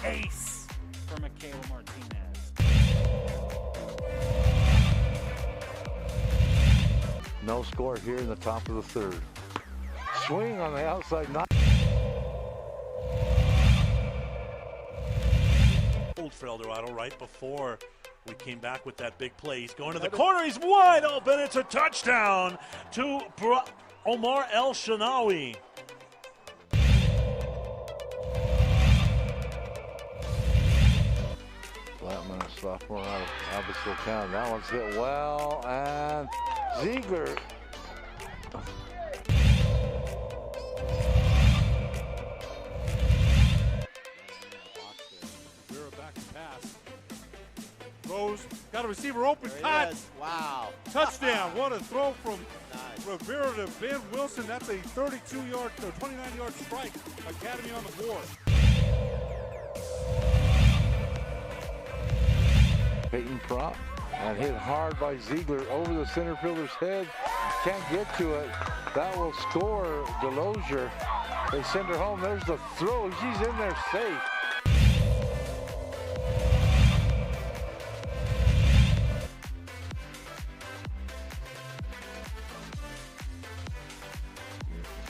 ace for Michaela Martinez. No score here in the top of the third. Swing on the outside. Old for El Dorado right before we came back with that big play. He's going to the corner. He's wide open. It's a touchdown to Omar El Shanawi. Blattman, a sophomore out of Abbottsville County. That one's hit well, and Ziegler. Rivera back to pass. Throws, got a receiver open, caught. Wow. Touchdown. What a throw from Nice. Rivera to Ben Wilson. That's a 32-yard, or 29-yard strike. Academy on the board. Peyton Prop, and hit hard by Ziegler over the center fielder's head. Can't get to it. That will score Delosier. They send her home. There's the throw. She's in there safe.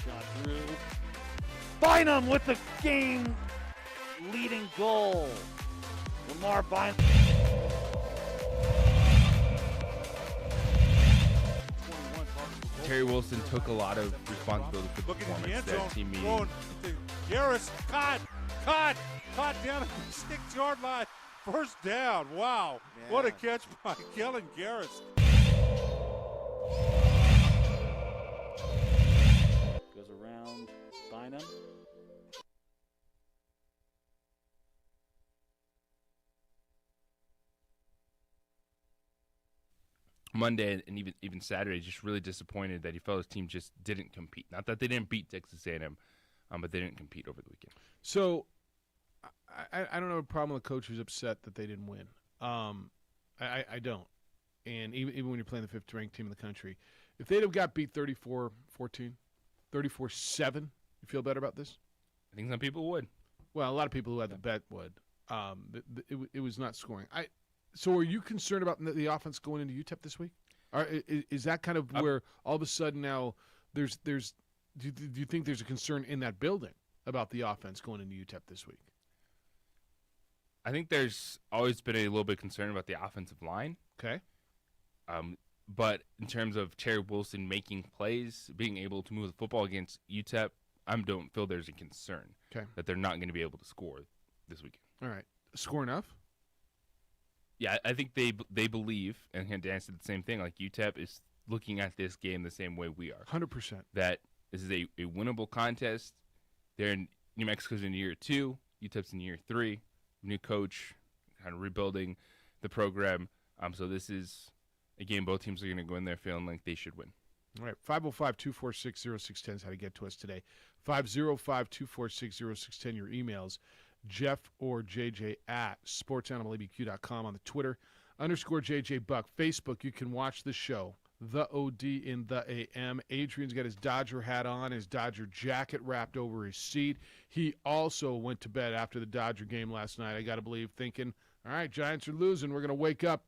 Shot through. Bynum with the game-leading goal. Lamar Bynum. Terry Wilson took a lot of responsibility for the Looking in the performance end that zone, team meeting. throwing to Garris, caught down at the 6-yard line. First down. Wow. Man. What a catch by Kellen Garris. Goes around Bynum. Monday and even Saturday, just really disappointed that he felt his team just didn't compete. Not that they didn't beat Texas A&M, but they didn't compete over the weekend. So I don't have a problem with the coach who's upset that they didn't win. I don't. And even when you're playing the 5th-ranked team in the country, if they'd have got beat 34-14, 34-7, you feel better about this? I think some people would. Well, a lot of people who had the bet would. It was not scoring. So are you concerned about the offense going into UTEP this week? Is that kind of where all of a sudden now do you think there's a concern in that building about the offense going into UTEP this week? I think there's always been a little bit of concern about the offensive line. Okay. But in terms of Terry Wilson making plays, being able to move the football against UTEP, I don't feel there's a concern that they're not going to be able to score this weekend. All right. Score enough? Yeah, I think they believe, and Dan said the same thing, like UTEP is looking at this game the same way we are. 100%. That this is a winnable contest. They're in New Mexico's in year 2, UTEP's in year 3. New coach, kind of rebuilding the program. So this is a game both teams are going to go in there feeling like they should win. All right, 505-246-0610 is how to get to us today. 505-246-0610, your emails, Jeff or JJ at sportsanimalabq.com on the Twitter, _JJ Buck. Facebook, you can watch the show, The OD in the AM. Adrian's got his Dodger hat on, his Dodger jacket wrapped over his seat. He also went to bed after the Dodger game last night, I got to believe, thinking, all right, Giants are losing. We're going to wake up,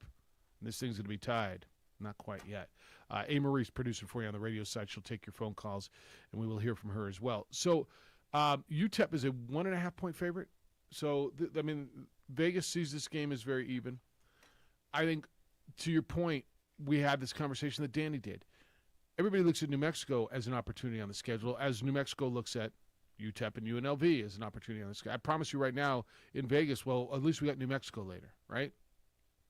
and this thing's going to be tied. Not quite yet. A. Marie's producing for you on the radio side. She'll take your phone calls, and we will hear from her as well. So UTEP is a 1.5-point favorite. So, Vegas sees this game as very even. I think, to your point, we had this conversation that Danny did. Everybody looks at New Mexico as an opportunity on the schedule, as New Mexico looks at UTEP and UNLV as an opportunity on the schedule. I promise you right now, in Vegas, well, at least we got New Mexico later, right?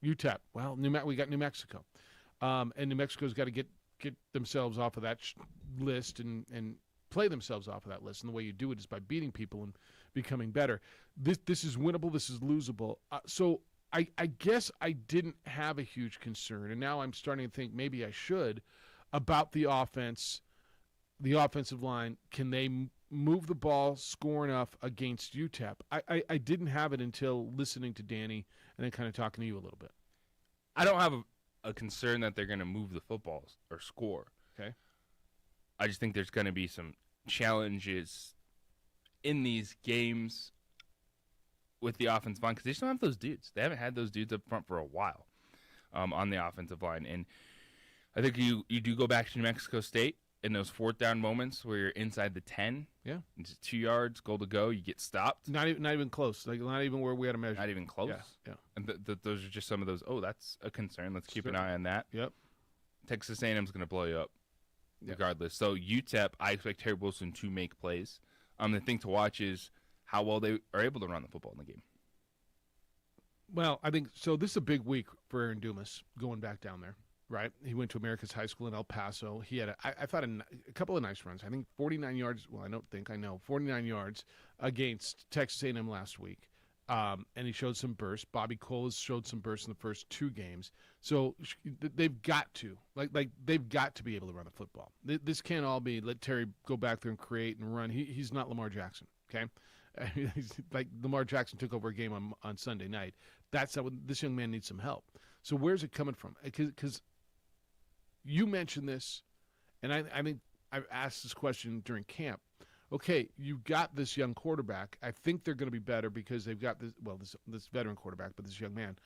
UTEP, well, we got New Mexico. And New Mexico's got to get themselves off of that list and play themselves off of that list. And the way you do it is by beating people and becoming better. This is winnable. This is losable. So I guess I didn't have a huge concern, and now I'm starting to think maybe I should, about the offense, the offensive line. Can they move the ball, score enough against UTEP? I didn't have it until listening to Danny and then kind of talking to you a little bit. I don't have a concern that they're going to move the football or score. Okay. I just think there's going to be some challenges in these games with the offensive line because they just don't have those dudes. They haven't had those dudes up front for a while on the offensive line. And I think you do go back to New Mexico State in those fourth down moments where you're inside the 10. Yeah. It's 2 yards, goal to go. You get stopped. Not even close. Like not even where we had a measure. Not even close. Yeah. And those are just some of those, that's a concern. Let's keep an eye on that. Yep. Texas A&M is going to blow you up regardless. So UTEP, I expect Terry Wilson to make plays. The thing to watch is how well they are able to run the football in the game. Well, I think so. This is a big week for Aaron Dumas going back down there, right? He went to America's High School in El Paso. He had, I thought, a couple of nice runs. I think 49 yards. Well, I know 49 yards against Texas A&M last week. And he showed some bursts. Bobby Cole has showed some bursts in the first 2 games. So they've got to, they've got to be able to run the football. This can't all be let Terry go back there and create and run. He's not Lamar Jackson, okay? Like Lamar Jackson took over a game on Sunday night. That's not what this young man needs some help. So where's it coming from? Because you mentioned this, and I think I've asked this question during camp. Okay, you've got this young quarterback. I think they're going to be better because they've got this veteran quarterback, but this young man.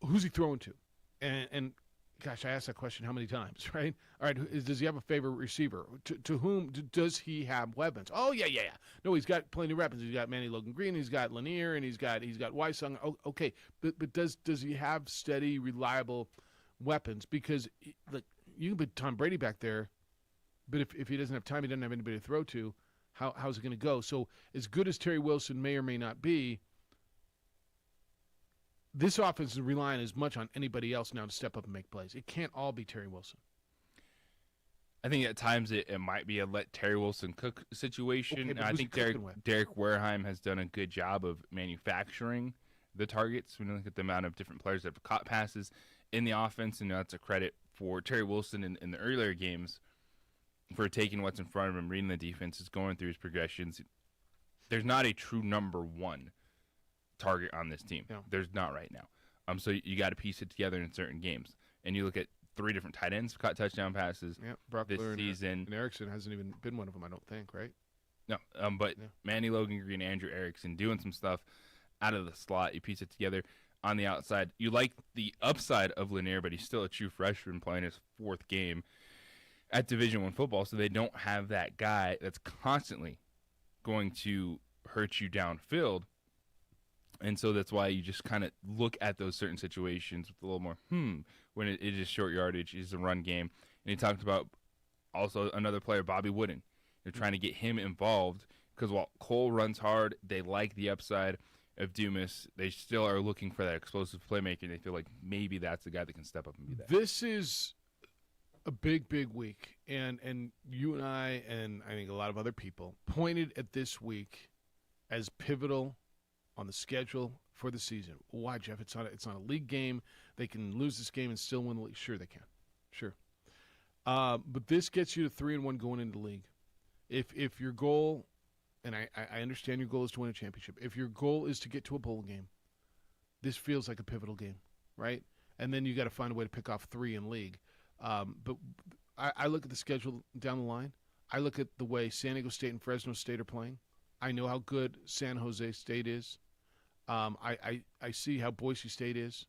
Who's he throwing to? And gosh, I asked that question how many times, right? All right, does he have a favorite receiver? To whom does he have weapons? Oh, yeah. No, he's got plenty of weapons. He's got Manny Logan Green, he's got Lanier, and he's got Weissung. Oh, okay, but does he have steady, reliable weapons? Because look, you can put Tom Brady back there, but if he doesn't have time, he doesn't have anybody to throw to, how's it going to go? So as good as Terry Wilson may or may not be, this offense is relying as much on anybody else now to step up and make plays. It can't all be Terry Wilson. I think at times it might be a let Terry Wilson cook situation. Okay, I think Derek Wareheim has done a good job of manufacturing the targets. When you look at the amount of different players that have caught passes in the offense, and that's a credit for Terry Wilson in the earlier games for taking what's in front of him, reading the defenses, going through his progressions. There's not a true number one target on this team. No. There's not right now. So you got to piece it together in certain games. And you look at 3 different tight ends caught touchdown passes this season. And Erickson hasn't even been one of them, I don't think, right? No, but Manny Logan Green, Andrew Erickson doing some stuff out of the slot. You piece it together on the outside. You like the upside of Lanier, but he's still a true freshman playing his 4th game at Division I football, so they don't have that guy that's constantly going to hurt you downfield. And so that's why you just kind of look at those certain situations with a little more, when it is short yardage, it's a run game. And he talked about also another player, Bobby Wooden. They're trying to get him involved because while Cole runs hard, they like the upside of Dumas. They still are looking for that explosive playmaker. They feel like maybe that's the guy that can step up and be that. This is a big, big week. And you and I think a lot of other people pointed at this week as pivotal on the schedule for the season. Why, Jeff? It's not a league game. They can lose this game and still win the league. Sure, they can. Sure. But this gets you to 3-1 going into the league. If your goal, and I understand your goal is to win a championship. If your goal is to get to a bowl game, this feels like a pivotal game, right? And then you got to find a way to pick off 3 in league. But I look at the schedule down the line. I look at the way San Diego State and Fresno State are playing. I know how good San Jose State is. I see how Boise State is.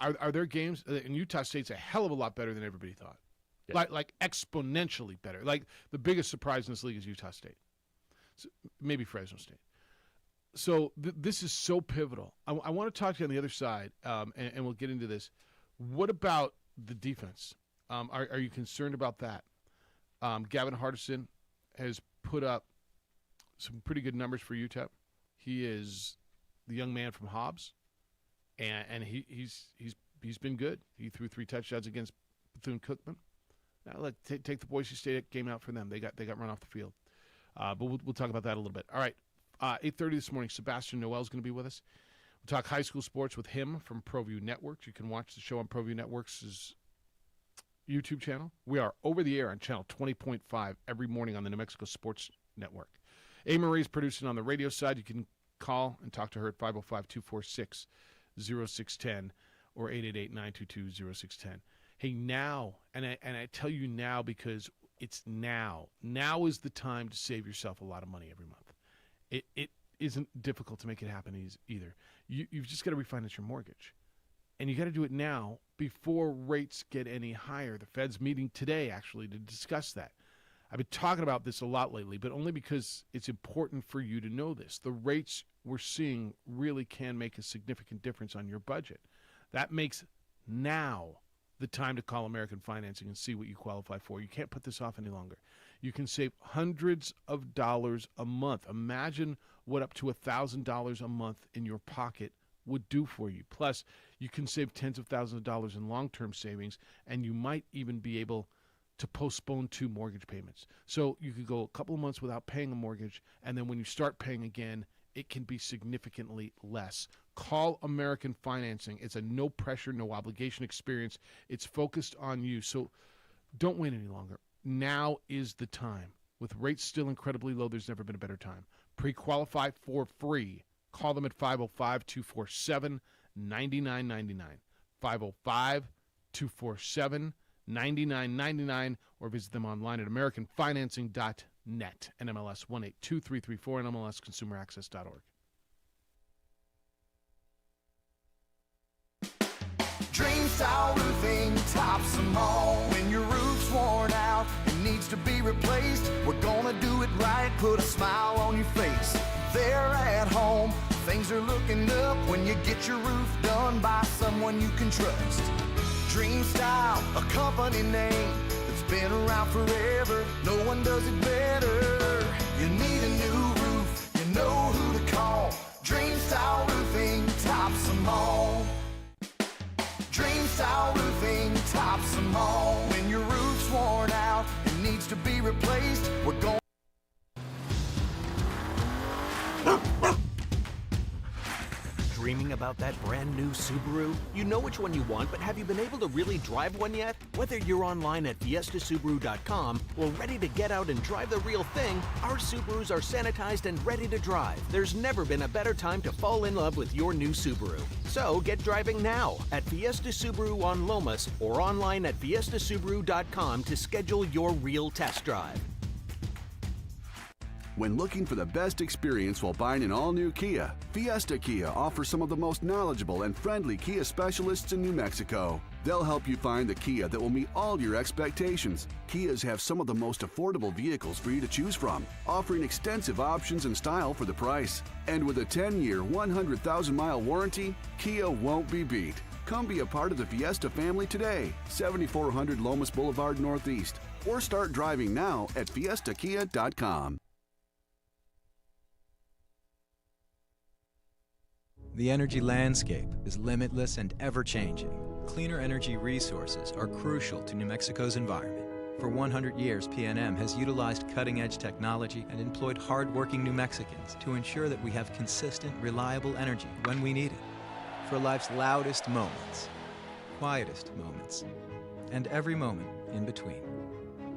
Are there games? And Utah State's a hell of a lot better than everybody thought. Yeah. Like exponentially better. Like the biggest surprise in this league is Utah State. So, maybe Fresno State. So this is so pivotal. I want to talk to you on the other side, and we'll get into this. What about the defense? Are you concerned about that? Gavin Hardison has put up some pretty good numbers for UTEP. He is the young man from Hobbs, and he's been good. He threw 3 touchdowns against Bethune-Cookman. Now, look, take the Boise State game out for them. They got run off the field. But we'll talk about that a little bit. All right, 8:30 this morning, Sebastian Noel is going to be with us. We'll talk high school sports with him from ProView Networks. You can watch the show on ProView Networks' YouTube channel. We are over the air on channel 20.5 every morning on the New Mexico Sports Network. A. Marie is producing on the radio side. You can call and talk to her at 505-246-0610 or 888-922-0610. Hey, now, and I tell you now because it's now. Now is the time to save yourself a lot of money every month. isn't difficult to make it happen either. You've just got to refinance your mortgage. And you got to do it now before rates get any higher. The Fed's meeting today, actually, to discuss that. I've been talking about this a lot lately, but only because it's important for you to know this. The rates we're seeing really can make a significant difference on your budget. That makes now the time to call American Financing and see what you qualify for. You can't put this off any longer. You can save hundreds of dollars a month. Imagine what up to $1,000 a month in your pocket would do for you. Plus, you can save tens of thousands of dollars in long-term savings, and you might even be able to postpone 2 mortgage payments. So you could go a couple of months without paying a mortgage, and then when you start paying again, it can be significantly less. Call American Financing. It's a no-pressure, no-obligation experience. It's focused on you. So don't wait any longer. Now is the time. With rates still incredibly low, there's never been a better time. Pre-qualify for free. Call them at 505-247-9999. 505-247-9999, or visit them online at AmericanFinancing.net. NMLS 182334 and MLSConsumerAccess.org. Dream Style Roofing tops them all. When your roof's worn out and needs to be replaced, we're gonna do it right, put a smile on your face. They're at home, things are looking up when you get your roof done by someone you can trust. Dream Style, a company name that's been around forever. No one does it better. You need a new roof, you know who to call. Dream Style Roofing tops them all. Dream Style Roofing tops them all. When your roof's worn out and needs to be replaced, we're going. Dreaming about that brand new Subaru? You know which one you want, but have you been able to really drive one yet? Whether you're online at fiestasubaru.com or ready to get out and drive the real thing, our Subarus are sanitized and ready to drive. There's never been a better time to fall in love with your new Subaru. So get driving now at Fiesta Subaru on Lomas or online at fiestasubaru.com to schedule your real test drive. When looking for the best experience while buying an all-new Kia, Fiesta Kia offers some of the most knowledgeable and friendly Kia specialists in New Mexico. They'll help you find the Kia that will meet all your expectations. Kias have some of the most affordable vehicles for you to choose from, offering extensive options and style for the price. And with a 10-year, 100,000-mile warranty, Kia won't be beat. Come be a part of the Fiesta family today, 7400 Lomas Boulevard Northeast, or start driving now at fiestakia.com. The energy landscape is limitless and ever-changing. Cleaner energy resources are crucial to New Mexico's environment. For 100 years, PNM has utilized cutting-edge technology and employed hard-working New Mexicans to ensure that we have consistent, reliable energy when we need it. For life's loudest moments, quietest moments, and every moment in between.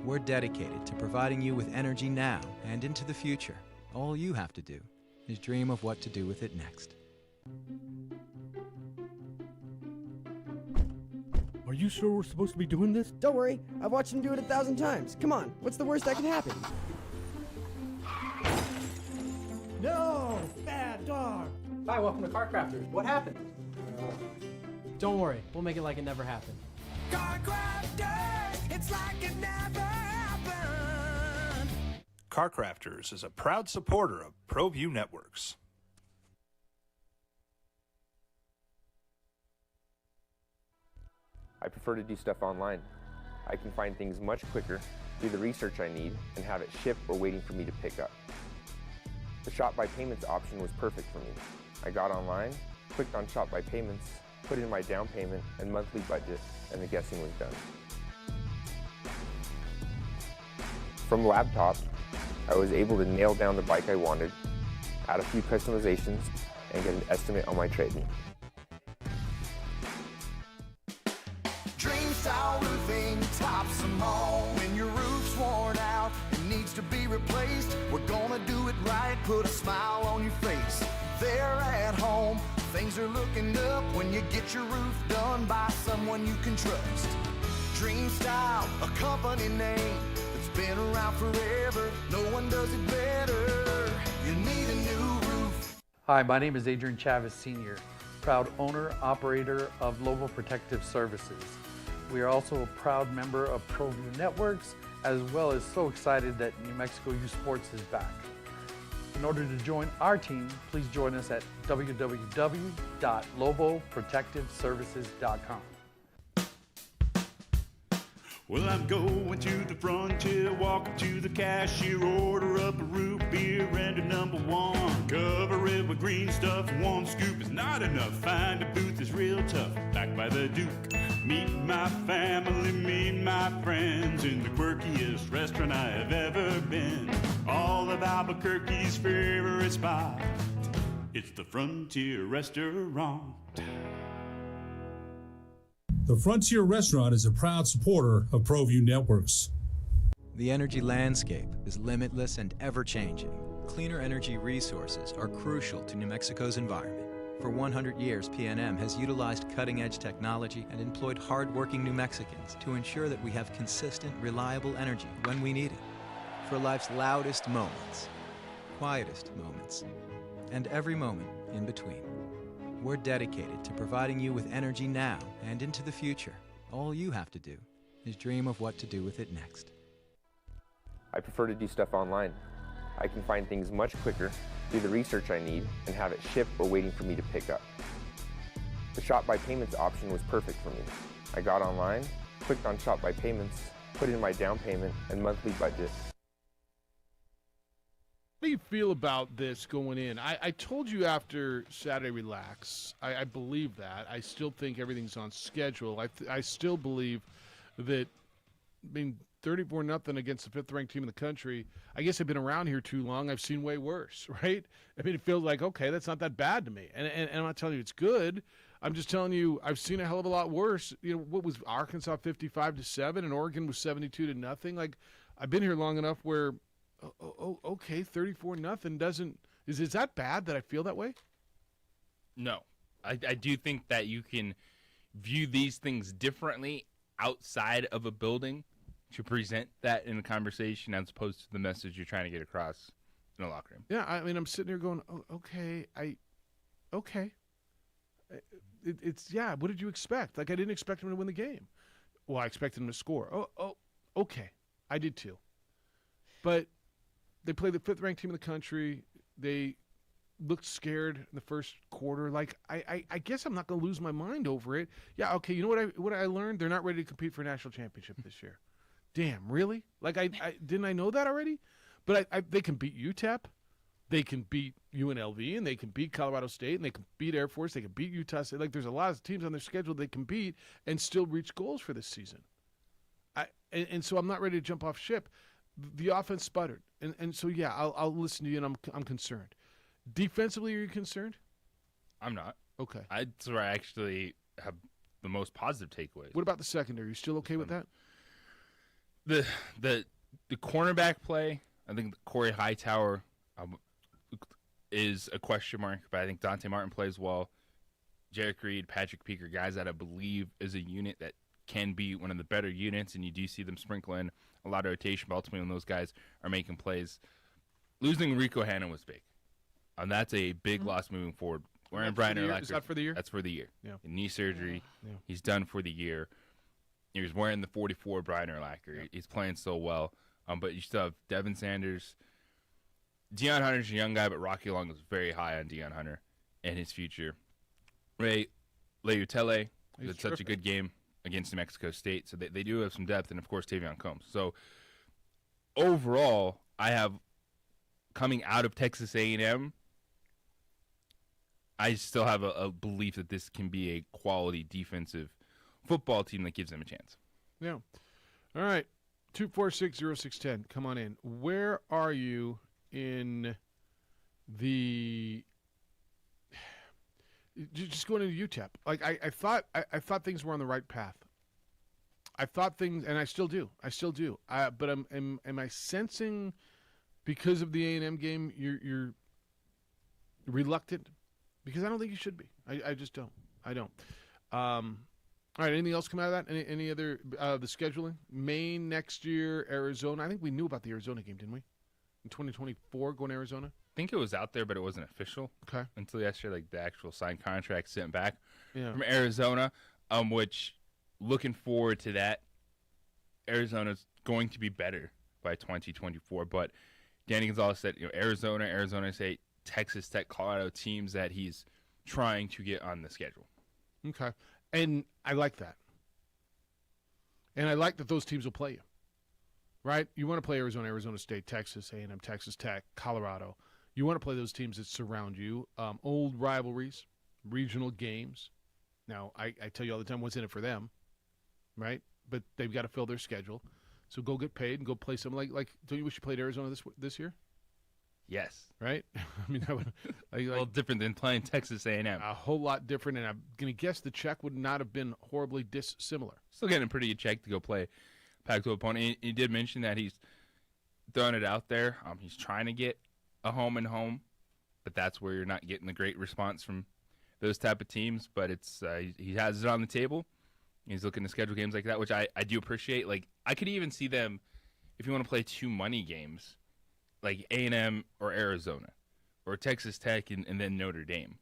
We're dedicated to providing you with energy now and into the future. All you have to do is dream of what to do with it next. Are you sure we're supposed to be doing this? Don't worry, I've watched him do it 1,000 times. Come on, what's the worst that can happen? No! Bad dog! Hi, welcome to Car Crafters. What happened? Don't worry, we'll make it like it never happened. Car Crafters, it's like it never happened. Car Crafters is a proud supporter of ProView Networks. I prefer to do stuff online. I can find things much quicker, do the research I need, and have it shipped or waiting for me to pick up. The Shop by Payments option was perfect for me. I got online, clicked on Shop by Payments, put in my down payment and monthly budget, and the guessing was done. From laptop, I was able to nail down the bike I wanted, add a few customizations, and get an estimate on my trade-in. Dream Style Roofing tops them all. When your roof's worn out and needs to be replaced, we're gonna do it right, put a smile on your face. They're at home, things are looking up when you get your roof done by someone you can trust. Dream Style, a company name that's been around forever. No one does it better. You need a new roof, Hi, my name is Adrian Chavez Sr., proud owner, operator of Lobo Protective Services. We are also a proud member of ProView Networks, as well as so excited that New Mexico Youth Sports is back. In order to join our team, please join us at www.loboprotectiveservices.com. Well, I'm going to the frontier, walk up to the cashier, order up a root beer and a number one. Cover it with green stuff, one scoop is not enough. Find a booth is real tough, back by the Duke. Meet my family, meet my friends in the quirkiest restaurant I have ever been. All of Albuquerque's favorite spot, it's the Frontier Restaurant. The Frontier Restaurant is a proud supporter of ProView Networks. The energy landscape is limitless and ever-changing. Cleaner energy resources are crucial to New Mexico's environment. For 100 years, PNM has utilized cutting-edge technology and employed hard-working New Mexicans to ensure that we have consistent, reliable energy when we need it. For life's loudest moments, quietest moments, and every moment in between. We're dedicated to providing you with energy now and into the future. All you have to do is dream of what to do with it next. I prefer to do stuff online. I can find things much quicker, do the research I need, and have it shipped or waiting for me to pick up. The Shop by Payments option was perfect for me. I got online, clicked on Shop by Payments, put in my down payment and monthly budget. How do you feel about this going in? I told you after Saturday Relax, I believe that. I still think everything's on schedule. I still believe that, 34-0 against the fifth-ranked team in the country. I guess I've been around here too long. I've seen way worse, right? It feels like, okay, that's not that bad to me. And I'm not telling you it's good. I'm just telling you I've seen a hell of a lot worse. What was Arkansas 55-7 and Oregon was 72-0? Like, I've been here long enough where – okay, 34-0 doesn't – is that bad that I feel that way? No. I do think that you can view these things differently outside of a building to present that in a conversation as opposed to the message you're trying to get across in a locker room. Yeah, I'm sitting here going, okay. It's yeah, what did you expect? Like, I didn't expect him to win the game. Well, I expected him to score. Okay. I did too. But – they played the fifth-ranked team in the country. They looked scared in the first quarter. Like, I guess I'm not going to lose my mind over it. Yeah, okay, you know what I learned? They're not ready to compete for a national championship this year. Damn, really? Like, didn't I know that already? But they can beat UTEP. They can beat UNLV, and they can beat Colorado State, and they can beat Air Force. They can beat Utah State. Like, there's a lot of teams on their schedule they can beat and still reach goals for this season. And so I'm not ready to jump off ship. The offense sputtered, and so yeah, I'll listen to you, and I'm concerned. Defensively, are you concerned? I'm not. Okay, that's where I actually have the most positive takeaways. What about the secondary? Are you still okay with that? The cornerback play, I think Corey Hightower is a question mark, but I think Dante Martin plays well. Jarek Reed, Patrick Peeker, guys that I believe is a unit that can be one of the better units, and you do see them sprinkle in a lot of rotation, but ultimately when those guys are making plays. Losing Rico Hanna was big. And that's a big loss moving forward. Wearing Brian Urlacher. Is that for the year? That's for the year. Yeah. Knee surgery. Yeah. He's done for the year. He was wearing the 44 Brian Urlacher. Yeah. He's playing so well. But you still have Devin Sanders. Deion Hunter's a young guy, but Rocky Long is very high on Deion Hunter and his future. Ray Leutele did such a good game against New Mexico State, so they do have some depth, and of course Tavion Combs. So overall, I have coming out of Texas A&M, I still have a belief that this can be a quality defensive football team that gives them a chance. Yeah. All right, 246-0610. Come on in. Where are you in the? Just going into UTEP. Like I thought things were on the right path. I thought things, and I still do. But am I sensing, because of the A&M game, you're reluctant? Because I don't think you should be. I just don't. I don't. All right. Anything else come out of that? Any other the scheduling? Maine next year, Arizona. I think we knew about the Arizona game, didn't we? In 2024, going to Arizona. think it was out there, but it wasn't official. Okay. Until yesterday, like the actual signed contract sent back Yeah. from Arizona, which looking forward to that. Arizona's going to be better by 2024, but Danny Gonzalez said, Arizona State, Texas Tech, Colorado teams that he's trying to get on the schedule. Okay. And I like that. And I like that those teams will play you. Right? You want to play Arizona State, Texas A&M, Texas Tech, Colorado. You want to play those teams that surround you. Old rivalries, regional games. Now, I tell you all the time what's in it for them, right? But they've got to fill their schedule. So go get paid and go play something like don't you wish you played Arizona this year? Yes. Right? I mean, that would, A little different than playing Texas A&M. A whole lot different, and I'm going to guess the check would not have been horribly dissimilar. Still getting a pretty good check to go play Pac-12 opponent. He did mention that he's throwing it out there. He's trying to get a home and home, but that's where you're not getting the great response from those type of teams. But it's he has it on the table. He's looking to schedule games like that, which I do appreciate. Like, I could even see them, if you want to play 2 money games, like A&M or Arizona or Texas Tech and then Notre Dame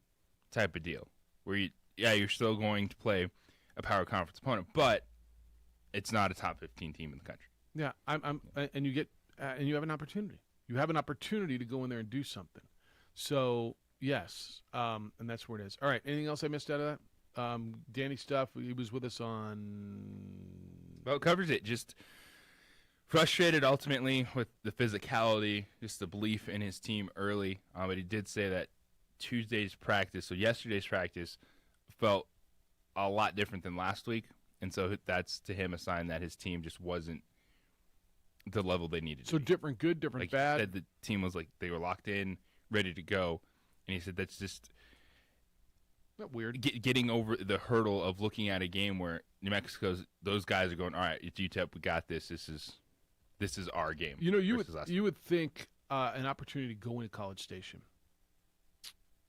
type of deal, where you're still going to play a power conference opponent, but it's not a top 15 team in the country. Yeah, and you get and you have an opportunity. You have an opportunity to go in there and do something. So yes, and that's where it is. All right. Anything else I missed out of that? Danny stuff. He was with us on. Well, it covers it. Just frustrated ultimately with the physicality, just the belief in his team early. But he did say that Tuesday's practice, so yesterday's practice, felt a lot different than last week. And so that's, to him, a sign that his team just wasn't the level they needed. So different good, different like bad? He said the team was like, they were locked in, ready to go. And he said that's just that weird. Getting over the hurdle of looking at a game where New Mexico's, those guys are going, all right, it's UTEP, we got this. This is our game. You would think an opportunity to go into College Station,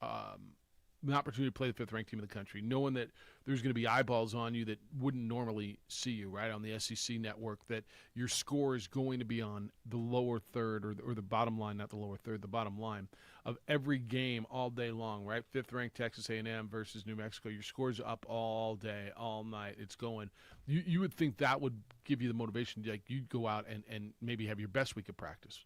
an opportunity to play the 5th-ranked team in the country, knowing that there's going to be eyeballs on you that wouldn't normally see you, right, on the SEC network, that your score is going to be on the lower third or the bottom line, not the lower third, the bottom line of every game all day long, right? 5th-ranked Texas A&M versus New Mexico. Your score's up all day, all night. It's going. You would think that would give you the motivation, like you'd go out and maybe have your best week of practice.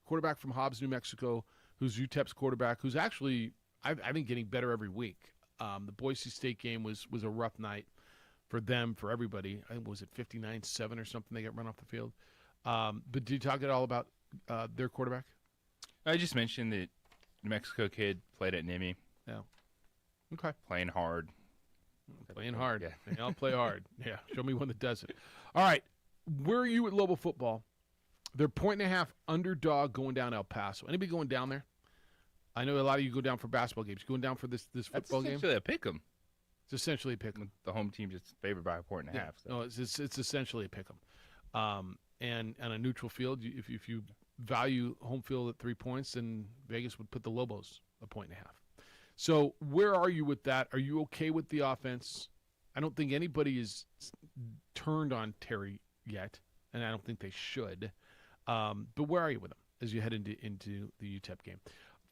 Quarterback from Hobbs, New Mexico, who's UTEP's quarterback, who's actually, I think, getting better every week. The Boise State game was a rough night for them, for everybody. I think, was it 59-7 or something? They got run off the field. But did you talk at all about their quarterback? I just mentioned that New Mexico kid played at Nimi. Yeah. Okay. Playing hard. Playing hard. Yeah. They all play hard. Yeah. Show me one that does it. All right. Where are you at Lobo football? They're 1.5 underdog going down El Paso. Anybody going down there? I know a lot of you go down for basketball games. You going down for this football game? It's essentially a pick 'em. It's essentially a pick 'em. The home team just favored by 1.5. Yeah. So. No, it's essentially a pick 'em. And on a neutral field, if you value home field at 3 points, then Vegas would put the Lobos a 1.5. So where are you with that? Are you okay with the offense? I don't think anybody is turned on Terry yet, and I don't think they should. But where are you with them as you head into the UTEP game?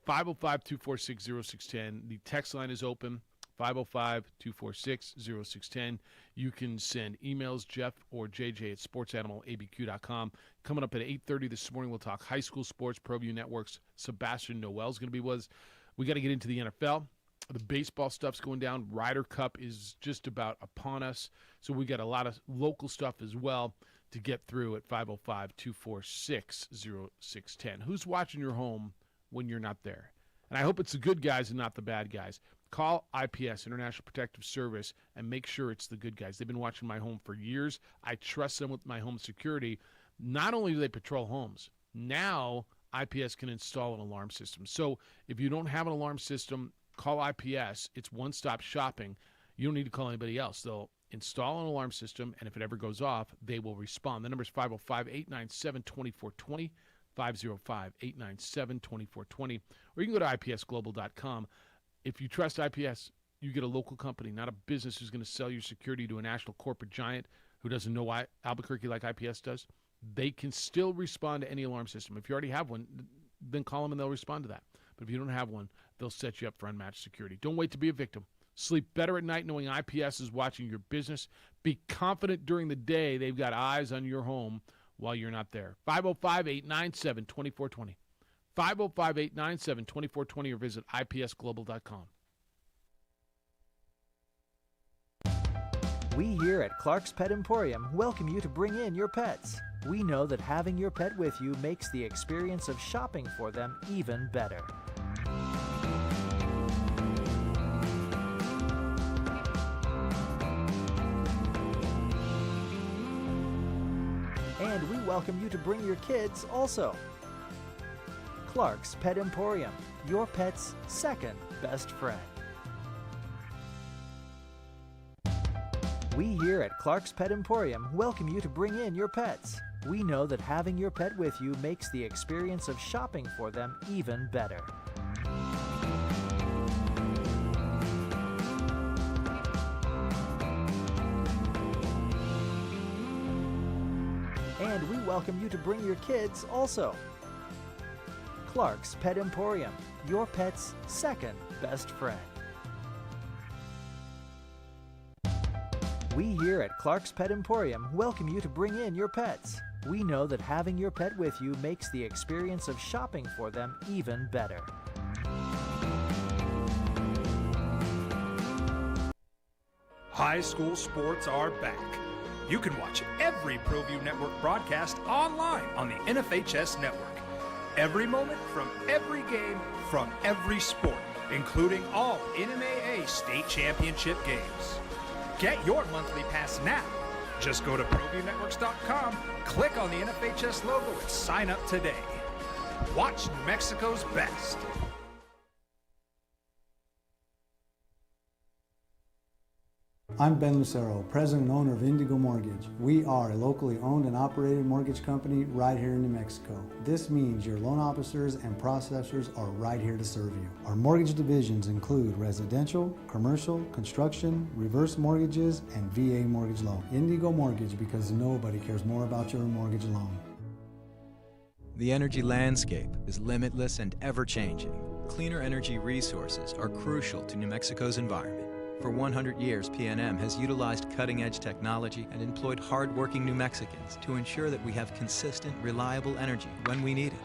505-246-0610. The text line is open, 505-246-0610. You can send emails, Jeff or JJ at sportsanimалabq.com. Coming up at 8:30 this morning, we'll talk high school sports, ProView Networks. Sebastian Noel's going to be with us. We got to get into the NFL. The baseball stuff's going down. Ryder Cup is just about upon us. So we got a lot of local stuff as well to get through at 505-246-0610. Who's watching your home when you're not there? And I hope it's the good guys and not the bad guys. Call IPS, International Protective Service, and make sure it's the good guys. They've been watching my home for years. I trust them with my home security. Not only do they patrol homes, now IPS can install an alarm system. So if you don't have an alarm system, call IPS. It's one-stop shopping. You don't need to call anybody else. They'll install an alarm system, and if it ever goes off, they will respond. The number is 505-897-2420, 505-897-2420. Or you can go to ipsglobal.com. If you trust IPS, you get a local company, not a business who's going to sell your security to a national corporate giant who doesn't know why Albuquerque like IPS does. They can still respond to any alarm system. If you already have one, then call them and they'll respond to that. But if you don't have one, they'll set you up for unmatched security. Don't wait to be a victim. Sleep better at night knowing IPS is watching your business. Be confident during the day they've got eyes on your home while you're not there. 505-897-2420. 505-897-2420 or visit ipsglobal.com. We here at Clark's Pet Emporium welcome you to bring in your pets. We know that having your pet with you makes the experience of shopping for them even better. And we welcome you to bring your kids also. Clark's Pet Emporium, your pet's second best friend. We here at Clark's Pet Emporium welcome you to bring in your pets. We know that having your pet with you makes the experience of shopping for them even better. And we welcome you to bring your kids also. Clark's Pet Emporium, your pet's second best friend. We here at Clark's Pet Emporium welcome you to bring in your pets. We know that having your pet with you makes the experience of shopping for them even better. High school sports are back. You can watch every ProView Network broadcast online on the NFHS network. Every moment from every game from every sport, including all NMAA state championship games. Get your monthly pass now. Just go to ProViewNetworks.com, click on the NFHS logo, and sign up today. Watch New Mexico's best. I'm Ben Lucero, president and owner of Indigo Mortgage. We are a locally owned and operated mortgage company right here in New Mexico. This means your loan officers and processors are right here to serve you. Our mortgage divisions include residential, commercial, construction, reverse mortgages, and VA mortgage loan. Indigo Mortgage, because nobody cares more about your mortgage loan. The energy landscape is limitless and ever-changing. Cleaner energy resources are crucial to New Mexico's environment. For 100 years, PNM has utilized cutting-edge technology and employed hard-working New Mexicans to ensure that we have consistent, reliable energy when we need it.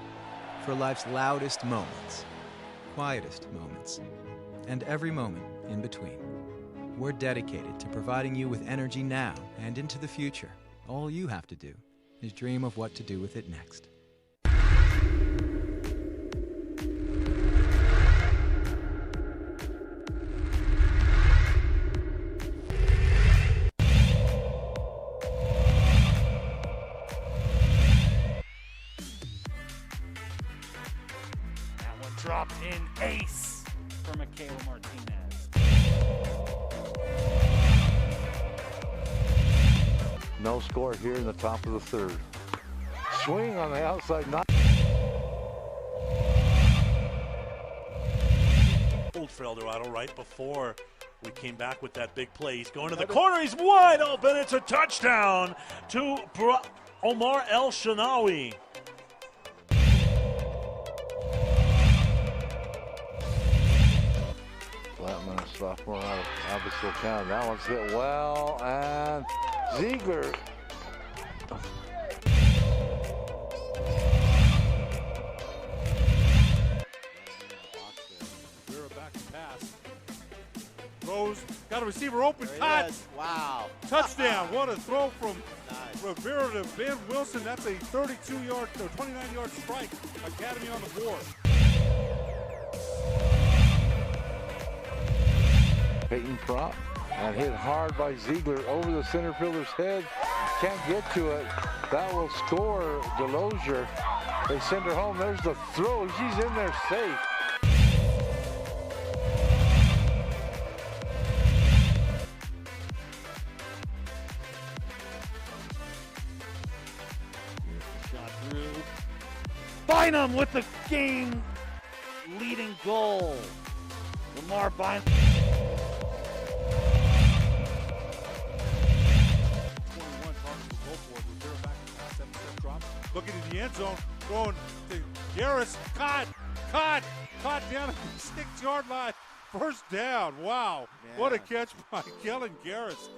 For life's loudest moments, quietest moments, and every moment in between. We're dedicated to providing you with energy now and into the future. All you have to do is dream of what to do with it next. Dropped in ace for Michaela Martinez. No score here in the top of the third. Swing on the outside. Old for El Dorado right before we came back with that big play. He's going to the corner. He's wide open. It's a touchdown to Omar El Shanawi. Blattman, a sophomore out of Abyssal County. That one's hit well, and Ziegler. We're back to pass. Throws, got a receiver open, caught. Wow. Touchdown. What a throw from Rivera to Ben Wilson. That's a 32-yard or 29-yard strike. Academy on the board. Peyton Prop, and hit hard by Ziegler over the center fielder's head. Can't get to it. That will score Delosier. They send her home. There's the throw. She's in there safe. Shot through. Bynum with the game-leading goal. Lamar Bynum. 21 targets to go for it. Rivera back in the 7-step drop. Looking in the end zone. Going to Garris. Caught down at the 6-yard line. First down. Wow. Man. What a catch by Kellen Garris.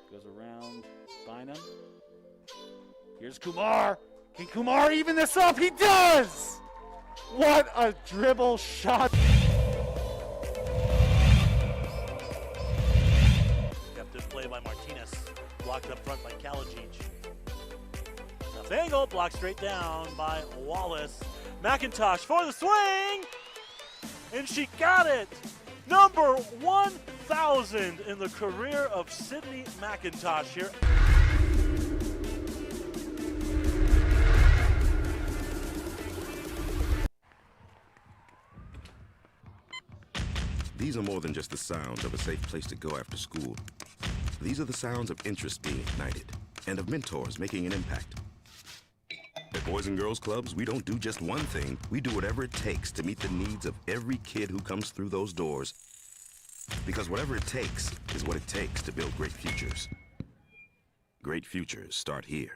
Goes around Bynum. Here's Kumar. Can Kumar even this up? He does! What a dribble shot. Kept in play by Martinez. Blocked up front by Kalajic. Angle blocked straight down by Wallace. McIntosh for the swing! And she got it! Number 1,000 in the career of Sydney McIntosh here. These are more than just the sounds of a safe place to go after school. These are the sounds of interest being ignited and of mentors making an impact. At Boys and Girls Clubs, we don't do just one thing. We do whatever it takes to meet the needs of every kid who comes through those doors. Because whatever it takes is what it takes to build great futures. Great futures start here.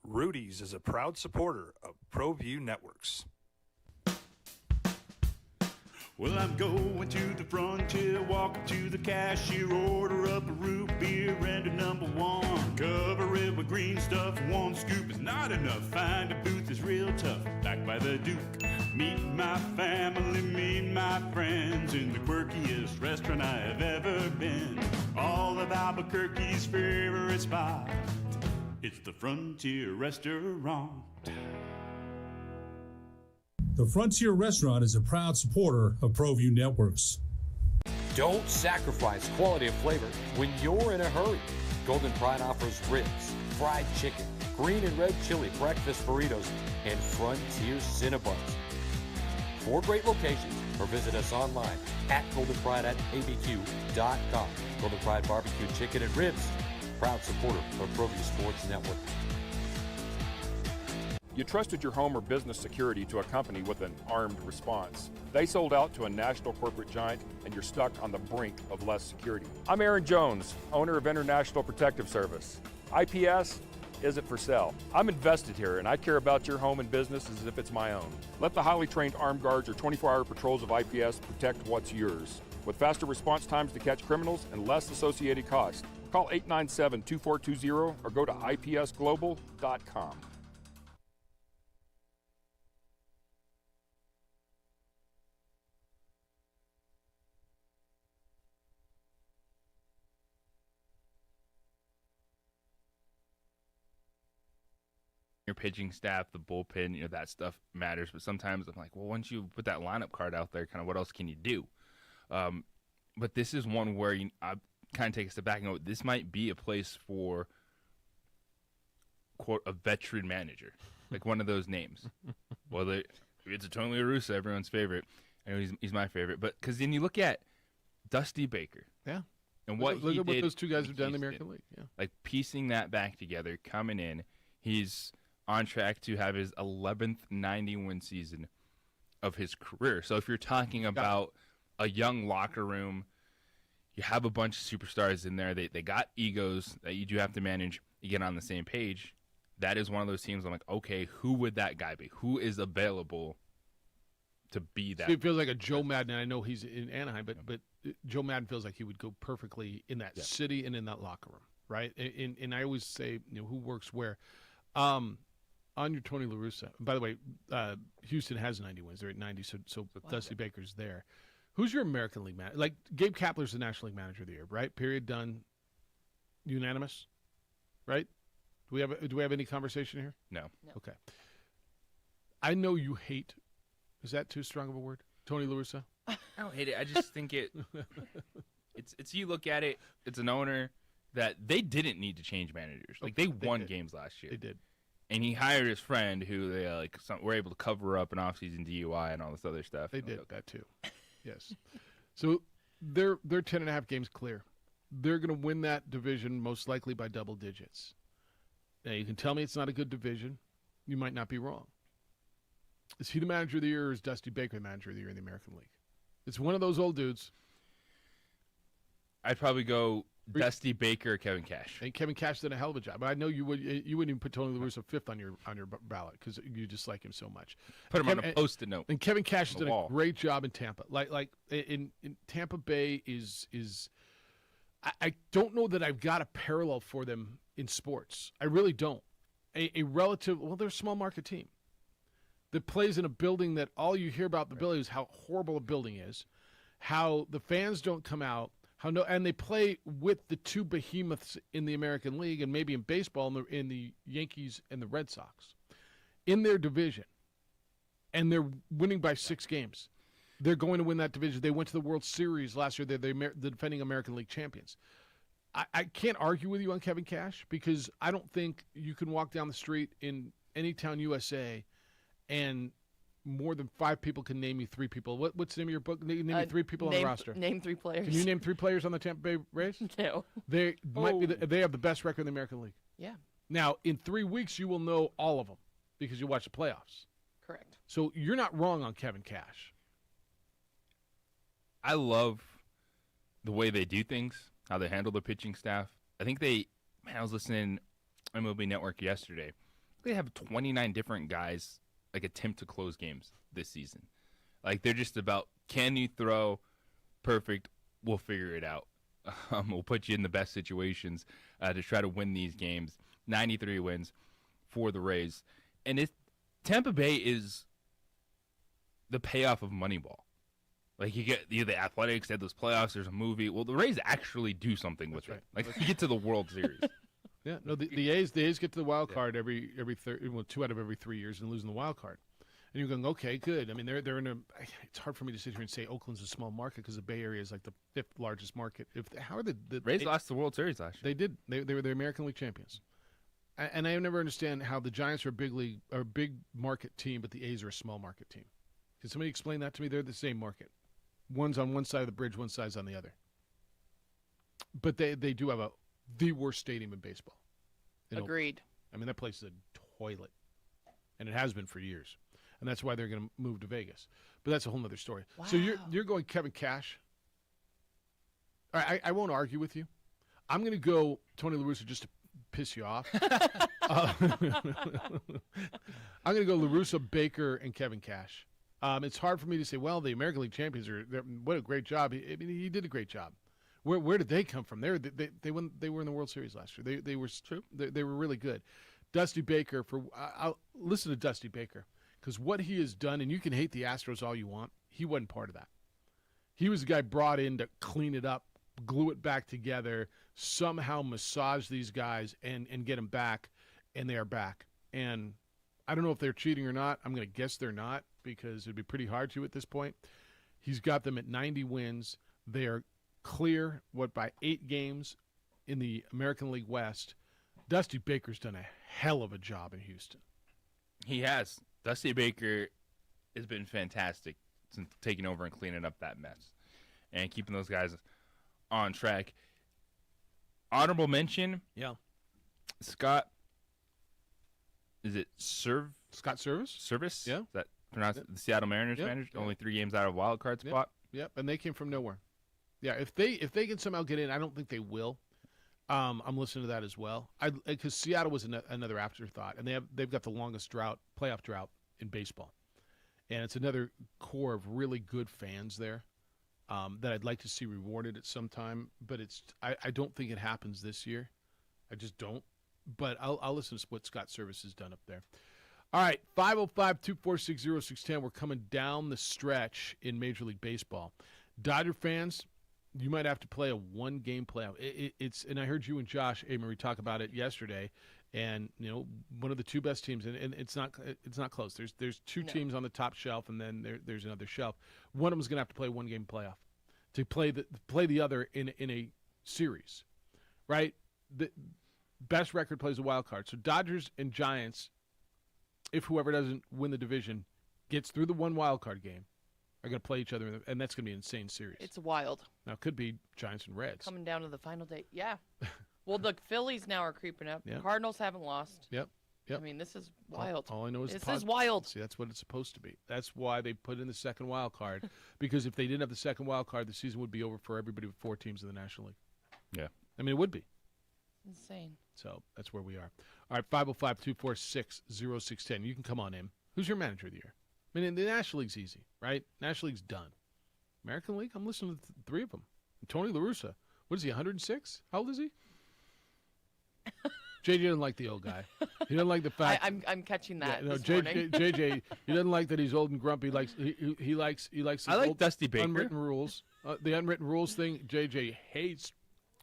Rudy's is a proud supporter of ProView Networks. Well, I'm going to the frontier, walking to the cashier, order up a root beer and a number one. Cover it with green stuff, one scoop is not enough. Find a booth is real tough, back by the Duke. Meet my family, meet my friends in the quirkiest restaurant I have ever been. All of Albuquerque's favorite spot, it's the Frontier Restaurant. The Frontier Restaurant is a proud supporter of ProView Networks. Don't sacrifice quality of flavor when you're in a hurry. Golden Pride offers ribs, fried chicken, green and red chili breakfast burritos, and Frontier Cinnabons. 4 great locations, or visit us online at goldenpride@abq.com. Golden Pride Barbecue Chicken and Ribs, proud supporter of ProView Sports Network. You trusted your home or business security to a company with an armed response. They sold out to a national corporate giant, and you're stuck on the brink of less security. I'm Aaron Jones, owner of International Protective Service. IPS isn't for sale. I'm invested here, and I care about your home and business as if it's my own. Let the highly trained armed guards or 24-hour patrols of IPS protect what's yours. With faster response times to catch criminals and less associated costs. Call 897-2420 or go to ipsglobal.com. Your pitching staff, the bullpen, that stuff matters. But sometimes I'm like, well, once you put that lineup card out there, kind of what else can you do? But this is one where I kind of take a step back and go, this might be a place for, quote, a veteran manager, like one of those names. Well, it's a Tony La Russa, everyone's favorite. I know he's my favorite. But because then you look at Dusty Baker. Yeah. And what look he at what did those two guys in have done in the Houston. American League. Yeah. Like piecing that back together, coming in, he's on track to have his 11th 90-win season of his career. So if you're talking about a young locker room, you have a bunch of superstars in there. They got egos that you do have to manage. You get on the same page. That is one of those teams I'm like, okay, who would that guy be? Who is available to be that? So it feels like a Joe Madden. I know he's in Anaheim, but Joe Madden feels like he would go perfectly in that city and in that locker room, right? And I always say, who works where. On your Tony La Russa, by the way, Houston has 90 wins. They're at 90, so Dusty Baker's there. Who's your American League manager? Like Gabe Kapler's the National League Manager of the Year, right? Period. Done. Unanimous, right? Do we have any conversation here? No. Okay. I know you hate. Is that too strong of a word? Tony La Russa? I don't hate it. I just think it's you look at it, it's an owner that they didn't need to change managers. Like they won games last year. They did. And he hired his friend who they were able to cover up an offseason DUI and all this other stuff. They did that too. Yes. So they're 10.5 games clear. They're going to win that division most likely by double digits. Now, you can tell me it's not a good division. You might not be wrong. Is he the manager of the year or is Dusty Baker the manager of the year in the American League? It's one of those old dudes. I'd probably go Dusty Baker or Kevin Cash. And Kevin Cash did a hell of a job. But I know you wouldn't even put Tony La Russa fifth on your ballot because you just like him so much. Put him on a Post-it note. And Kevin Cash has done wall. a great job in Tampa. Like in Tampa Bay is I don't know that I've got a parallel for them in sports. I really don't. A relative, well, they're a small market team that plays in a building that all you hear about the building is how horrible a building is, how the fans don't come out, and they play with the two behemoths in the American League and maybe in baseball in the Yankees and the Red Sox in their division, and they're winning by 6 games. They're going to win that division. They went to the World Series last year. They're the defending American League champions. I can't argue with you on Kevin Cash because I don't think you can walk down the street in any town USA and more than 5 people can name you 3 people. What's the name of your book? Name me 3 people on the roster. Name 3 players. Can you name 3 players on the Tampa Bay Rays? No. They might be. They have the best record in the American League. Yeah. Now, in 3 weeks, you will know all of them because you watch the playoffs. Correct. So you're not wrong on Kevin Cash. I love the way they do things, how they handle the pitching staff. I think I was listening to MLB Network yesterday. They have 29 different guys attempt to close games this season. They're just about, can you throw perfect? We'll figure it out. We'll put you in the best situations to try to win these games. 93 wins for the Rays. And Tampa Bay is the payoff of Moneyball. You get the Athletics, they had those playoffs, there's a movie. Well, the Rays actually do something with it. You get to the World Series. Yeah, no, the A's get to the wild card every 2 out of every 3 years and losing the wild card. And you're going, okay, good. I mean, they're in a. It's hard for me to sit here and say Oakland's a small market because the Bay Area is the 5th largest market. How are the Rays lost the World Series last year? They did. They were the American League champions. And I never understand how the Giants are a big market team, but the A's are a small market team. Can somebody explain that to me? They're the same market. One's on one side of the bridge, one side's on the other. But they do have the worst stadium in baseball. Agreed. I mean, that place is a toilet. And it has been for years. And that's why they're going to move to Vegas. But that's a whole other story. Wow. So you're going Kevin Cash. All right, I won't argue with you. I'm going to go Tony La Russa just to piss you off. I'm going to go La Russa, Baker, and Kevin Cash. It's hard for me to say, well, the American League champions what a great job. He did a great job. Where did they come from? They were in the World Series last year. They were true. They were really good. Dusty Baker I'll listen to Dusty Baker because what he has done, and you can hate the Astros all you want, he wasn't part of that. He was the guy brought in to clean it up, glue it back together, somehow massage these guys and get them back, and they are back. And I don't know if they're cheating or not. I'm going to guess they're not because it'd be pretty hard to at this point. He's got them at 90 wins. They are clear, by 8 games in the American League West. Dusty Baker's done a hell of a job in Houston. He has. Dusty Baker has been fantastic since taking over and cleaning up that mess and keeping those guys on track. Honorable mention. Yeah. Scott. Is it Scott Service? Service? Yeah. Is that pronounced the Seattle Mariners manager? Yeah. Only 3 games out of wild card spot. Yep. And they came from nowhere. Yeah, if they can somehow get in, I don't think they will. I'm listening to that as well. Because Seattle was another afterthought, and they've got the longest playoff drought in baseball, and it's another core of really good fans there that I'd like to see rewarded at some time. But I don't think it happens this year. I just don't. But I'll listen to what Scott Service has done up there. All right, 505-246-0610. We're coming down the stretch in Major League Baseball. Dodger fans, you might have to play a one-game playoff. It's and I heard you and Josh Amory talk about it yesterday, and one of the two best teams, and it's not close. There's two teams on the top shelf, and then there's another shelf. One of them is going to have to play one-game playoff to play the other in a series, right? The best record plays a wild card. So Dodgers and Giants, if whoever doesn't win the division gets through the one wild card game, are going to play each other, and that's going to be an insane series. It's wild. Now, it could be Giants and Reds. Coming down to the final day. Yeah. Well, the Phillies now are creeping up. Yep. The Cardinals haven't lost. Yep. I mean, this is wild. All I know is this is wild. See, that's what it's supposed to be. That's why they put in the second wild card, because if they didn't have the second wild card, the season would be over for everybody with 4 teams in the National League. Yeah. I mean, it would be. Insane. So that's where we are. All right, 505-246-0610. You can come on in. Who's your manager of the year? I mean, the National League's easy, right? National League's done. American League, I'm listening to 3 of them. Tony La Russa, what is he, 106? How old is he? JJ doesn't like the old guy. He doesn't like the fact. I'm catching that. Yeah, this morning. JJ, he doesn't like that he's old and grumpy. He likes. I like Dusty Baker. Unwritten rules. The unwritten rules thing. JJ hates.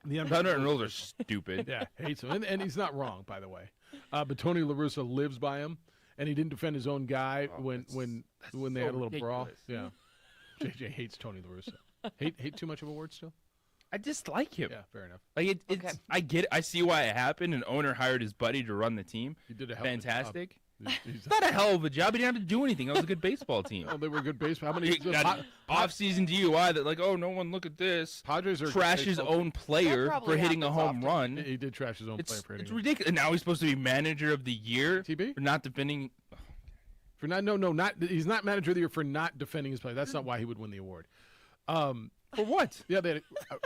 The unwritten rules are stupid. Yeah, hates him, and he's not wrong, by the way. But Tony La Russa lives by him, and he didn't defend his own guy when they had a little brawl. Yeah, JJ hates Tony La Russa. Hate too much of a word still. I just like him. Yeah, fair enough. Like I get it. I see why it happened. An owner hired his buddy to run the team. He did a hell of a job. Fantastic. It's not a hell of a job. He didn't have to do anything. That was a good baseball team. Oh, they were a good baseball. How many off-season DUI that like, oh, no one look at this. Padres are trash his own player for hitting a home run. He did trash his own player for hitting. It's ridiculous. And now he's supposed to be manager of the year for not defending. For not he's not manager of the year for not defending his play. That's not why he would win the award. For what? Yeah, they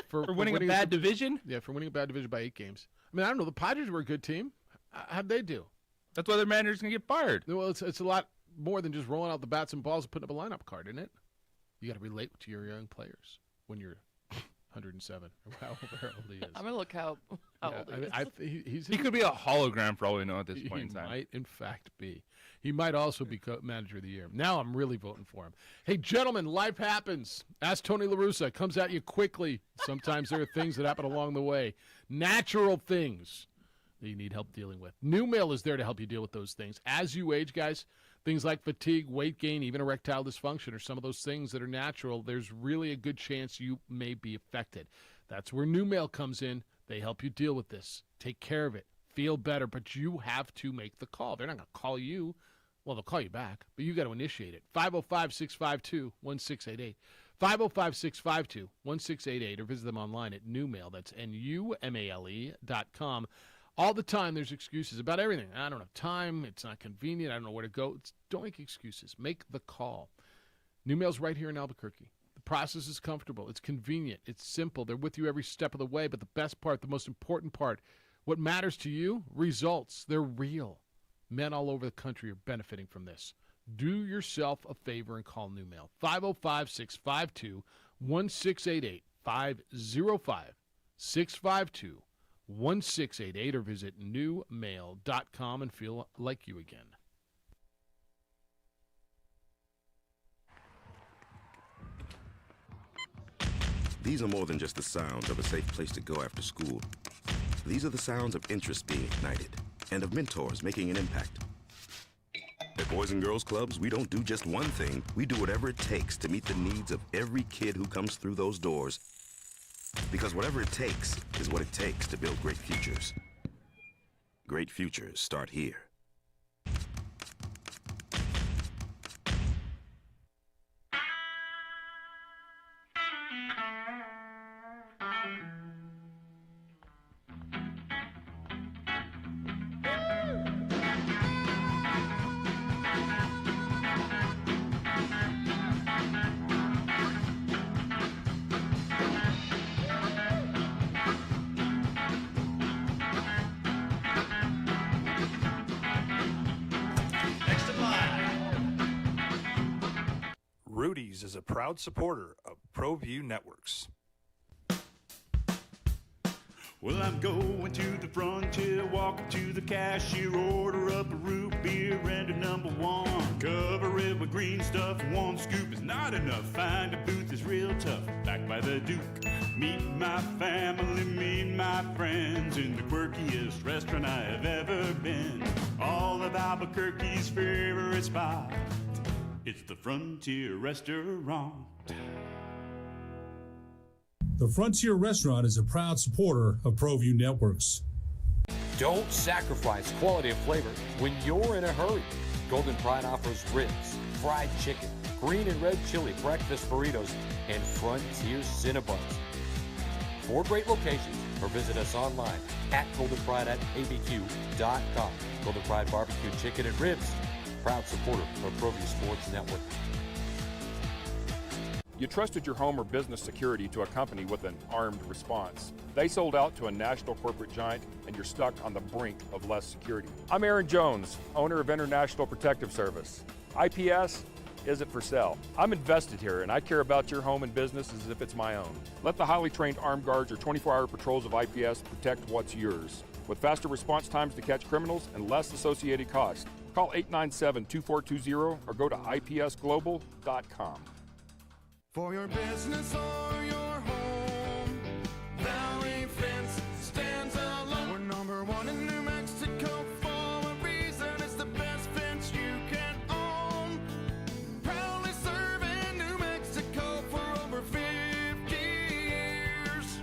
for winning a bad division. Yeah, for winning a bad division by 8 games. I mean, I don't know. The Padres were a good team. How'd they do? That's why their manager's gonna get fired. Well, it's a lot more than just rolling out the bats and balls and putting up a lineup card, isn't it? You got to relate to your young players when you're 107 or however old he is. I'm gonna look how old he is. He could be a hologram for all we know at this point in time. He might, in fact, be. He might also be manager of the year. Now I'm really voting for him. Hey, gentlemen, life happens. Ask Tony La Russa. Comes at you quickly. Sometimes there are things that happen along the way. Natural things that you need help dealing with. New Mail is there to help you deal with those things. As you age, guys, things like fatigue, weight gain, even erectile dysfunction are some of those things that are natural. There's really a good chance you may be affected. That's where New Mail comes in. They help you deal with this. Take care of it. Feel better, but you have to make the call. They're not going to call you. Well, they'll call you back, but you got to initiate it. 505-652-1688. 505-652-1688, or visit them online at NewMail. That's NUMALE.com. All the time there's excuses about everything. I don't have time. It's not convenient. I don't know where to go. Don't make excuses. Make the call. New Mail's right here in Albuquerque. The process is comfortable. It's convenient. It's simple. They're with you every step of the way. But the best part, the most important part, what matters to you, results. They're real. Men all over the country are benefiting from this. Do yourself a favor and call New Mail. 505-652-1688. 505-652-1688, or visit newmail.com and feel like you again. These are more than just the sounds of a safe place to go after school. These are the sounds of interest being ignited and of mentors making an impact. At Boys and Girls Clubs, we don't do just one thing. We do whatever it takes to meet the needs of every kid who comes through those doors. Because whatever it takes is what it takes to build great futures. Great futures start here. Rudy's is a proud supporter of ProView Networks. Well, I'm going to the frontier, walk up to the cashier, order up a root beer and a number one. Cover it with green stuff, one scoop is not enough. Find a booth is real tough, back by the Duke. Meet my family, meet my friends in the quirkiest restaurant I have ever been. All of Albuquerque's favorite spot, it's the Frontier Restaurant. The Frontier Restaurant is a proud supporter of ProView Networks. Don't sacrifice quality of flavor when you're in a hurry. Golden Pride offers ribs, fried chicken, green and red chili breakfast burritos, and Frontier Cinnabons. 4 great locations, or visit us online at goldenpride@abq.com. Golden Pride Barbecue Chicken and Ribs, proud supporter of ProView Sports Network. You trusted your home or business security to a company with an armed response. They sold out to a national corporate giant, and you're stuck on the brink of less security. I'm Aaron Jones, owner of International Protective Service. IPS isn't for sale. I'm invested here, and I care about your home and business as if it's my own. Let the highly trained armed guards or 24-hour patrols of IPS protect what's yours, with faster response times to catch criminals and less associated costs. Call 897-2420 or go to ipsglobal.com. For your business or your home, Valley Fence stands alone. We're number 1 in New Mexico for a reason. It's the best fence you can own. Proudly serving New Mexico for over 50 years.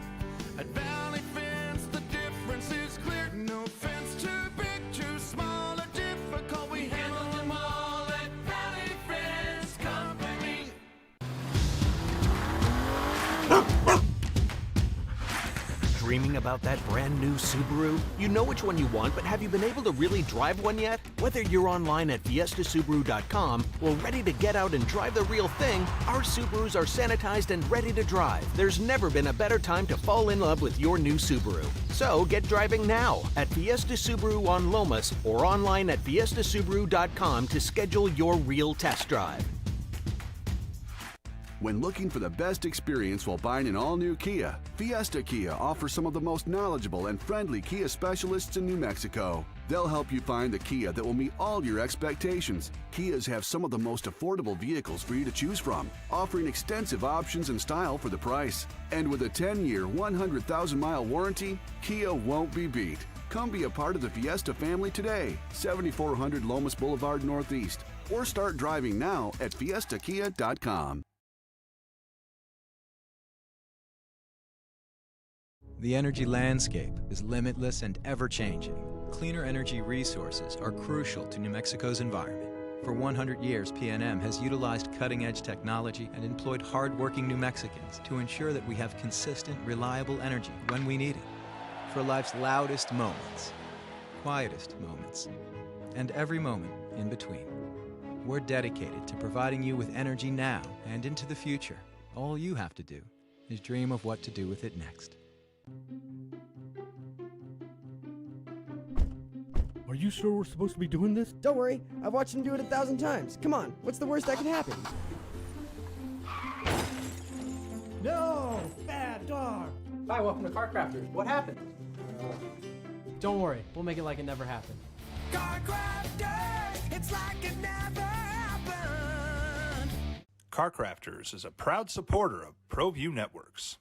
At Valley Fence, the difference is clear. No fence too big, too small, or difficult. We handle them all at Valley Fence Company. Dreaming about that brand new Subaru? You know which one you want, but have you been able to really drive one yet? Whether you're online at fiestasubaru.com or ready to get out and drive the real thing, our Subarus are sanitized and ready to drive. There's never been a better time to fall in love with your new Subaru. So get driving now at Fiesta Subaru on Lomas or online at fiestasubaru.com to schedule your real test drive. When looking for the best experience while buying an all-new Kia, Fiesta Kia offers some of the most knowledgeable and friendly Kia specialists in New Mexico. They'll help you find the Kia that will meet all your expectations. Kias have some of the most affordable vehicles for you to choose from, offering extensive options and style for the price. And with a 10-year, 100,000-mile warranty, Kia won't be beat. Come be a part of the Fiesta family today, 7400 Lomas Boulevard Northeast, or start driving now at fiestakia.com. The energy landscape is limitless and ever-changing. Cleaner energy resources are crucial to New Mexico's environment. For 100 years, PNM has utilized cutting-edge technology and employed hard-working New Mexicans to ensure that we have consistent, reliable energy when we need it. For life's loudest moments, quietest moments, and every moment in between. We're dedicated to providing you with energy now and into the future. All you have to do is dream of what to do with it next. Are you sure we're supposed to be doing this? Don't worry, I've watched him do it 1,000 times. Come on, what's the worst that could happen? No! Bad dog! Hi, welcome to Car Crafters. What happened? Don't worry, we'll make it like it never happened. Car Crafters, it's like it never happened. Car Crafters is a proud supporter of ProView Networks.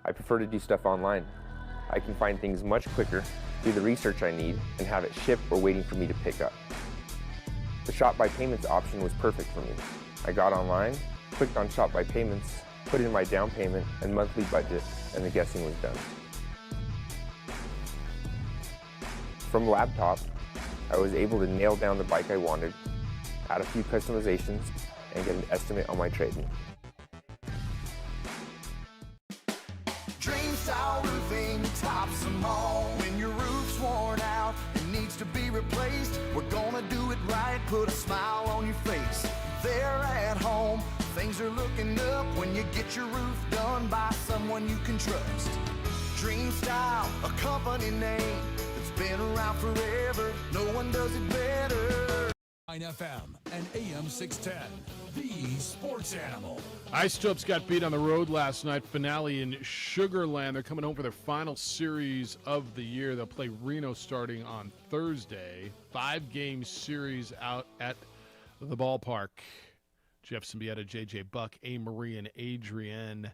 I prefer to do stuff online. I can find things much quicker, do the research I need, and have it shipped or waiting for me to pick up. The Shop by Payments option was perfect for me. I got online, clicked on Shop by Payments, put in my down payment and monthly budget, and the guessing was done. From laptop, I was able to nail down the bike I wanted, add a few customizations, and get an estimate on my trade-in. Dream style roofing tops them all. When your roof's worn out and needs to be replaced, we're gonna do it right, put a smile on your face. There at home, things are looking up when you get your roof done by someone you can trust. Dream Style, a company name that's been around forever. No one does it better. 9 FM and AM 610. the sports animal. Isotopes got beat on the road last night. Finale in Sugar Land. They're coming home for their final series of the year. They'll play Reno starting on Thursday. 5-game series out at the ballpark. Jeff Symbieta, J.J. Buck, A. Marie, and Adrienne.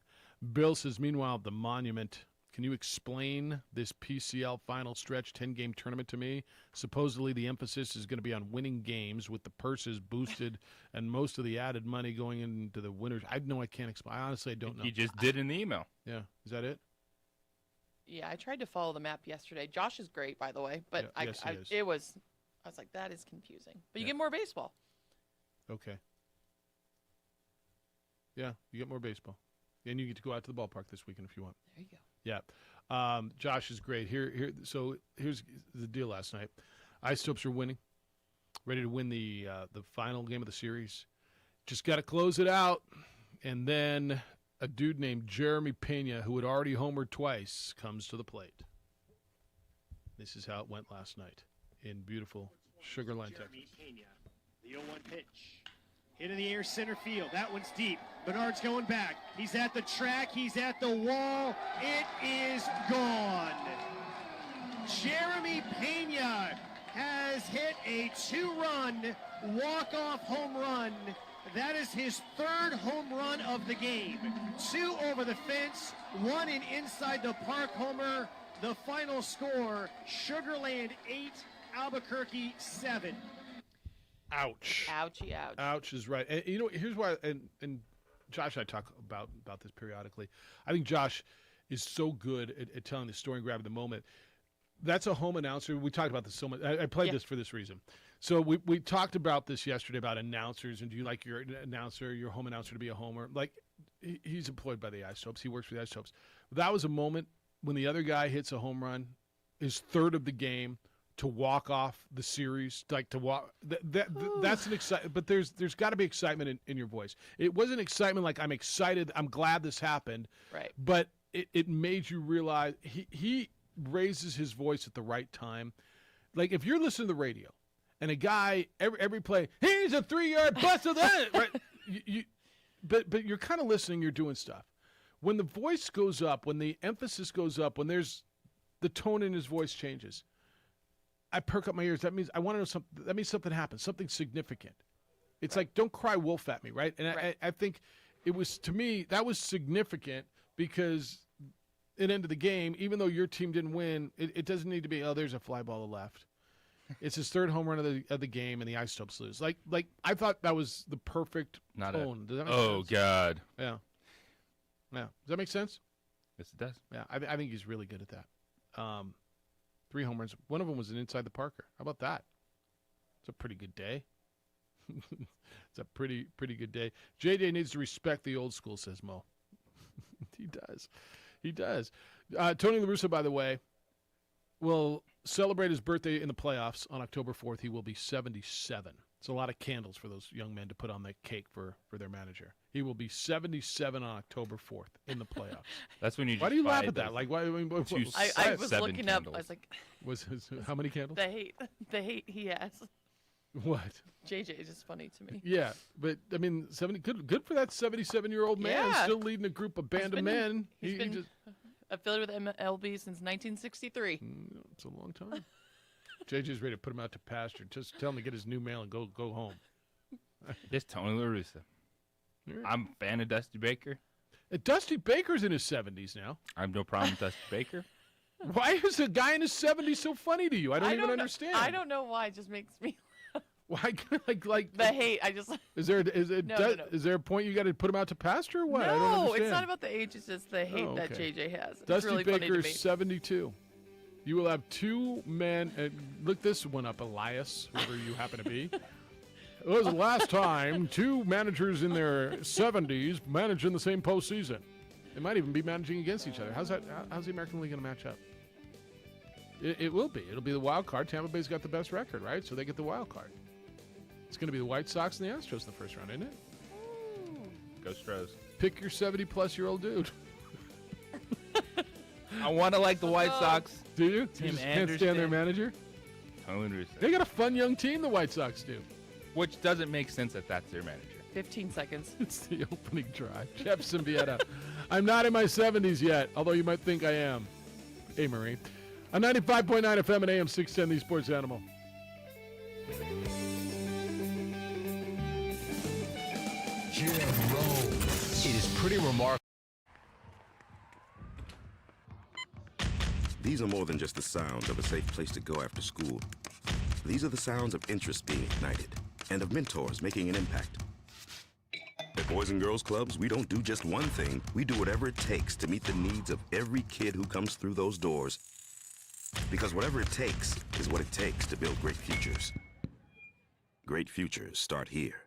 Bill says, meanwhile, at the Monument, can you explain this PCL final stretch 10-game tournament to me? Supposedly the emphasis is going to be on winning games with the purses boosted and most of the added money going into the winners. I can't explain. Honestly, I don't know. He just did in the email. Yeah. Is that it? Yeah, I tried to follow the map yesterday. Josh is great, by the way, but Yeah, yes, he is. I was like, that is confusing. But you Yeah. get more baseball. Okay. Yeah, you get more baseball. And you get to go out to the ballpark this weekend if you want. There you go. Yeah. Josh is great. So here's the deal last night. Isotopes are winning. Ready to win the final game of the series. Just got to close it out. And then a dude named Jeremy Pena, who had already homered twice, comes to the plate. This is how it went last night in beautiful Sugar Land, Texas. Jeremy Pena, the 0-1 pitch. Hit in the air center field. That one's deep. Bernard's going back. He's at the track. He's at the wall. It is gone. Jeremy Pena has hit a 2-run walk-off home run. That is his 3rd home run of the game. 2 over the fence, 1 in inside the park homer. The final score, Sugar Land 8, Albuquerque 7. Ouch. Ouchie, ouch. Ouch is right. And here's why, and Josh and I talk about this periodically. I think Josh is so good at telling the story and grabbing the moment. That's a home announcer. We talked about this so much. I played this for this reason. So we talked about this yesterday about announcers, and do you like your announcer, your home announcer, to be a homer? Like, he's employed by the Isotopes. He works for the Isotopes. That was a moment when the other guy hits a home run, his 3rd of the game, to walk off the series, like to walk. That's an excitement. But there's got to be excitement in your voice. It wasn't excitement like I'm excited, I'm glad this happened. Right. But it made you realize he raises his voice at the right time. Like if you're listening to the radio, and a guy every play, he's a 3-yard bust of that, right? But you're kind of listening. You're doing stuff. When the voice goes up, when the emphasis goes up, when there's the tone in his voice changes. I perk up my ears. That means I want to know something. That means something happened, something significant. It's like, don't cry wolf at me, right? And I think it was, to me, that was significant because it ended the game. Even though your team didn't win, it doesn't need to be, there's a fly ball to left. It's his 3rd home run of the game, and the Isotopes lose. Like I thought that was the perfect tone. Does that make sense? God. Yeah. Yeah. Does that make sense? Yes, it does. Yeah, I think he's really good at that. 3 home runs. One of them was an inside the Parker. How about that? It's a pretty good day. It's a pretty good day. JJ needs to respect the old school, says Mo. He does. He does. Tony La Russa, by the way, will celebrate his birthday in the playoffs on October 4th. He will be 77. It's a lot of candles for those young men to put on that cake for their manager. He will be 77 on October 4th in the playoffs. That's when you. Why do you laugh at that? Like, why? I was looking up. I was like, how many candles? The hate he has. What? JJ is just funny to me. Yeah, but I mean, 70. Good for that 77-year-old man, Yeah. still leading a group of band of men. He's been affiliated with MLB since 1963. It's a long time. JJ's ready to put him out to pasture. Just tell him to get his new mail and go home. It's Tony La Russa. I'm a fan of Dusty Baker. Dusty Baker's in his 70s now. I have no problem with Dusty Baker. Why is a guy in his 70s so funny to you? I don't even understand. I don't know why. It just makes me. Why? like the hate. I just. Is there a point you got to put him out to pasture or what? I don't No, understand. it's not about the age. It's just the hate that JJ has. It's Dusty really Baker funny to me. is 72. You will have 2 men. Look this one up, Elias, whoever you happen to be. It was the last time 2 managers in their 70s managed in the same postseason. They might even be managing against each other. How's the American League going to match up? It will be. It'll be the wild card. Tampa Bay's got the best record, right? So they get the wild card. It's going to be the White Sox and the Astros in the first round, isn't it? Go Stros. Pick your 70-plus-year-old dude. I want to like the White Sox. Do you? Tim you just can't Anderson. stand their manager? Tony La Russa. They got a fun young team, the White Sox do. Which doesn't make sense that that's their manager. 15 seconds. It's the opening drive. Jeff Symbieta. I'm not in my 70s yet, although you might think I am. Hey, Marie. On 95.9 FM and AM 610, the Sports Animal. Jim Rome. It is pretty remarkable. These are more than just the sounds of a safe place to go after school. These are the sounds of interest being ignited and of mentors making an impact. At Boys and Girls Clubs, we don't do just one thing. We do whatever it takes to meet the needs of every kid who comes through those doors. Because whatever it takes is what it takes to build great futures. Great futures start here.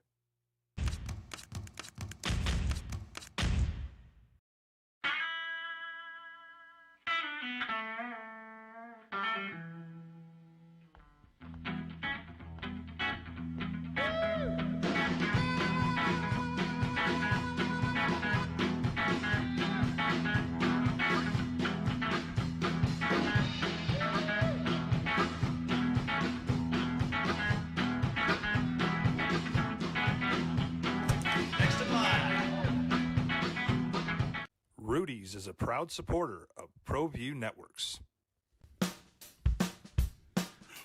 Rudy's is a proud supporter of ProView Networks.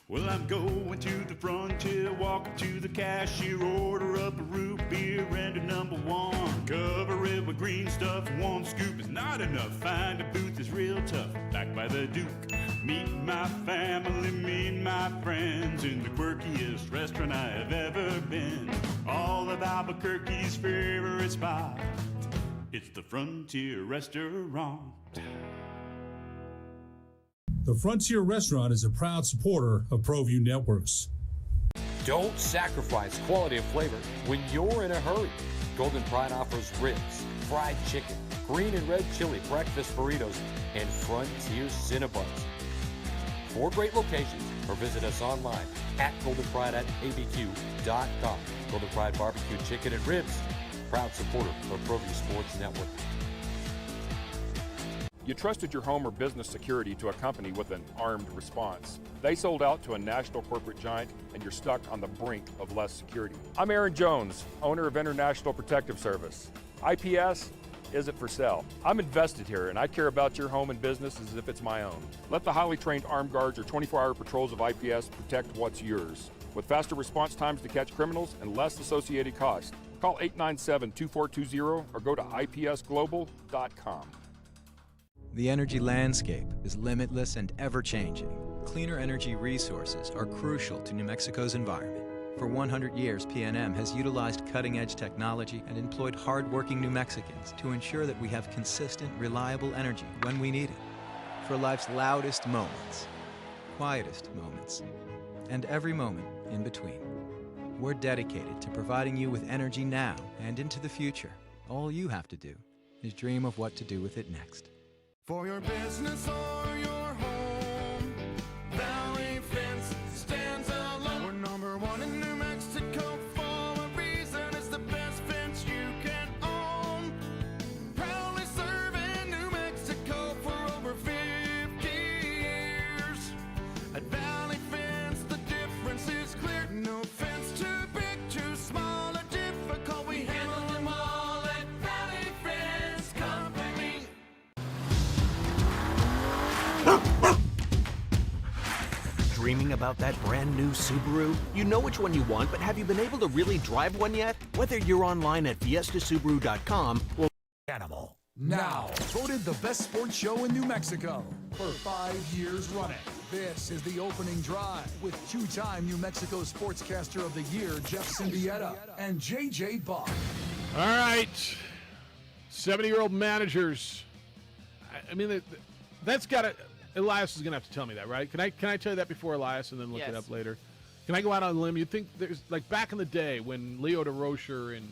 Well, I'm going to the frontier, walking to the cashier, order up a root beer and a number one. Cover it with green stuff, one scoop is not enough. Find a booth is real tough, back by the Duke. Meet my family, meet my friends in the quirkiest restaurant I have ever been. All of Albuquerque's favorite spot. It's the Frontier Restaurant. The Frontier Restaurant is a proud supporter of ProView Networks. Don't sacrifice quality of flavor when you're in a hurry. Golden Pride offers ribs, fried chicken, green and red chili breakfast burritos, and Frontier Cinnabons. 4 great locations, or visit us online at goldenpride@abq.com. Golden Pride Barbecue Chicken and Ribs, proud supporter of ProView Sports Network. You trusted your home or business security to a company with an armed response. They sold out to a national corporate giant, and you're stuck on the brink of less security. I'm Aaron Jones, owner of International Protective Service. IPS isn't for sale. I'm invested here, and I care about your home and business as if it's my own. Let the highly trained armed guards or 24-hour patrols of IPS protect what's yours. With faster response times to catch criminals and less associated costs. Call 897-2420 or go to ipsglobal.com. The energy landscape is limitless and ever-changing. Cleaner energy resources are crucial to New Mexico's environment. For 100 years, PNM has utilized cutting-edge technology and employed hard-working New Mexicans to ensure that we have consistent, reliable energy when we need it. For life's loudest moments, quietest moments, and every moment in between. We're dedicated to providing you with energy now and into the future. All you have to do is dream of what to do with it next. For your business or your home, Valley Fence stands alone. We're number 1 in New Mexico for a reason. It's the best fence you can own. Proudly serving New Mexico for over 50 years. At Valley Fence, the difference is clear. No fence too big, too small, or difficult. We handle them all at Valley Fence Company. Dreaming about that brand new Subaru? You know which one you want, but have you been able to really drive one yet? Whether you're online at fiestasubaru.com or Animal. Now, voted the best sports show in New Mexico for 5 years running. This is the opening drive with 2-time New Mexico Sportscaster of the Year, Jeff Symbieta, and JJ Buck. All right. 70-year-old managers. I mean, that's got to... Elias is going to have to tell me that, right? Can I tell you that before Elias and then look it up later? Can I go out on a limb? You think there's, like, back in the day when Leo DeRocher and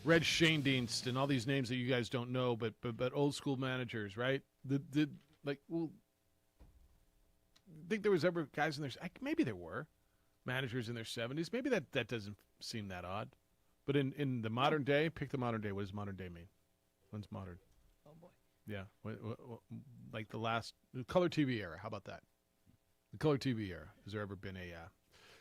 Red Schoendienst and all these names that you guys don't know, but old school managers, right? Think there was ever guys in their... Maybe there were managers in their 70s. Maybe that doesn't seem that odd. But in the modern day, pick the modern day. What does modern day mean? When's modern? Oh, boy. Yeah, like the color TV era. How about that? The color TV era. Has there ever been a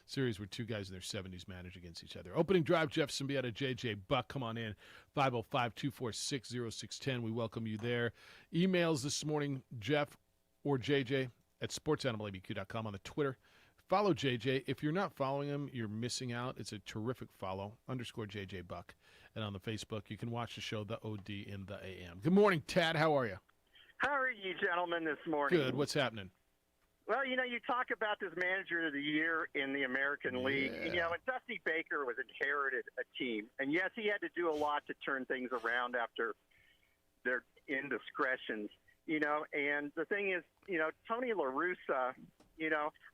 series where two guys in their 70s manage against each other. Opening drive, Jeff Symbieta, JJ Buck. Come on in, 505-246-0610. We welcome you there. Emails this morning, Jeff or JJ at sportsanimallabq.com on the Twitter. Follow JJ. If you're not following him, you're missing out. It's a terrific follow, _JJ Buck. And on the Facebook, you can watch the show, The OD in the AM. Good morning, Tad. How are you? How are you gentlemen this morning? Good. What's happening? Well, you talk about this manager of the year in the American League. And Dusty Baker was inherited a team. And, yes, he had to do a lot to turn things around after their indiscretions. And the thing is, Tony La Russa,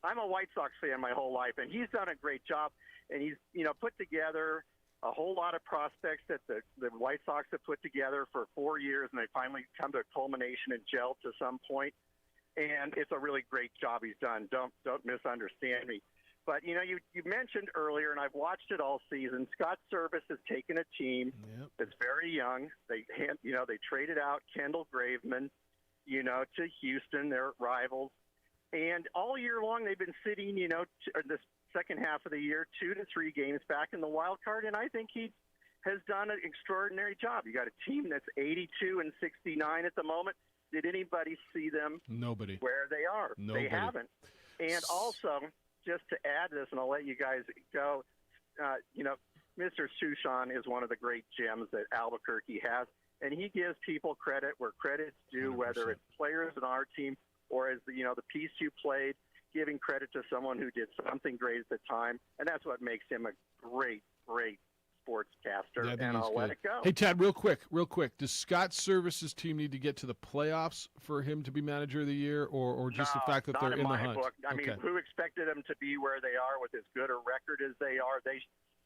I'm a White Sox fan my whole life, and he's done a great job. And he's, put together a whole lot of prospects that the White Sox have put together for 4 years, and they finally come to a culmination and gel to some point. And it's a really great job he's done. Don't misunderstand me. But, you mentioned earlier, and I've watched it all season, Scott Service has taken a team that's very young. They traded out Kendall Graveman, to Houston, their rivals. And all year long they've been sitting, this second half of the year, 2 to 3 games back in the wild card, and I think he has done an extraordinary job. You got a team that's 82 and 69 at the moment. Did anybody see them? Nobody. Where they are? Nobody. They haven't. And also, just to add this, and I'll let you guys go, Mr. Sushan is one of the great gems that Albuquerque has, and he gives people credit where credit's due, 100%. whether it's players in our team or as the piece you played, giving credit to someone who did something great at the time, and that's what makes him a great sportscaster, and I'll let it go. Hey, Tad, real quick. Does Scott Service's team need to get to the playoffs for him to be manager of the year, or just the fact that they're in the hunt? Book. I mean, who expected them to be where they are with as good a record as they are?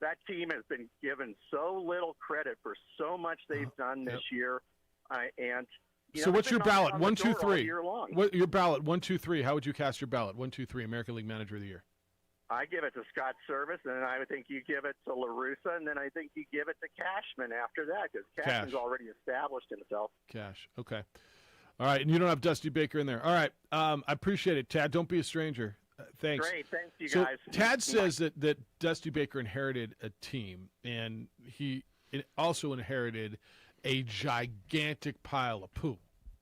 That team has been given so little credit for so much they've done this year, So what's your ballot? 1, 2, 3. What your ballot? 1, 2, 3. How would you cast your ballot? 1, 2, 3. American League Manager of the Year. I give it to Scott Service, and then I would think you give it to La Russa, and then I think you give it to Cashman after that, because Cashman's already established himself. Cash. Okay. All right, and you don't have Dusty Baker in there. All right. I appreciate it, Tad. Don't be a stranger. Thanks. Great. Thanks, you so guys. Tad says that Dusty Baker inherited a team, and he also inherited a gigantic pile of poo.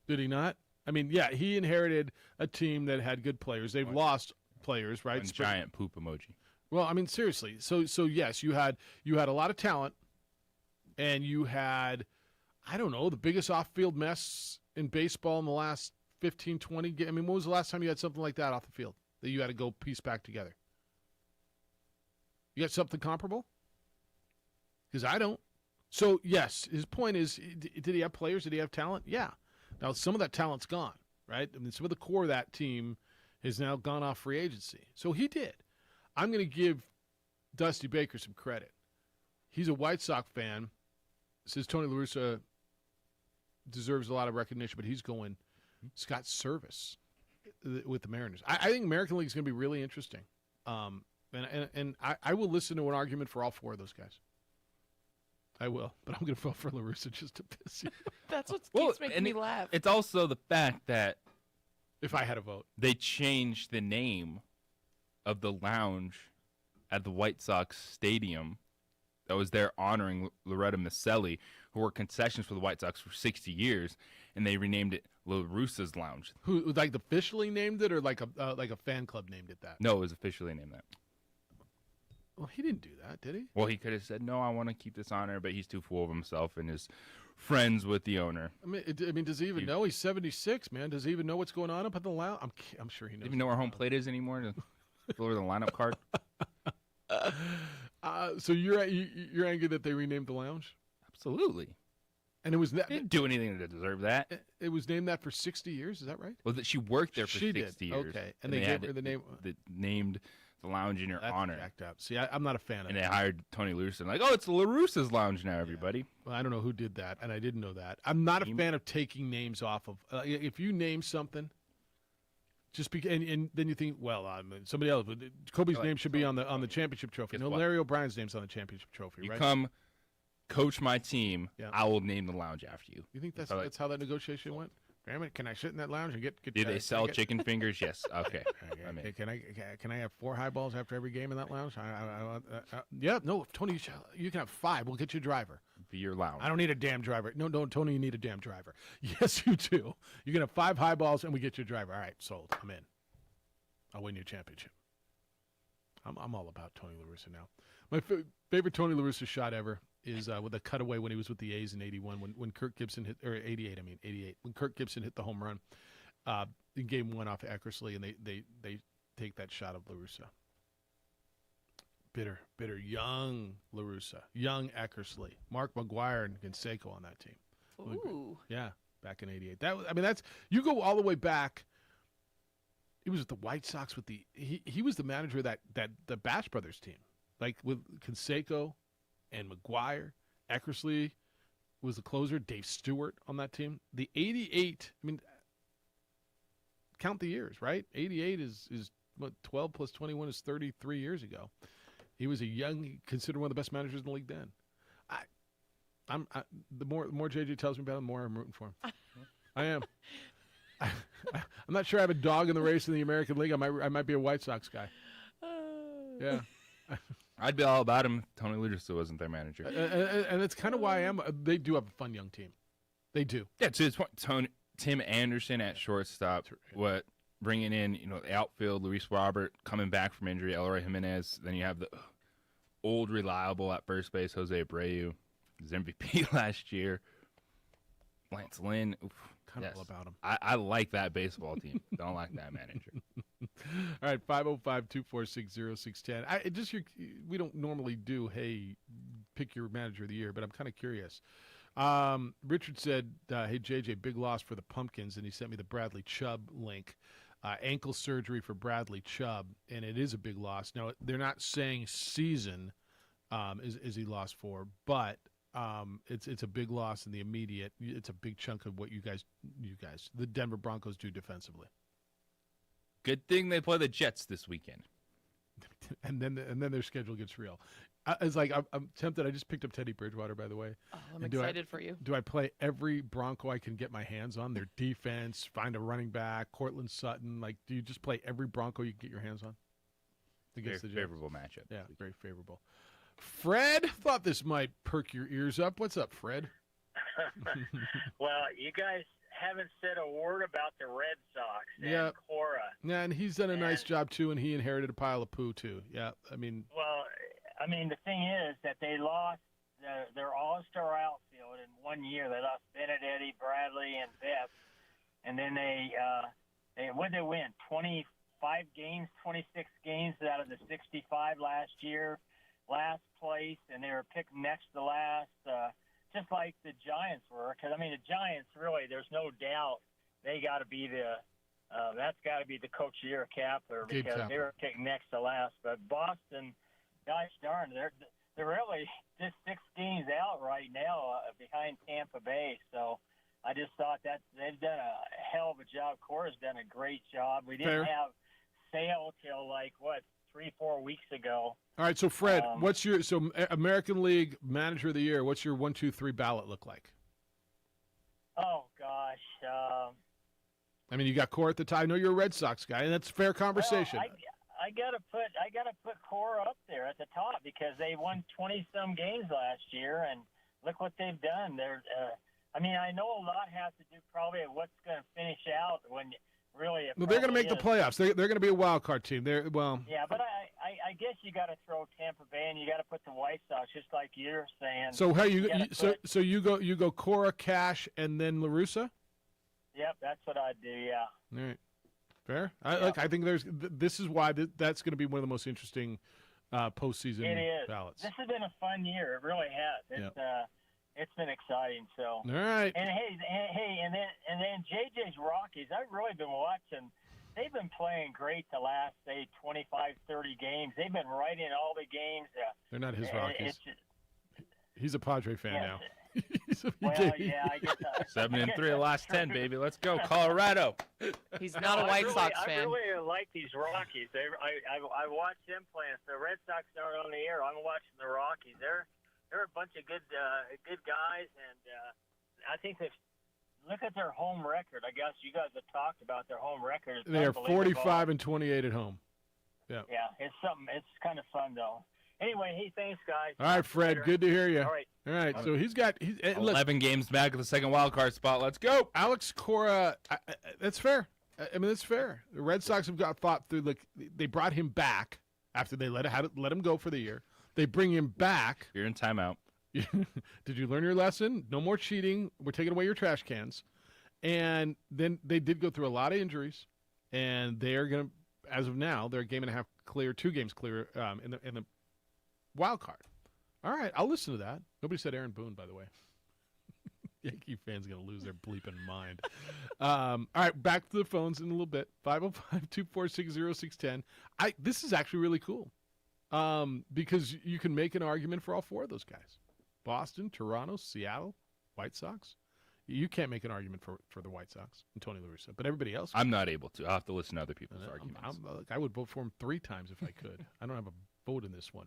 Did he not? I mean, yeah, he inherited a team that had good players. They've lost players, right? One giant poop emoji. Well, I mean, seriously. So yes, you had a lot of talent, and you had, I don't know, the biggest off-field mess in baseball in the last 15, 20 games. I mean, when was the last time you had something like that off the field that you had to go piece back together? You got something comparable? Because I don't. So, yes, his point is, did he have players? Did he have talent? Yeah. Now, some of that talent's gone, right? I mean, some of the core of that team has now gone off free agency. So he did. I'm going to give Dusty Baker some credit. He's a White Sox fan. Says Tony La Russa deserves a lot of recognition, but he's going Scott Service with the Mariners. I think American League is going to be really interesting. And I will listen to an argument for all 4 of those guys. I will, but I'm going to vote for La Russa just to piss you. That's what keeps making me laugh. It's also the fact that if I had a vote, they changed the name of the lounge at the White Sox stadium that was there honoring Loretta Miceli, who worked concessions for the White Sox for 60 years, and they renamed it La Russa's Lounge. Who officially named it, or like a fan club named it that? No, it was officially named that. Well, he didn't do that, did he? Well, he could have said, no, I want to keep this honor, but he's too full of himself and is friends with the owner. I mean, does he even know? He's 76, man. Does he even know what's going on up at the lounge? I'm sure he knows. Does he even know where home plate is anymore to deliver the lineup card? So you're angry that they renamed the lounge? Absolutely. And it was that didn't do anything to deserve that. It was named that for 60 years. Is that right? Well, that she worked there for 60 years. Okay, and they gave her the name. Named the lounge in her honor. Jacked up. See, I'm not a fan of it. And they hired Tony La Russa. Like, it's La Russa's Lounge now, everybody. Well, I don't know who did that, and I didn't know that. I'm not a fan of taking names off of. If you name something, just and then you think, well, somebody else. Kobe's name should be on the championship trophy. No, Larry O'Brien's name's on the championship trophy. You right? come coach my team. I will name the lounge after you. You think that's how that negotiation went? Damn it, can I sit in that lounge and get Do they sell chicken fingers? Yes. Okay. I'm in. Can I have 4 highballs after every game in that lounge? Yeah, no, Tony, you can have 5. We'll get you a driver. Be your lounge. I don't need a damn driver. No, Tony, you need a damn driver. Yes, you do. You can have 5 highballs and we get you a driver. All right, sold. I'm in. I'll win you a championship. I'm all about Tony La Russa now. My favorite Tony La Russa shot ever is with a cutaway when he was with the A's in '81 when Kirk Gibson hit, or '88, '88, when Kirk Gibson hit the home run in Game 1 off Eckersley, and they take that shot of La Russa. Bitter, young La Russa, young Eckersley, Mark McGwire and Canseco on that team. Ooh. Yeah, back in '88. That's you go all the way back. He was with the White Sox with he was the manager of the Bash Brothers team, like with Canseco and McGwire. Eckersley was the closer. Dave Stewart on that team. The '88. I mean, count the years, right? '88 is what 12 plus 21 is 33 years ago. He was considered one of the best managers in the league then. The more JJ tells me about him, the more I'm rooting for him. I am. I'm not sure I have a dog in the race in the American League. I might be a White Sox guy. Yeah. I'd be all about him if Tony La Russa wasn't their manager. And that's kind of why I am. They do have a fun young team. They do. Yeah, to his point, Tim Anderson at shortstop, bringing in, the outfield, Luis Robert coming back from injury, Elroy Jimenez. Then you have the old reliable at first base, Jose Abreu, his MVP last year. Lance Lynn. Oof, kind of all about him. I like that baseball team. Don't like that manager. All right, 505-246-0610. We don't normally do, hey, pick your manager of the year, but I'm kind of curious. Richard said, hey, JJ, big loss for the Pumpkins, and he sent me the Bradley Chubb link. Ankle surgery for Bradley Chubb, and it is a big loss. Now, they're not saying season is he lost for, but it's a big loss in the immediate. It's a big chunk of what you guys, the Denver Broncos do defensively. Good thing they play the Jets this weekend. and then their schedule gets real. It's like I'm tempted. I just picked up Teddy Bridgewater, by the way. Oh, I'm excited for you. Do I play every Bronco I can get my hands on? Their defense, find a running back, Cortland Sutton. Like, do you just play every Bronco you can get your hands on? Very favorable matchup. Yeah, very favorable. Fred, thought this might perk your ears up. What's up, Fred? Well, you guys haven't said a word about the Red Sox and Cora. Yeah, and he's done a nice job, too, and he inherited a pile of poo, too. Yeah, the thing is that they lost their all-star outfield in 1 year. They lost Benedetti, Bradley, and Beth. And then what did they win? 25 games, 26 games out of the 65 last year, last place, and they were picked next to last, just like the Giants were. Because, the Giants, really, there's no doubt they got to be that's got to be the Coach of the Year, Kapler, because they were picked next to last. But Boston, gosh darn, they're really just 6 games out right now behind Tampa Bay. So I just thought that they've done a hell of a job. Cora's done a great job. We didn't have Sale till 3-4 weeks ago. All right, so Fred, what's your American League Manager of the Year? What's your 1, 2, 3 ballot look like? Oh gosh. You got Cora at the top. I know you're a Red Sox guy, and that's a fair conversation. Well, I gotta put Cora up there at the top because they won 20-some games last year, and look what they've done. I know a lot has to do probably with what's going to finish out when really. They're going to make the playoffs. They're going to be a wild card team. Yeah, but I guess you got to throw Tampa Bay and you got to put the White Sox, just like you're saying. So you go Cora, Cash, and then La Russa? Yep, that's what I'd do. Yeah. All right. Fair. I think this is why that's going to be one of the most interesting postseason ballots. This has been a fun year. It really has. It's been exciting. So. All right. And hey, and then JJ's Rockies. I've really been watching. They've been playing great the last 25, 30 games. They've been right in all the games. They're not his Rockies. He's a Padre fan now. I guess 7-3 the last 10, baby. Let's go, Colorado. He's not a White Sox fan. I really like these Rockies. I watch them playing. If the Red Sox aren't on the air, I'm watching the Rockies. They're a bunch of good guys, and I think they've look at their home record. I guess you guys have talked about their home record. It's They are unbelievable. 45-28 at home. Yeah. Yeah, it's something. It's kind of fun though. Anyway, hey, thanks, guys. All right, Fred. Good to hear you. All right. All right. So he's got 11 games back at the second wild card spot. Let's go. Alex Cora. That's fair. I mean, that's fair. The Red Sox have got thought through. Like they brought him back after they let him go for the year. They bring him back. You're in timeout. Did you learn your lesson? No more cheating. We're taking away your trash cans. And then they did go through a lot of injuries, and they are going to, as of now, they're a game and a half clear, 2 games clear in the wild card. All right, I'll listen to that. Nobody said Aaron Boone, by the way. Yankee fans going to lose their bleeping mind. All right, back to the phones in a little bit. 505-246-0610. This is actually really cool because you can make an argument for all 4 of those guys. Boston, Toronto, Seattle, White Sox. You can't make an argument for the White Sox and Tony La Russa, but everybody else can. I'm not able to. I'll have to listen to other people's arguments. I would vote for him 3 times if I could. I don't have a vote in this one.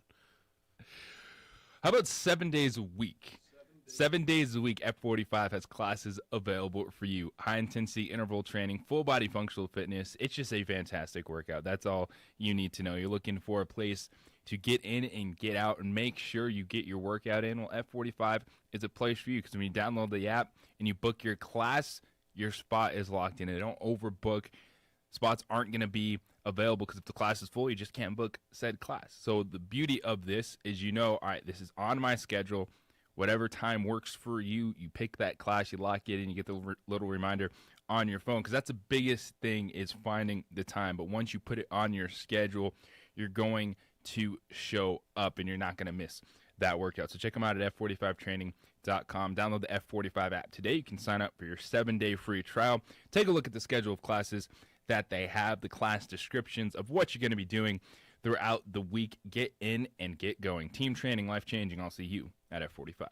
How about 7 days a week? 7 days a week, F45 has classes available for you. High-intensity interval training, full-body functional fitness. It's just a fantastic workout. That's all you need to know. You're looking for a place to get in and get out and make sure you get your workout in. Well, F45 is a place for you because when you download the app and you book your class, your spot is locked in. They don't overbook. Spots aren't going to be available because if the class is full, you just can't book said class. So the beauty of this is all right, this is on my schedule. Whatever time works for you, you pick that class, you lock it in, you get the little reminder on your phone because that's the biggest thing is finding the time. But once you put it on your schedule, you're going to show up and you're not going to miss that workout. So check them out at F45training.com. Download the F45 app today. You can sign up for your 7-day free trial. Take a look at the schedule of classes that they have, the class descriptions of what you're going to be doing throughout the week. Get in and get going. Team training, life-changing. I'll see you at F45.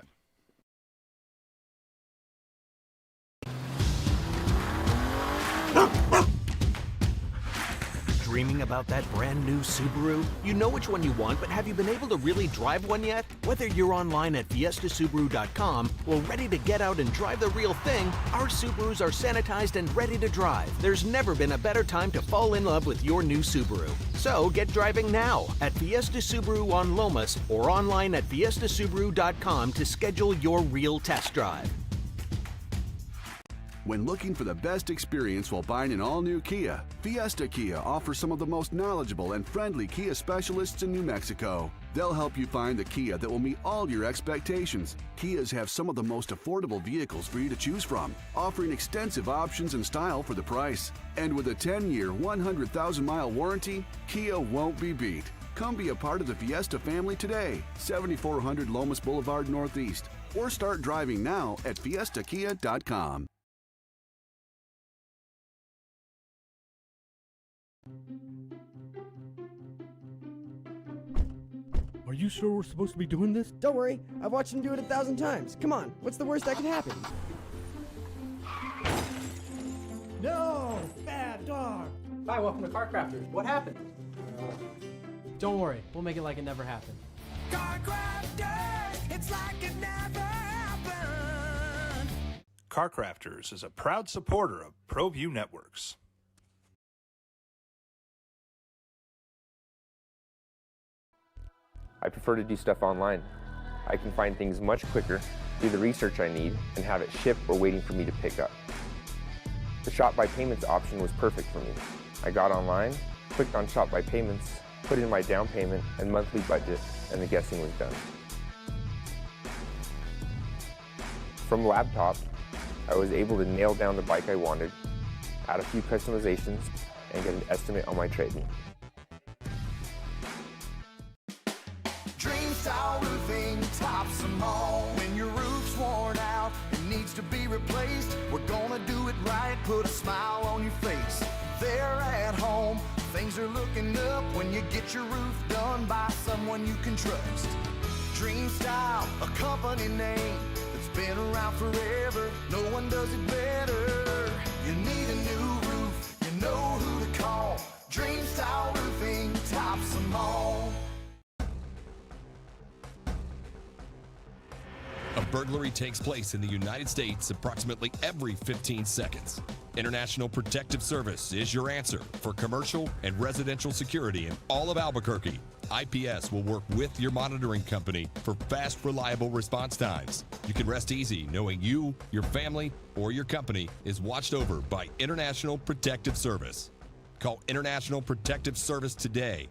Dreaming about that brand new Subaru? You know which one you want, but have you been able to really drive one yet? Whether you're online at FiestaSubaru.com or ready to get out and drive the real thing, our Subarus are sanitized and ready to drive. There's never been a better time to fall in love with your new Subaru. So get driving now at Fiesta Subaru on Lomas or online at FiestaSubaru.com to schedule your real test drive. When looking for the best experience while buying an all-new Kia, Fiesta Kia offers some of the most knowledgeable and friendly Kia specialists in New Mexico. They'll help you find the Kia that will meet all your expectations. Kias have some of the most affordable vehicles for you to choose from, offering extensive options and style for the price. And with a 10-year, 100,000-mile warranty, Kia won't be beat. Come be a part of the Fiesta family today, 7400 Lomas Boulevard Northeast, or start driving now at fiestakia.com. Are you sure we're supposed to be doing this? Don't worry, I've watched him do it 1,000 times. Come on, what's the worst that could happen? No! Bad dog! Hi, welcome to Car Crafters. What happened? Don't worry, we'll make it like it never happened. Car Crafters, it's like it never happened. Car Crafters is a proud supporter of ProView Networks. I prefer to do stuff online. I can find things much quicker, do the research I need, and have it shipped or waiting for me to pick up. The Shop by Payments option was perfect for me. I got online, clicked on Shop by Payments, put in my down payment and monthly budget, and the guessing was done. From laptop, I was able to nail down the bike I wanted, add a few customizations, and get an estimate on my trade-in. Dream Style Roofing tops them all. When your roof's worn out and needs to be replaced, we're gonna do it right, put a smile on your face. They're at home, things are looking up when you get your roof done by someone you can trust. Dream Style, a company name that's been around forever, no one does it better. You need a new roof, you know who to call. Dream Style Roofing tops them all. A burglary takes place in the United States approximately every 15 seconds. International Protective Service is your answer for commercial and residential security in all of Albuquerque. IPS will work with your monitoring company for fast, reliable response times. You can rest easy knowing you, your family, or your company is watched over by International Protective Service. Call International Protective Service today.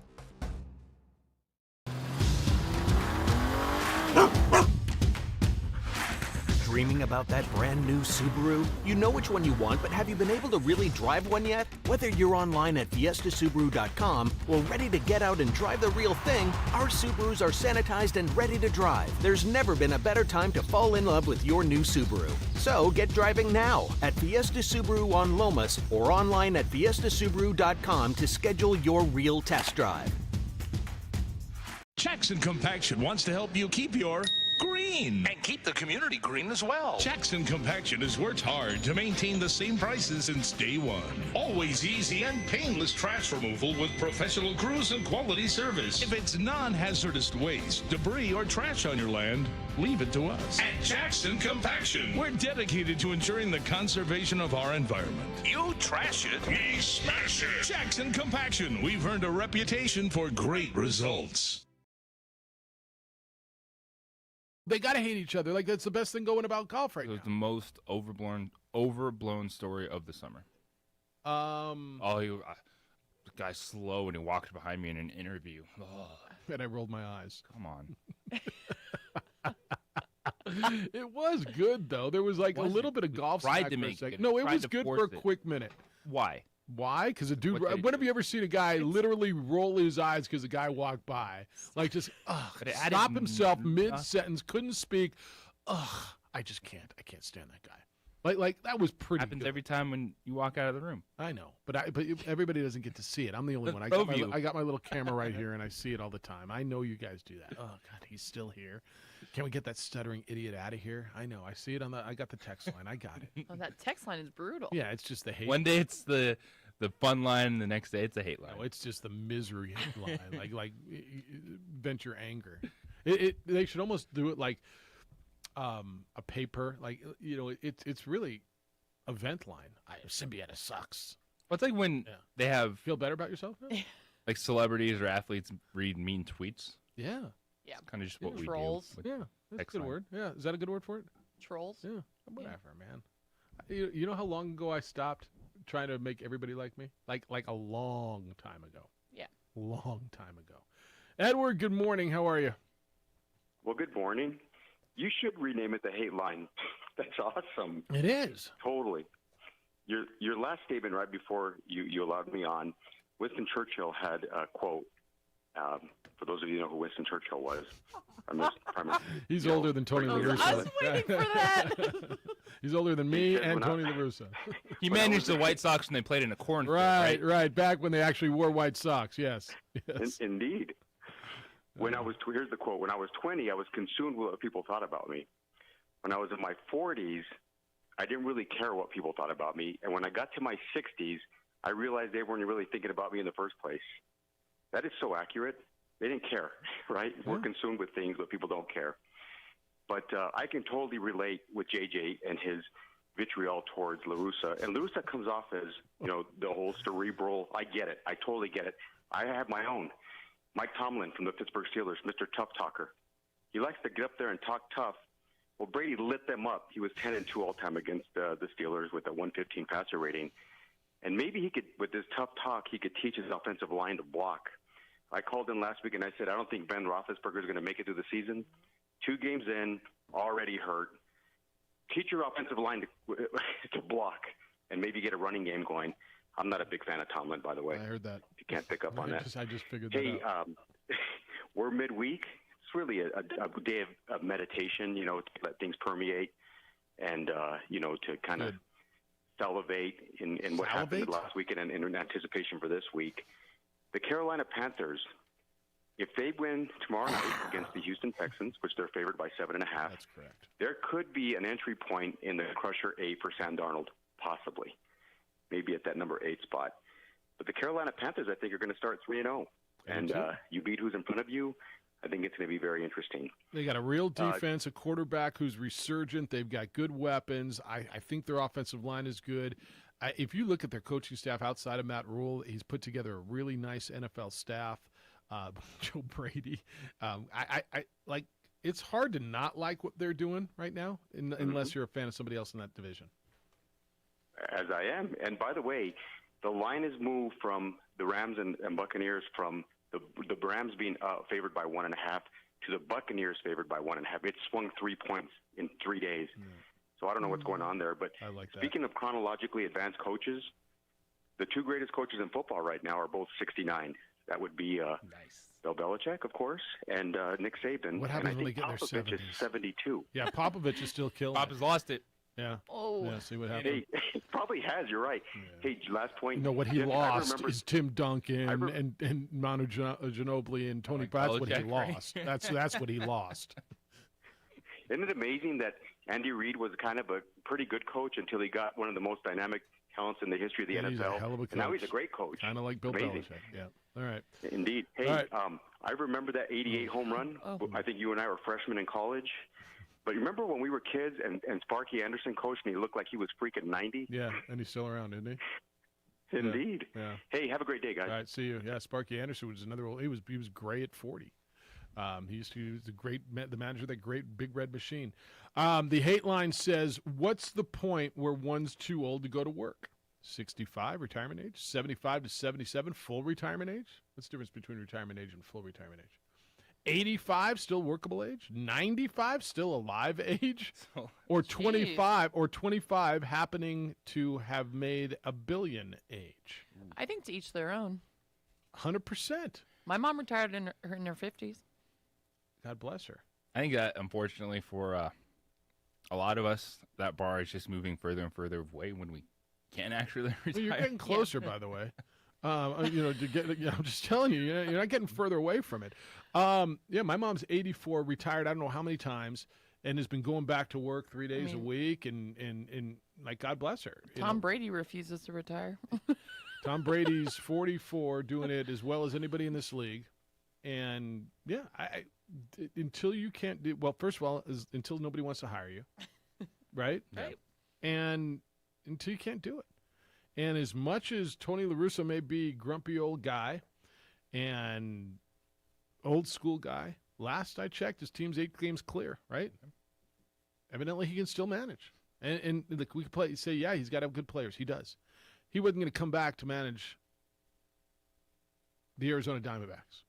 Dreaming about that brand new Subaru? You know which one you want, but have you been able to really drive one yet? Whether you're online at fiestasubaru.com or ready to get out and drive the real thing, our Subarus are sanitized and ready to drive. There's never been a better time to fall in love with your new Subaru. So get driving now at Fiesta Subaru on Lomas or online at fiestasubaru.com to schedule your real test drive. Jackson Compaction wants to help you keep your green. And keep the community green as well. Jackson Compaction has worked hard to maintain the same prices since day one. Always easy and painless trash removal with professional crews and quality service. If it's non-hazardous waste, debris, or trash on your land, leave it to us. At Jackson Compaction, we're dedicated to ensuring the conservation of our environment. You trash it, we smash it. Jackson Compaction, we've earned a reputation for great results. They gotta hate each other. Like, that's the best thing going about golf right It was now. the most overblown story of the summer. The guy's slow and he walked behind me in an interview. And I rolled my eyes. Come on. It was good though. There was like a little bit of golf. Tried to smack for a make second. it. No, it Tried was to good for force a it. quick minute. Why? Why? Because a dude. What did he When have you ever seen a guy literally roll his eyes because a guy walked by? Like just But it added stop himself nothing. mid sentence, couldn't speak. I just can't. I can't stand that guy. Like that was pretty. Happens good. every time when you walk out of the room. I know, but everybody doesn't get to see it. I'm the only one. I got my little camera right here, and I see it all the time. I know you guys do that. Oh God, he's still here. Can we get that stuttering idiot out of here? I know. I see it on the. I got the text line. I got it. Oh, that text line is brutal. Yeah, it's just the hate. One day it's the fun line, and the next day it's a hate line. No, it's just the misery line. like vent your anger. They should almost do it like a paper. Like it's really a vent line. Symbieta sucks. Well, it's like when they have feel better about yourself. Now? Like celebrities or athletes read mean tweets. Yeah. Yeah. Kind of just what Trolls. we do. Yeah, that's a good word. Yeah, is that a good word for it? Trolls. Yeah, whatever, man. You know how long ago I stopped trying to make everybody like me? Like a long time ago. Yeah. Long time ago. Edward, good morning. How are you? Well, good morning. You should rename it the hate line. That's awesome. It is. Totally. Your last statement right before you allowed me on, Winston Churchill had a quote. For those of you who know who Winston Churchill was. He's older than Tony La Russa. I was waiting for that. He's older than me and Tony La Russa. He managed the White Sox when they played in a cornfield. Right. Back when they actually wore white socks. Yes. Indeed. Here's the quote. When I was 20, I was consumed with what people thought about me. When I was in my 40s, I didn't really care what people thought about me. And when I got to my 60s, I realized they weren't really thinking about me in the first place. That is so accurate. They didn't care, right? Yeah. We're consumed with things, but people don't care. But I can totally relate with JJ and his vitriol towards La Russa. And La Russa comes off as, the whole cerebral. I get it. I totally get it. I have my own. Mike Tomlin from the Pittsburgh Steelers, Mr. Tough Talker. He likes to get up there and talk tough. Well, Brady lit them up. He was 10-2 all time against the Steelers with a 115 passer rating. And maybe he could, with his tough talk, he could teach his offensive line to block. I called in last week and I said, I don't think Ben Roethlisberger is going to make it through the season. 2 games in, already hurt. Teach your offensive line to block and maybe get a running game going. I'm not a big fan of Tomlin, by the way. I heard that. If you can't pick up on that. I just figured that out. We're midweek. It's really a day of meditation, to let things permeate and, to kind of salivate in what happened last weekend and in anticipation for this week. The Carolina Panthers, if they win tomorrow night against the Houston Texans, which they're favored by 7.5, that's correct. There could be an entry point in the Crusher 8 for Sam Darnold, possibly, maybe at that number 8 spot. But the Carolina Panthers, I think, are going to start 3-0, and you beat who's in front of you. I think it's going to be very interesting. They got a real defense, a quarterback who's resurgent. They've got good weapons. I think their offensive line is good. If you look at their coaching staff outside of Matt Rule, he's put together a really nice NFL staff. Joe Brady. I like. It's hard to not like what they're doing right now, unless you're a fan of somebody else in that division. As I am. And by the way, the line has moved from the Rams and Buccaneers from the Rams being favored by 1.5 to the Buccaneers favored by 1.5. It swung 3 points in 3 days. So I don't know what's going on there. But I like that. Speaking of chronologically advanced coaches, the two greatest coaches in football right now are both 69. That would be Bill Belichick, of course, and Nick Saban. What happens when they get in their 70s? Is 72. Yeah, Popovich is still killing Pop has lost it. Yeah. Oh. Yeah, see what happened. Hey, he probably has. You're right. Yeah. Hey, last point. No, what he Jeff, lost is Tim Duncan and Manu Ginobili and Tony. That's what he lost. That's what he lost. Isn't it amazing that Andy Reid was kind of a pretty good coach until he got one of the most dynamic talents in the history of the NFL? He's a hell of a coach. And now he's a great coach. Kind of like Bill Belichick. Yeah. All right. Indeed. Hey, right. I remember that 88 home run. I think you and I were freshmen in college. But remember when we were kids and Sparky Anderson coached and he looked like he was freaking 90? Yeah, and he's still around, isn't he? Indeed. Yeah. Hey, have a great day, guys. All right, see you. Yeah, Sparky Anderson was another. He was gray at 40. He was the manager of that great Big Red Machine. The hate line says, "What's the point where one's too old to go to work? 65 retirement age, 75 to 77 full retirement age. What's the difference between retirement age and full retirement age? 85 still workable age, 95 still alive age, or 25 happening to have made a billion age." I think to each their own. 100%. My mom retired in her 50s. God bless her. I think that, unfortunately, for a lot of us, that bar is just moving further and further away when we can't actually retire. Well, you're getting closer, by the way. I'm just telling you, you're not getting further away from it. My mom's 84, retired I don't know how many times, and has been going back to work 3 days a week, and like, God bless her. Tom Brady refuses to retire. Tom Brady's 44, doing it as well as anybody in this league. And, yeah, until you can't do – well, first of all, until nobody wants to hire you, right? Right. And until you can't do it. And as much as Tony La Russa may be grumpy old guy and old school guy, last I checked, his team's 8 games clear, right? Evidently, he can still manage. And we could say, yeah, he's got to have good players. He does. He wasn't going to come back to manage the Arizona Diamondbacks,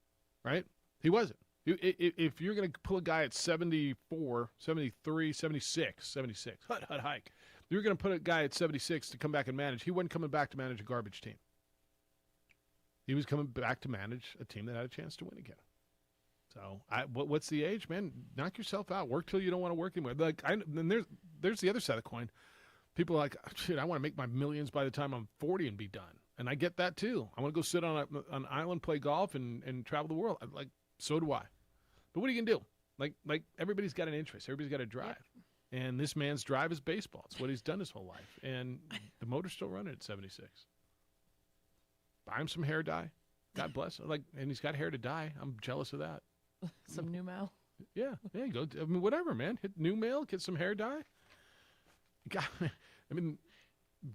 right? He wasn't. If you're going to pull a guy at 74, 73, 76, hut hike. You're going to put a guy at 76 to come back and manage. He wasn't coming back to manage a garbage team. He was coming back to manage a team that had a chance to win again. So, what's the age, man? Knock yourself out. Work till you don't want to work anymore. Then there's the other side of the coin. People are like, shit, I want to make my millions by the time I'm 40 and be done. And I get that too. I want to go sit on an island, play golf, and travel the world. Like, so do I. But what are you gonna do? Like everybody's got an interest. Everybody's got a drive. Yeah. And this man's drive is baseball. It's what he's done his whole life. And the motor's still running at 76. Buy him some hair dye. God bless him. And he's got hair to dye. I'm jealous of that. Some new mail. Yeah. Go. I mean, whatever, man. Hit new mail. Get some hair dye.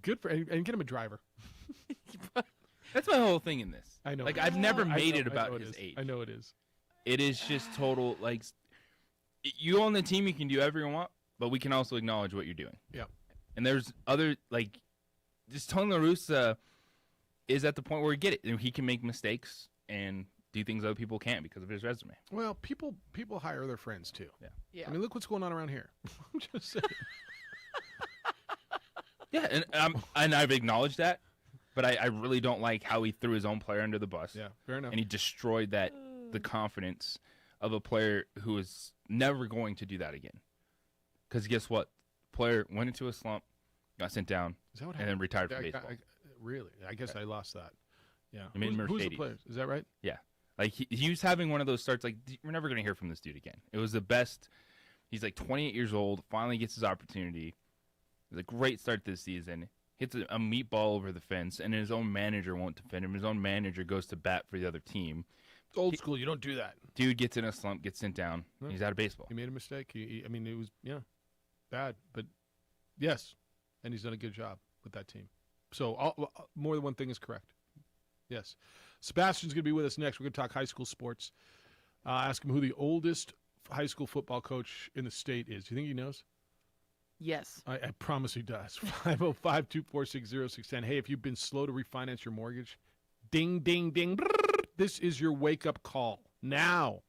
Good for and get him a driver. That's my whole thing in this. I know. Like, I've never made it about his age. I know it is. It is just total, like, you own the team, you can do whatever you want, but we can also acknowledge what you're doing. Yeah. And there's other, like, just Tony La Russa is at the point where we get it. He can make mistakes and do things other people can't because of his resume. Well, people hire their friends, too. Yeah. I mean, look what's going on around here. I'm just saying. Yeah, and I've acknowledged that, but I really don't like how he threw his own player under the bus. Yeah, fair enough. And he destroyed the confidence of a player who is never going to do that again. Because guess what? Player went into a slump, got sent down, and then retired from baseball. Really? I guess I lost that. Yeah. I mean, who's the player? Is that right? Yeah. Like, he was having one of those starts, like, we're never going to hear from this dude again. It was the best. He's like 28 years old, finally gets his opportunity. It was a great start this season. Hits a meatball over the fence, and his own manager won't defend him. His own manager goes to bat for the other team. old school. You don't do that. Dude gets in a slump, gets sent down. No. He's out of baseball. He made a mistake. I mean, it was bad, but yes, and he's done a good job with that team. So more than one thing is correct. Yes. Sebastian's going to be with us next. We're going to talk high school sports. Ask him who the oldest high school football coach in the state is. Do you think he knows? Yes. I promise he does. 505-246-0610. Hey, if you've been slow to refinance your mortgage, ding, ding, ding. This is your wake-up call. Now,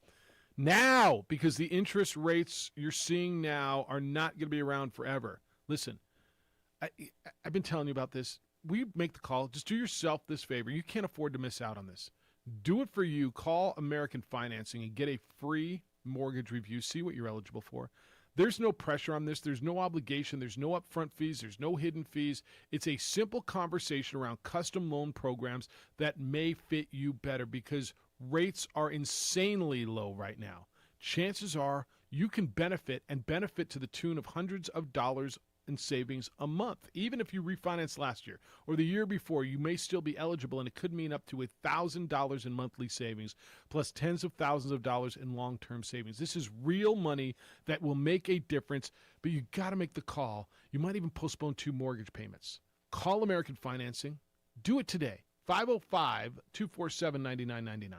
because the interest rates you're seeing now are not going to be around forever. Listen, I've been telling you about this. We make the call. Just do yourself this favor. You can't afford to miss out on this. Do it for you. Call American Financing and get a free mortgage review. See what you're eligible for. There's no pressure on this. There's no obligation. There's no upfront fees. There's no hidden fees. It's a simple conversation around custom loan programs that may fit you better because rates are insanely low right now. Chances are you can benefit to the tune of hundreds of dollars in savings a month. Even if you refinanced last year or the year before, you may still be eligible, and it could mean up to $1,000 in monthly savings plus tens of thousands of dollars in long-term savings. This is real money that will make a difference, but you got to make the call. You might even postpone 2 mortgage payments. Call American Financing. Do it today. 505-247-9999.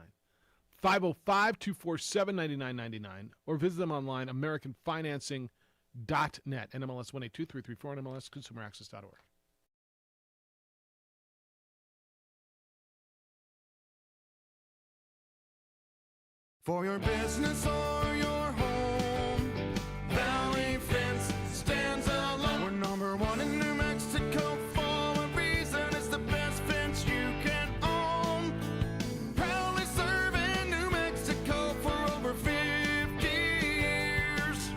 505-247-9999, or visit them online, AmericanFinancing.net, NMLS 182334, NMLSConsumerAccess.org. For your business or your home, Valley Fence stands alone. We're number 1 in New Mexico for a reason. It's the best fence you can own. Proudly serving New Mexico for over 50 years.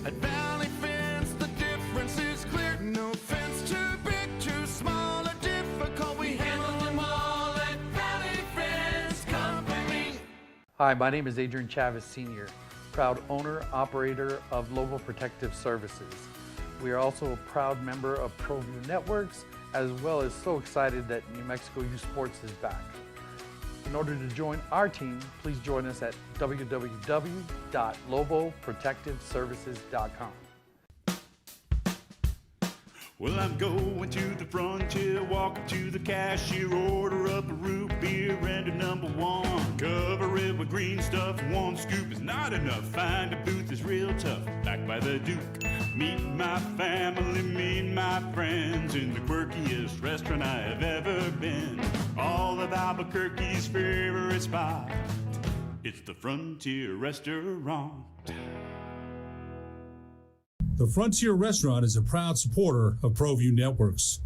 At Valley Fence, the difference is clear. No fence too big, too small, or difficult. We handle them all at Valley Fence Company. Hi, my name is Adrian Chavez Sr., proud owner, operator of Lobo Protective Services. We are also a proud member of ProView Networks, as well as so excited that New Mexico Youth Sports is back. In order to join our team, please join us at www.loboprotectiveservices.com. Well, I'm going to the frontier, walk up to the cashier, order up a root beer and a number 1. Cover it with green stuff, 1 scoop is not enough. Find a booth is real tough, back by the Duke. Meet my family, meet my friends in the quirkiest restaurant I have ever been. All of Albuquerque's favorite spot, it's the Frontier Restaurant. The Frontier Restaurant is a proud supporter of ProView Networks.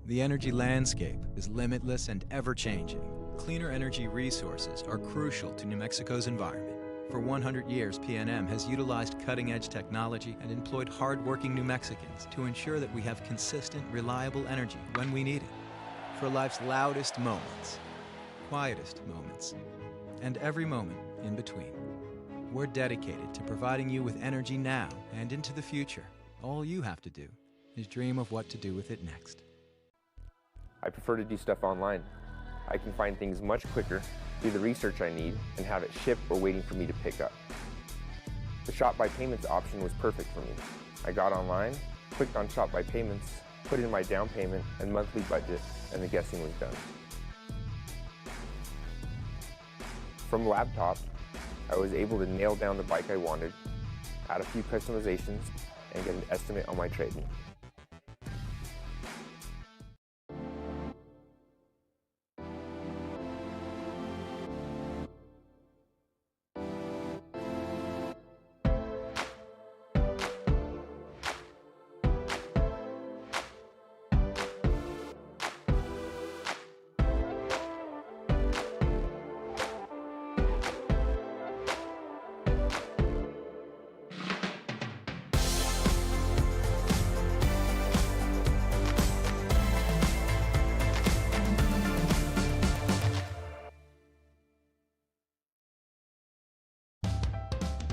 The energy landscape is limitless and ever-changing. Cleaner energy resources are crucial to New Mexico's environment. For 100 years, PNM has utilized cutting-edge technology and employed hard-working New Mexicans to ensure that we have consistent, reliable energy when we need it. For life's loudest moments, quietest moments, and every moment in between. We're dedicated to providing you with energy now and into the future. All you have to do is dream of what to do with it next. I prefer to do stuff online. I can find things much quicker, do the research I need, and have it shipped or waiting for me to pick up. The Shop by Payments option was perfect for me. I got online, clicked on Shop by Payments, put in my down payment and monthly budget, and the guessing was done. From laptop, I was able to nail down the bike I wanted, add a few customizations, and get an estimate on my trade-in.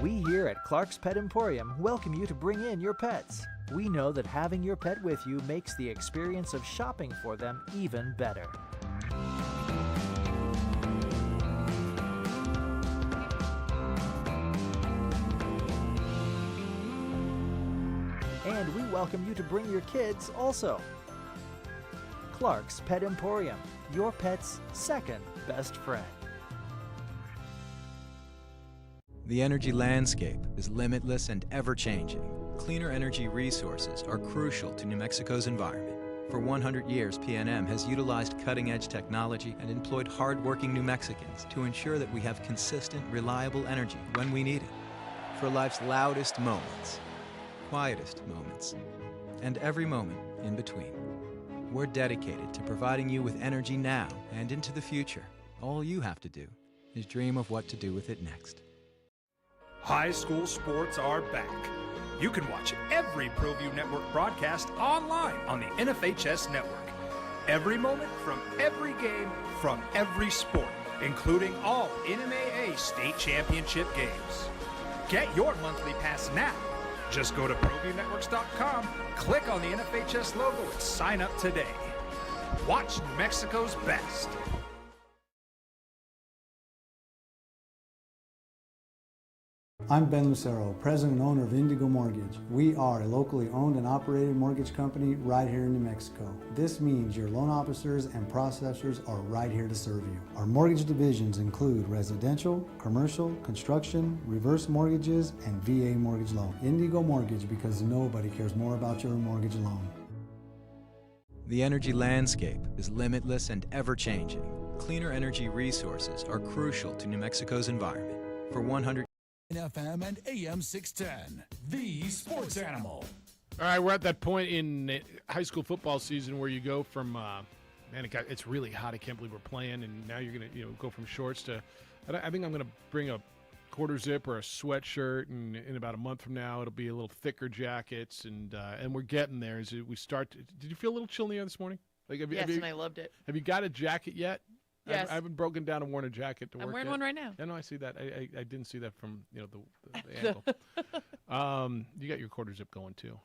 We here at Clark's Pet Emporium welcome you to bring in your pets. We know that having your pet with you makes the experience of shopping for them even better. And we welcome you to bring your kids also. Clark's Pet Emporium, your pet's second best friend. The energy landscape is limitless and ever-changing. Cleaner energy resources are crucial to New Mexico's environment. For 100 years, PNM has utilized cutting-edge technology and employed hard-working New Mexicans to ensure that we have consistent, reliable energy when we need it. For life's loudest moments, quietest moments, and every moment in between. We're dedicated to providing you with energy now and into the future. All you have to do is dream of what to do with it next. High school sports are back. You can watch every ProView Network broadcast online on the NFHS network. Every moment from every game from every sport, including all NMAA state championship games. Get your monthly pass now. Just go to ProViewNetworks.com, click on the NFHS logo, and sign up today. Watch New Mexico's best. I'm Ben Lucero, president and owner of Indigo Mortgage. We are a locally owned and operated mortgage company right here in New Mexico. This means your loan officers and processors are right here to serve you. Our mortgage divisions include residential, commercial, construction, reverse mortgages, and VA mortgage loan. Indigo Mortgage, because nobody cares more about your mortgage loan. The energy landscape is limitless and ever-changing. Cleaner energy resources are crucial to New Mexico's environment. For 100 FM and AM 610, the sports animal. All right, we're at that point in high school football season where you go from, it's really hot. I can't believe we're playing, and now you're going to go from shorts to, I think I'm going to bring a quarter zip or a sweatshirt, and in about a month from now, it'll be a little thicker jackets, and we're getting there as we start. Did you feel a little chill in the air this morning? Yes, and I loved it. Have you got a jacket yet? Yes. I haven't broken down and worn a jacket to work. I'm wearing yet. one right now. Yeah, no, I see that. I didn't see that from the angle. You got your quarter zip going too.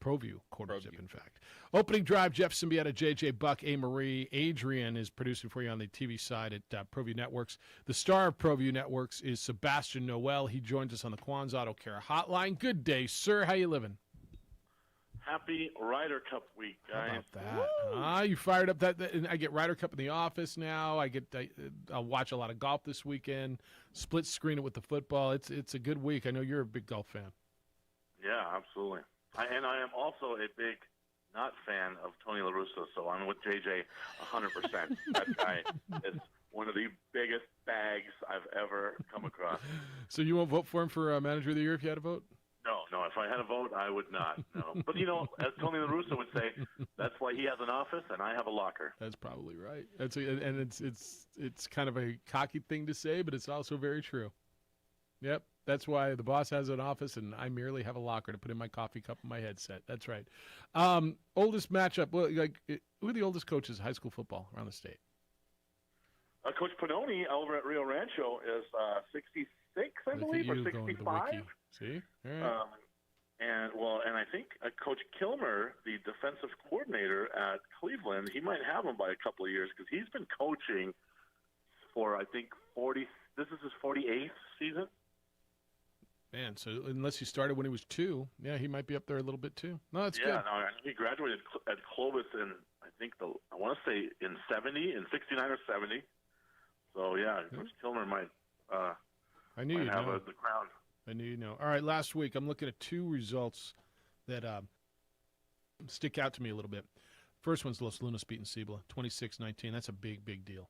ProView quarter zip, in fact. Opening drive, Jeff Symbieta, JJ Buck, A. Marie. Adrian is producing for you on the TV side at ProView Networks. The star of ProView Networks is Sebastian Noel. He joins us on the Quan's Auto Care Hotline. Good day, sir. How you living? Happy Ryder Cup week, guys. How about that? You fired up and I get Ryder Cup in the office now. I'll watch a lot of golf this weekend. Split screen it with the football. It's a good week. I know you're a big golf fan. Yeah, absolutely. And I am also a big not fan of Tony La Russa, so I'm with JJ 100%. That guy is one of the biggest bags I've ever come across. So you won't vote for him for Manager of the Year if you had a vote? No. If I had a vote, I would not. No. But, as Tony La Russa would say, that's why he has an office and I have a locker. That's probably right. It's kind of a cocky thing to say, but it's also very true. Yep, that's why the boss has an office and I merely have a locker to put in my coffee cup and my headset. That's right. Oldest matchup. Well, who are the oldest coaches in high school football around the state? Coach Panoni over at Rio Rancho is 66, I believe, or 65. See? All right. And I think Coach Kilmer, the defensive coordinator at Cleveland, he might have him by a couple of years because he's been coaching for, I think, 40. This is his 48th season. Man, so unless he started when he was 2, yeah, he might be up there a little bit too. No, that's good. Yeah, no, he graduated at Clovis in, I think, I want to say in 69 or 70. So, yeah, Coach Kilmer might have the crown. I knew you know. All right, last week I'm looking at 2 results that stick out to me a little bit. First one's Los Lunas beating Cibola, 26-19. That's a big, big deal.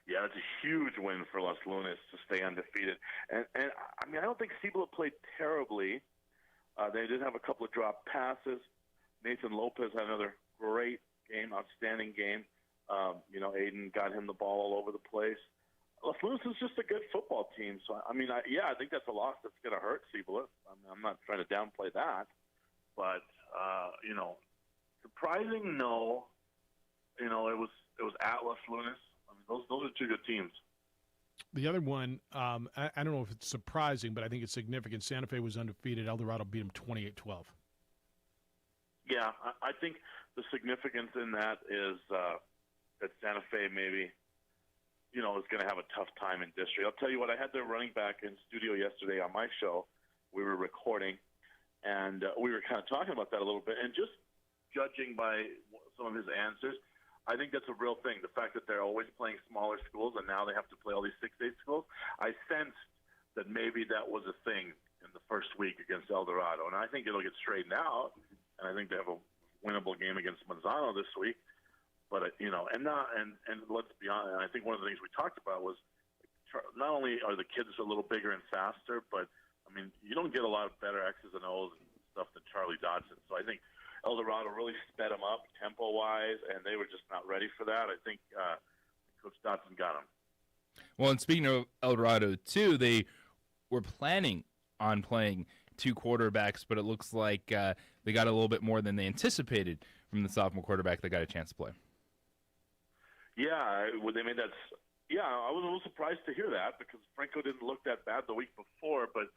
Yeah, it's a huge win for Los Lunas to stay undefeated. And I mean, I don't think Cibola played terribly. They did have a couple of drop passes. Nathan Lopez had another great game, outstanding game. Aiden got him the ball all over the place. Los Lunas is just a good football team. So, I mean, I think that's a loss that's going to hurt Cibola. I'm not trying to downplay that. But, surprising, no. It was at Los Lunas. I mean, those are 2 good teams. The other one, I don't know if it's surprising, but I think it's significant. Santa Fe was undefeated. El Dorado beat them 28-12. Yeah, I think the significance in that is that Santa Fe maybe – is going to have a tough time in district. I'll tell you what, I had their running back in studio yesterday on my show. We were recording, And we were kind of talking about that a little bit. And just judging by some of his answers, I think that's a real thing. The fact that they're always playing smaller schools and now they have to play all these 6A schools, I sensed that maybe that was a thing in the first week against El Dorado. And I think it'll get straightened out. And I think they have a winnable game against Manzano this week. But, and let's be honest, I think one of the things we talked about was not only are the kids a little bigger and faster, but, I mean, you don't get a lot of better X's and O's and stuff than Charlie Dodson. So I think El Dorado really sped them up tempo-wise, and they were just not ready for that. I think Coach Dodson got them. Well, and speaking of El Dorado, too, they were planning on playing two quarterbacks, but it looks like they got a little bit more than they anticipated from the sophomore quarterback that got a chance to play. Yeah, they made that. Yeah, I was a little surprised to hear that because Franco didn't look that bad the week before. But,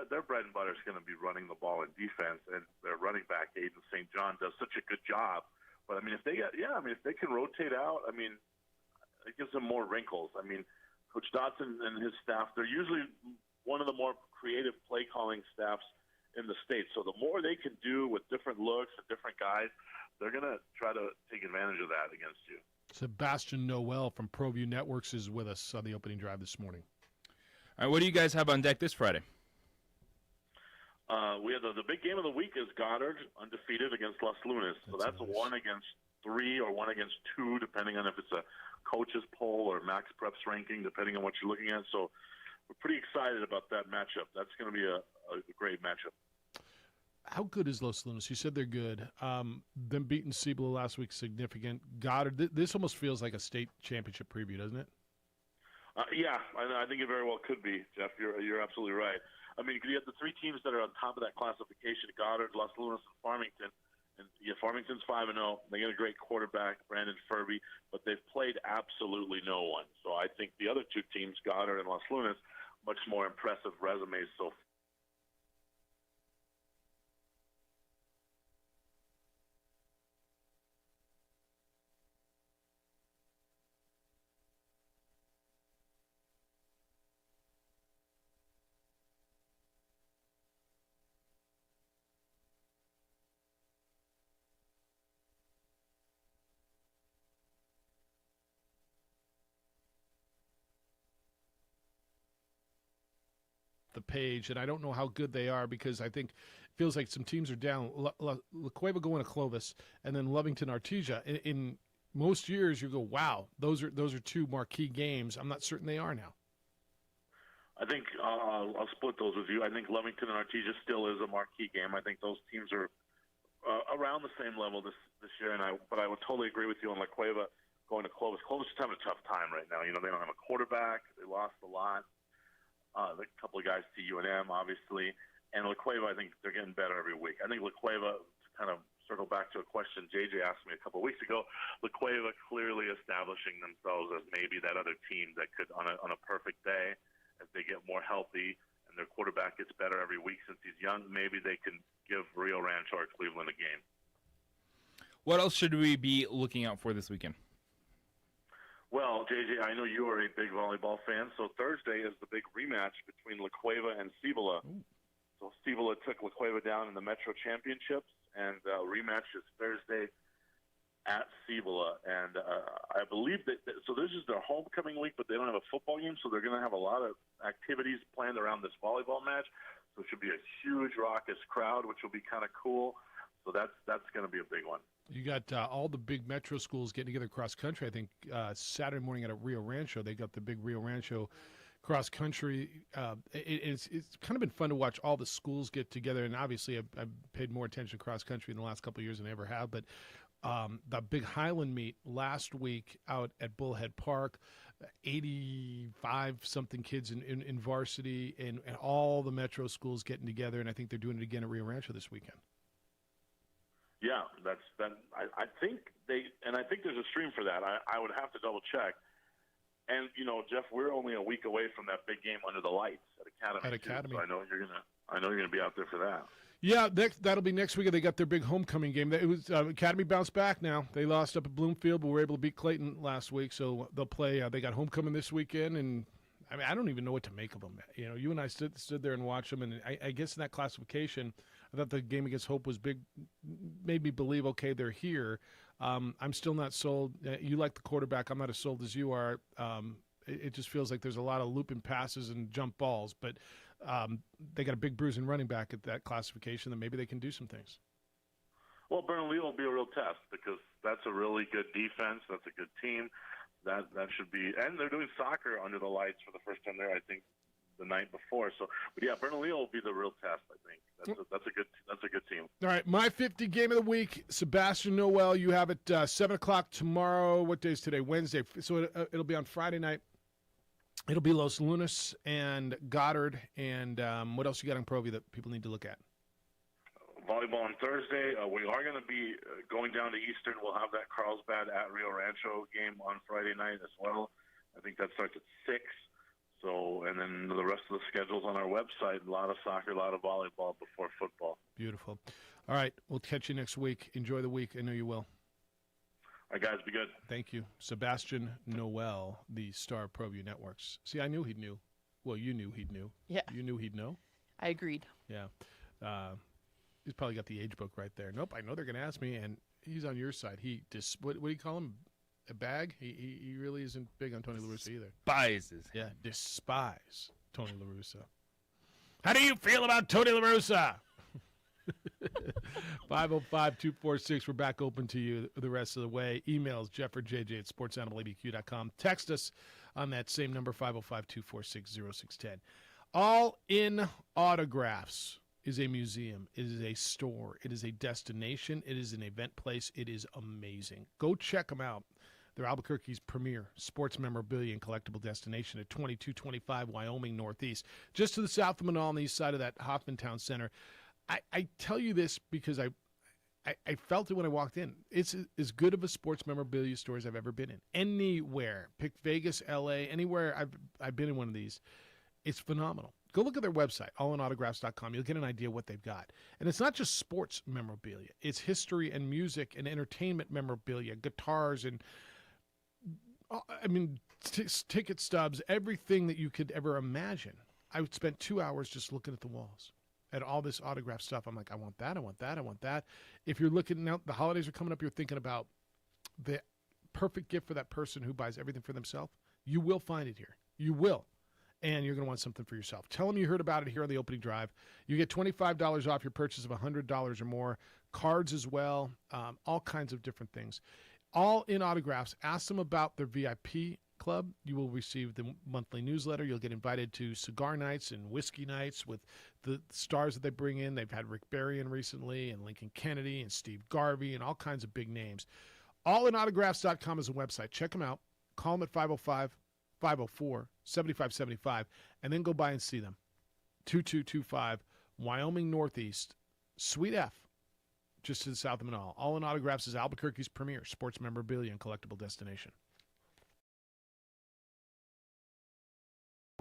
their bread and butter is going to be running the ball in defense, and their running back, Aiden St. John, does such a good job. But, if they can rotate out, it gives them more wrinkles. Coach Dodson and his staff, they're usually one of the more creative play-calling staffs in the state. So the more they can do with different looks and different guys, they're going to try to take advantage of that against you. Sebastian Noel from ProView Networks is with us on the opening drive this morning. All right, what do you guys have on deck this Friday? We have the big game of the week is Goddard, undefeated against Las Lunas. So that's a 1-3 or 1-2, depending on if it's a coach's poll or Max Preps ranking, depending on what you're looking at. So we're pretty excited about that matchup. That's going to be a great matchup. How good is Los Lunas? You said they're good. Them beating Cibola last week, significant. Goddard, this almost feels like a state championship preview, doesn't it? Yeah, I think it very well could be, Jeff. You're absolutely right. You have the three teams that are on top of that classification, Goddard, Las Lunas, and Farmington. And Farmington's 5-0. They got a great quarterback, Brandon Furby, but they've played absolutely no one. So I think the other two teams, Goddard and Las Lunas, much more impressive resumes so far. The page, and I don't know how good they are because I think it feels like some teams are down. La Cueva going to Clovis, and then Lovington Artesia. In most years, you go, wow, those are two marquee games. I'm not certain they are now. I think I'll split those with you. I think Lovington and Artesia still is a marquee game. I think those teams are around the same level this year, but I would totally agree with you on La Cueva going to Clovis. Clovis is having a tough time right now. They don't have a quarterback. They lost a lot. A couple of guys to UNM, obviously. And La Cueva, I think they're getting better every week. I think La Cueva, to kind of circle back to a question JJ asked me a couple of weeks ago, La Cueva clearly establishing themselves as maybe that other team that could, on a perfect day, as they get more healthy and their quarterback gets better every week since he's young, maybe they can give Rio Rancho or Cleveland a game. What else should we be looking out for this weekend? Well, JJ, I know you are a big volleyball fan, so Thursday is the big rematch between La Cueva and Cibola. So Cibola took La Cueva down in the Metro Championships, and rematch is Thursday at Cibola. And I believe so this is their homecoming week, but they don't have a football game, so they're going to have a lot of activities planned around this volleyball match. So it should be a huge, raucous crowd, which will be kind of cool. So that's going to be a big one. You got all the big metro schools getting together cross country. I think Saturday morning at a Rio Rancho, they got the big Rio Rancho cross country. It's kind of been fun to watch all the schools get together. And obviously, I've paid more attention to cross country in the last couple of years than I ever have. But the big Highland meet last week out at Bullhead Park, 85-something kids in varsity, and all the metro schools getting together. And I think they're doing it again at Rio Rancho this weekend. Yeah, I think there's a stream for that. I would have to double check. And Jeff, we're only a week away from that big game under the lights at Academy. At Academy, so I know you're gonna be out there for that. Yeah, that'll be next week. They got their big homecoming game. It was Academy bounced back now. They lost up at Bloomfield, but were able to beat Clayton last week, so they'll play. They got homecoming this weekend, and I mean, I don't even know what to make of them. You know, you and I stood there and watched them, and I guess in that classification, I thought the game against Hope was big, made me believe, okay, they're here. I'm still not sold. You like the quarterback. I'm not as sold as you are. It just feels like there's a lot of looping passes and jump balls, but they got a big bruising running back at that classification that maybe they can do some things. Well, Bernalillo will be a real test because that's a really good defense. That's a good team. That should be, and they're doing soccer under the lights for the first time there, I think, the night before. So, but yeah, Bernalillo will be the real test. I think that's a good team. All right, my 50 game of the week, Sebastian Noel. You have it 7:00 tomorrow. What day is today? Wednesday. So it'll be on Friday night. It'll be Los Lunas and Goddard. And what else you got on Provy that people need to look at? Volleyball on Thursday. We are going to be going down to Eastern. We'll have that Carlsbad at Rio Rancho game on Friday night as well. I think that starts at 6. So, and then the rest of the schedule's on our website. A lot of soccer, a lot of volleyball before football. Beautiful. All right, we'll catch you next week. Enjoy the week. I know you will. All right, guys, be good. Thank you. Sebastian Noel, the star of ProView Networks. See, I knew he'd knew. Well, you knew he'd knew. Yeah. You knew he'd know. I agreed. Yeah. He's probably got the age book right there. Nope, I know they're going to ask me, and he's on your side. What do you call him? A bag? He really isn't big on Tony La Russa either. Despises. Yeah, despise Tony La Russa. How do you feel about Tony La Russa? 505-246. We're back open to you the rest of the way. Emails, Jeff or JJ at sportsanimалabq.com. Text us on that same number, 505-246-0610. All in Autographs is a museum. It is a store. It is a destination. It is an event place. It is amazing. Go check them out. They're Albuquerque's premier sports memorabilia and collectible destination at 2225 Wyoming Northeast, just to the south of Manal on the east side of that Hoffmantown Center. I tell you this because I felt it when I walked in. It's as good of a sports memorabilia store as I've ever been in. Anywhere. Pick Vegas, L.A., anywhere I've been in one of these. It's phenomenal. Go look at their website, allinautographs.com. You'll get an idea of what they've got. And it's not just sports memorabilia. It's history and music and entertainment memorabilia, guitars and, ticket stubs, everything that you could ever imagine. I spent 2 hours just looking at the walls at all this autograph stuff. I'm like, I want that, I want that, I want that. If you're looking now, the holidays are coming up, you're thinking about the perfect gift for that person who buys everything for themselves, you will find it here. You will. And you're going to want something for yourself. Tell them you heard about it here on the opening drive. You get $25 off your purchase of $100 or more. Cards as well. All kinds of different things. All in Autographs. Ask them about their VIP club. You will receive the monthly newsletter. You'll get invited to cigar nights and whiskey nights with the stars that they bring in. They've had Rick Barry recently and Lincoln Kennedy and Steve Garvey and all kinds of big names. Allinautographs.com is a website. Check them out. Call them at 504-7575, and then go by and see them. 2225 Wyoming Northeast, Suite F, just to the south of Manal. All in Autographs is Albuquerque's premier sports memorabilia and collectible destination.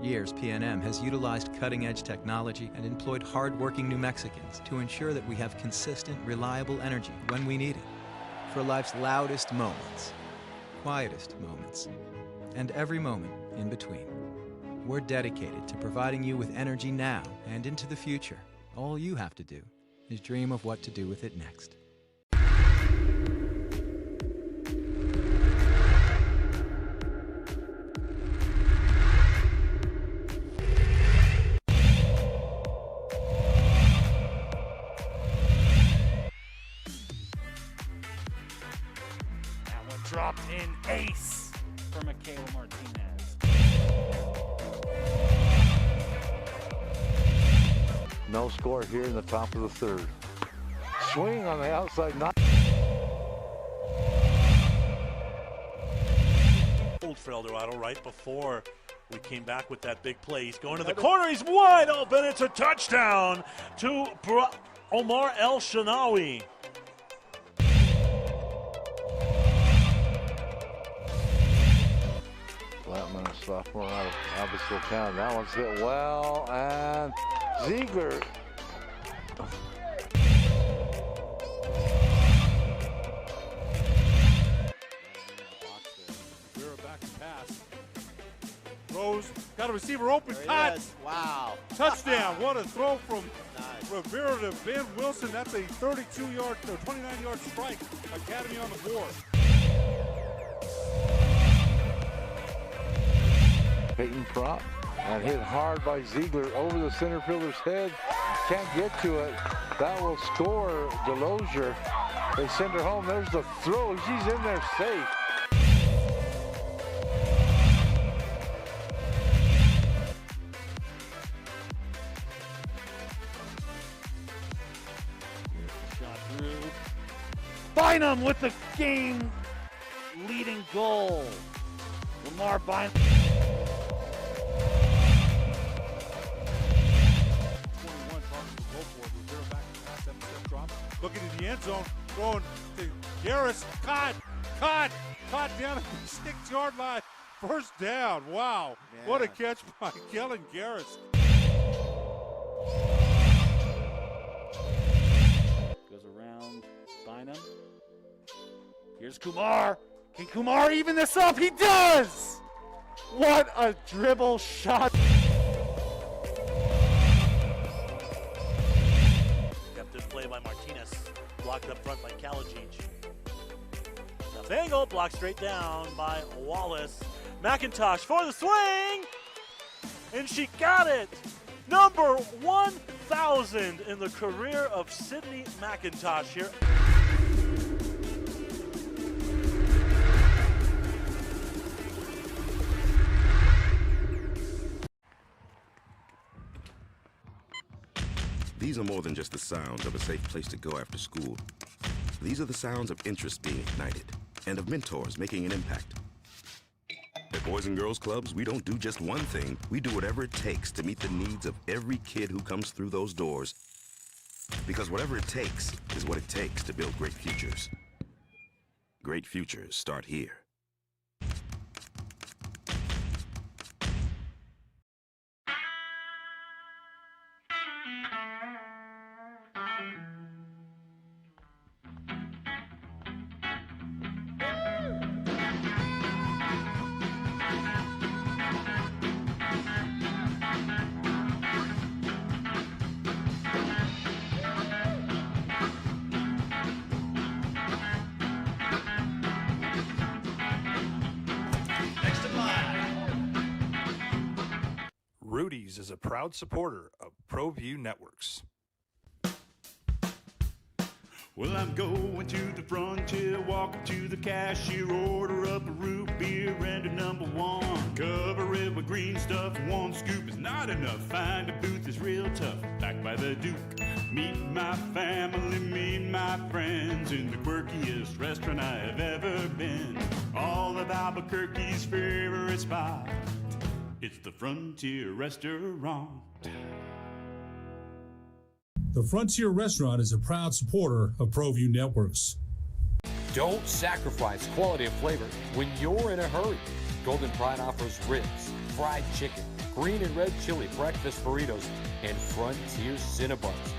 Years, PNM has utilized cutting-edge technology and employed hard-working New Mexicans to ensure that we have consistent, reliable energy when we need it. For life's loudest moments, quietest moments, and every moment in between. We're dedicated to providing you with energy now and into the future. All you have to do is dream of what to do with it next. That one dropped in ace for Michaela Martinez. No score here in the top of the third. Swing on the outside. Not Old for El Dorado right before we came back with that big play. He's going to the corner. He's wide open. It's a touchdown to Omar El Shanawi. Blattman, a sophomore out of Abyssal County. That one's hit well, and Ziegler. We're back to pass. Throws, got a receiver open, caught. Wow. Touchdown. What a throw from Rivera to Ben Wilson. That's a 32-yard or 29-yard strike. Academy on the board. Peyton Prop and hit hard by Ziegler over the center fielder's head. Can't get to it. That will score Delosier. They send her home. There's the throw. She's in there safe. Shot through. Bynum with the game-leading goal. Lamar Bynum. 21 crosses the goal for Rivera back to pass, 7-step drop. Looking in the end zone, throwing to Garris. Caught down at the 6-yard line. First down. Wow. Yeah. What a catch by Kellen Garris. Goes around Bynum. Here's Kumar. Can Kumar even this up? He does! What a dribble shot. Kept in play by Martinez. Blocked up front by Kalajic. The angle blocked straight down by Wallace. McIntosh for the swing! And she got it! Number 1,000 in the career of Sydney McIntosh here. These are more than just the sounds of a safe place to go after school. These are the sounds of interest being ignited and of mentors making an impact. At Boys and Girls Clubs, we don't do just one thing. We do whatever it takes to meet the needs of every kid who comes through those doors. Because whatever it takes is what it takes to build great futures. Great futures start here. Rudy's is a proud supporter of ProView Networks. Well, I'm going to the frontier, walking to the cashier, order up a root beer and a number one. Cover it with green stuff, one scoop is not enough. Find a booth that's real tough, back by the Duke. Meet my family, meet my friends in the quirkiest restaurant I have ever been. All of Albuquerque's favorite spot. It's the Frontier Restaurant. The Frontier Restaurant is a proud supporter of ProView Networks. Don't sacrifice quality and flavor when you're in a hurry. Golden Pride offers ribs, fried chicken, green and red chili breakfast burritos, and Frontier Cinnabons.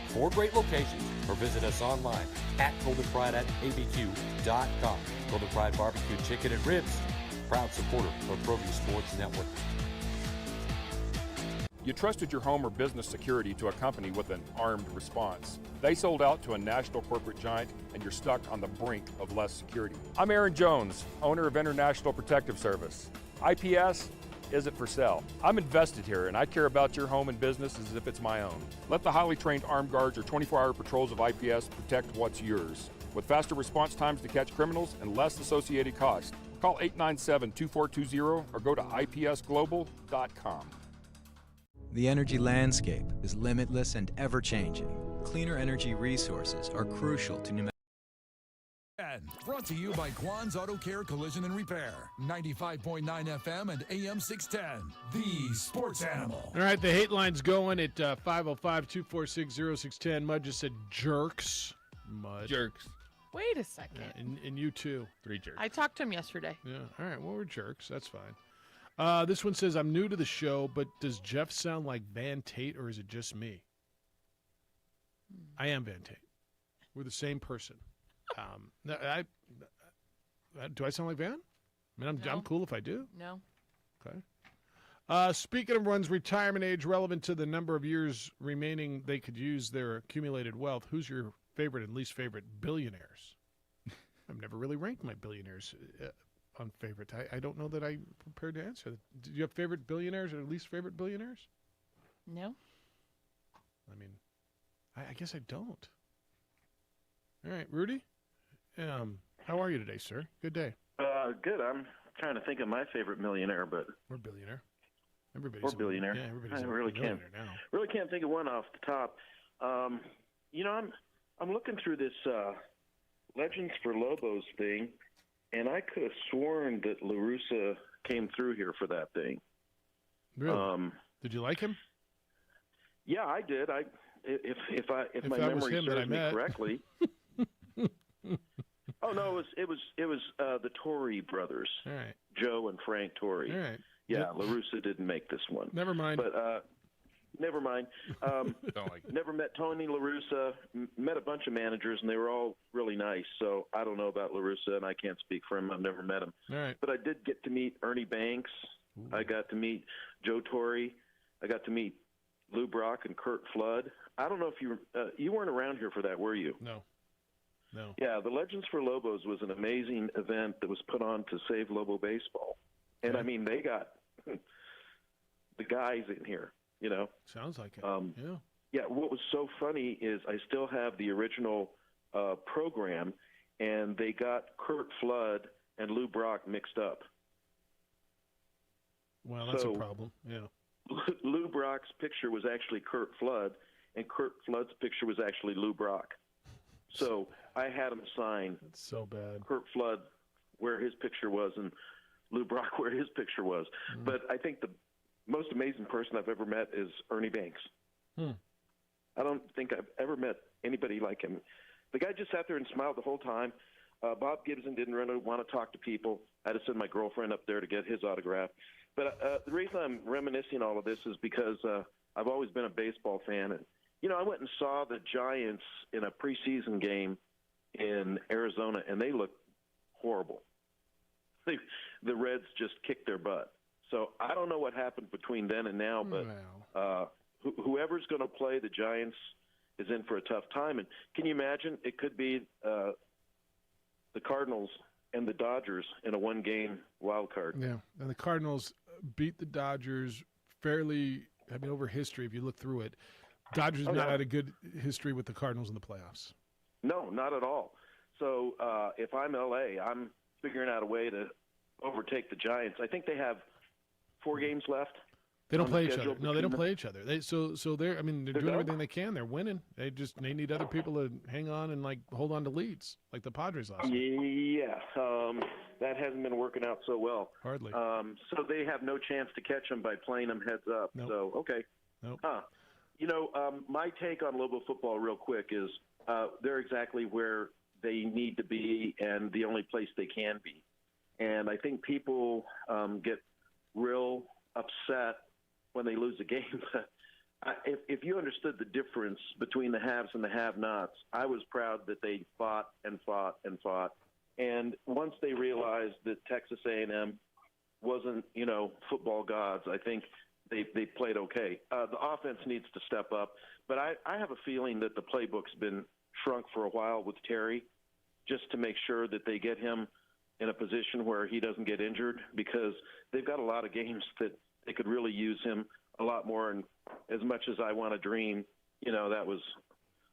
4 great locations, or visit us online at goldenpride@abq.com. Golden Pride Barbecue Chicken and Ribs, proud supporter of ProView Sports Network. You trusted your home or business security to a company with an armed response. They sold out to a national corporate giant, and you're stuck on the brink of less security. I'm Aaron Jones, owner of International Protective Service. IPS isn't for sale. I'm invested here, and I care about your home and business as if it's my own. Let the highly trained armed guards or 24-hour patrols of IPS protect what's yours. With faster response times to catch criminals and less associated costs. Call 897-2420 or go to ipsglobal.com. The energy landscape is limitless and ever-changing. Cleaner energy resources are crucial to New Mexico. And brought to you by Quan's Auto Care Collision and Repair. 95.9 FM and AM 610. The Sports Animal. All right, the hate line's going at 505-246-0610. Mud just said jerks. Mud. Jerks. Wait a second. And you too. 3 jerks. I talked to him yesterday. Yeah. All right. Well, we're jerks. That's fine. This one says, I'm new to the show, but does Jeff sound like Van Tate, or is it just me? I am Van Tate. We're the same person. Do I sound like Van? I mean, I'm cool if I do. No. Okay. Speaking of one's retirement age relevant to the number of years remaining they could use their accumulated wealth, who's your favorite and least favorite billionaires? I've never really ranked my billionaires on favorite. I don't know that I'm prepared to answer that. Do you have favorite billionaires or least favorite billionaires? No. I mean, I guess I don't. All right, Rudy. How are you today, sir? Good day. Good. I'm trying to think of my favorite millionaire, but or billionaire. Everybody's or billionaire. Yeah, everybody's I really can't. Now. Really can't think of one off the top. I'm looking through this Legends for Lobos thing, and I could have sworn that La Russa came through here for that thing. Really? Did you like him? Yeah, I did. If my that was memory him that I serves me met. correctly. Oh no, it was the Torrey brothers. All right. Joe and Frank Torrey. All right. Yeah, La Russa didn't make this one. Never mind. But never mind. Don't like it. Never met Tony La Russa. Met a bunch of managers, and they were all really nice. So I don't know about La Russa, and I can't speak for him. I've never met him. All right. But I did get to meet Ernie Banks. Ooh. I got to meet Joe Torre. I got to meet Lou Brock and Kurt Flood. I don't know if you weren't around here for that, were you? No. Yeah, the Legends for Lobos was an amazing event that was put on to save Lobo baseball. And, I mean, they got the guys in here, you know. Sounds like it. Yeah. Yeah, what was so funny is I still have the original program, and they got Kurt Flood and Lou Brock mixed up. Well, that's a problem. Yeah. Lou Brock's picture was actually Kurt Flood, and Kurt Flood's picture was actually Lou Brock. So I had him sign That's so bad. Kurt Flood where his picture was and Lou Brock where his picture was. But I think the most amazing person I've ever met is Ernie Banks. I don't think I've ever met anybody like him. The guy just sat there and smiled the whole time. Bob Gibson didn't really want to talk to people. I had to send my girlfriend up there to get his autograph. But the reason I'm reminiscing all of this is because I've always been a baseball fan. And, you know, I went and saw the Giants in a preseason game in Arizona, and they looked horrible. The Reds just kicked their butt. So I don't know what happened between then and now, but whoever's going to play the Giants is in for a tough time. And can you imagine? It could be the Cardinals and the Dodgers in a one-game wild card. Yeah, and the Cardinals beat the Dodgers fairly, I mean, over history, if you look through it. Dodgers have not had a good history with the Cardinals in the playoffs. No, not at all. So if I'm L.A., I'm figuring out a way to overtake the Giants. I think they have 4 games left. They don't play each other. No, they don't play each other. So they're doing everything they can. They're winning. They need other people to hang on and like hold on to leads, like the Padres last week. Yeah, that hasn't been working out so well. Hardly. So they have no chance to catch them by playing them heads up. Nope. So okay. Nope. You know, my take on Lobo football, real quick, is they're exactly where they need to be and the only place they can be. And I think people get real upset when they lose a game. If you understood the difference between the haves and the have-nots, I was proud that they fought and fought and fought. And once they realized that Texas A&M wasn't, you know, football gods, I think they played okay. The offense needs to step up. But I have a feeling that the playbook's been shrunk for a while with Terry, just to make sure that they get him in a position where he doesn't get injured, because they've got a lot of games that they could really use him a lot more. And as much as I want to dream, you know, that was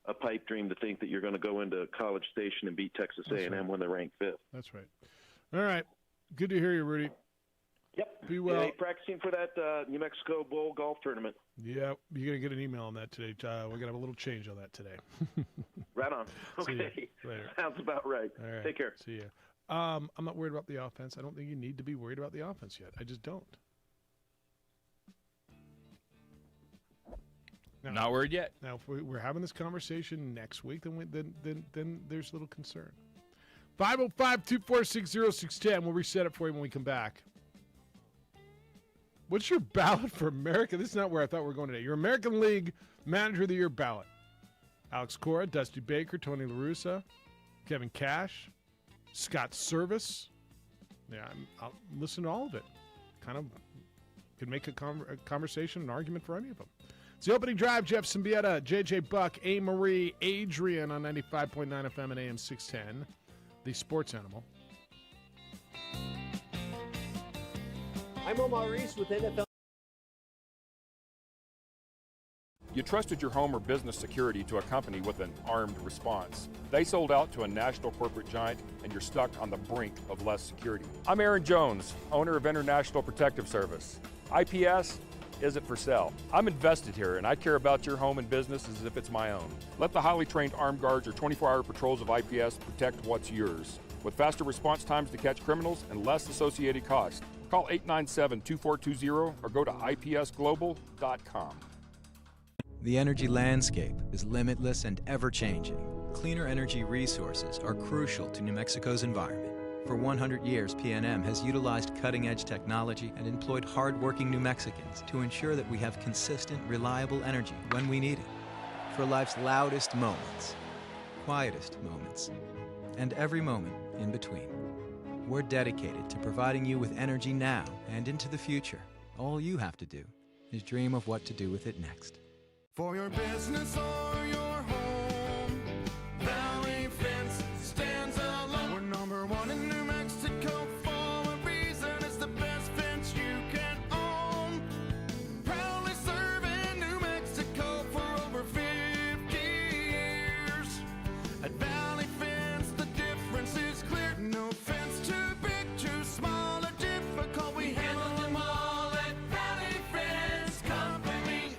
a pipe dream to think that you're going to go into College Station and beat Texas A&M when they're ranked 5th. That's right. All right. Good to hear you, Rudy. Yep. Be well. Yeah, practicing for that New Mexico Bowl golf tournament. Yeah, you're going to get an email on that today. We're going to have a little change on that today. Right on. Okay. See you later. Sounds about right. All right. Take care. See ya. I'm not worried about the offense. I don't think you need to be worried about the offense yet. I just don't. Now, Not worried yet. Now, if we're having this conversation next week, then there's a little concern. 505-246-0610. We'll reset it for you when we come back. What's your ballot for America? This is not where I thought we were going today. Your American League Manager of the Year ballot. Alex Cora, Dusty Baker, Tony La Russa, Kevin Cash, Scott Service. Yeah, I'll listen to all of it. Kind of can make a conversation, an argument for any of them. It's the opening drive. Jeff Symbieta, JJ Buck, A. Marie, Adrian on 95.9 FM and AM 610. The Sports Animal. I'm Omar Reese with NFL. You trusted your home or business security to a company with an armed response. They sold out to a national corporate giant, and you're stuck on the brink of less security. I'm Aaron Jones, owner of International Protective Service. IPS isn't for sale. I'm invested here, and I care about your home and business as if it's my own. Let the highly trained armed guards or 24-hour patrols of IPS protect what's yours. With faster response times to catch criminals and less associated costs. Call 897-2420 or go to ipsglobal.com. The energy landscape is limitless and ever-changing. Cleaner energy resources are crucial to New Mexico's environment. For 100 years, PNM has utilized cutting-edge technology and employed hard-working New Mexicans to ensure that we have consistent, reliable energy when we need it. For life's loudest moments, quietest moments, and every moment in between. We're dedicated to providing you with energy now and into the future. All you have to do is dream of what to do with it next. For your business or your home, Valley Fence stands alone. We're number one in New Mexico for a reason. It's the best fence you can own. Proudly serving New Mexico for over 50 years. At Valley Fence, the difference is clear. No fence too big, too small, or difficult. We handle them all at Valley Fence Company.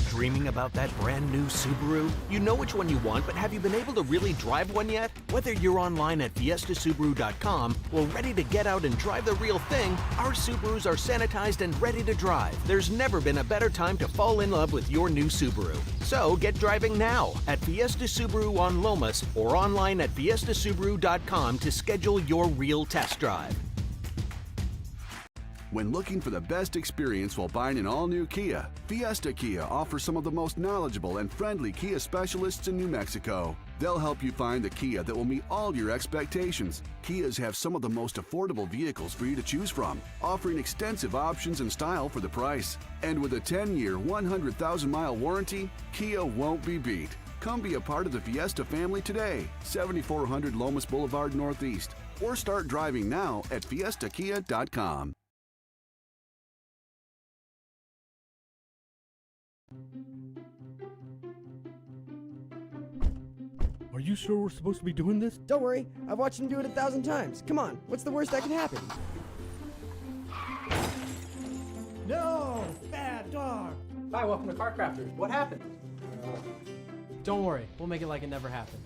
Dreaming about that brand new Subaru? You know which one you want, but have you been able to really drive one yet? Whether you're online at fiestasubaru.com or ready to get out and drive the real thing, our Subarus are sanitized and ready to drive. There's never been a better time to fall in love with your new Subaru. So get driving now at Fiesta Subaru on Lomas or online at fiestasubaru.com to schedule your real test drive. When looking for the best experience while buying an all-new Kia, Fiesta Kia offers some of the most knowledgeable and friendly Kia specialists in New Mexico. They'll help you find the Kia that will meet all your expectations. Kias have some of the most affordable vehicles for you to choose from, offering extensive options and style for the price. And with a 10-year, 100,000-mile warranty, Kia won't be beat. Come be a part of the Fiesta family today, 7400 Lomas Boulevard Northeast, or start driving now at fiestakia.com. Are you sure we're supposed to be doing this? Don't worry, I've watched him do it 1,000 times. Come on, what's the worst that can happen? No! Bad dog! Hi, welcome to Car Crafters. What happened? Don't worry, we'll make it like it never happened.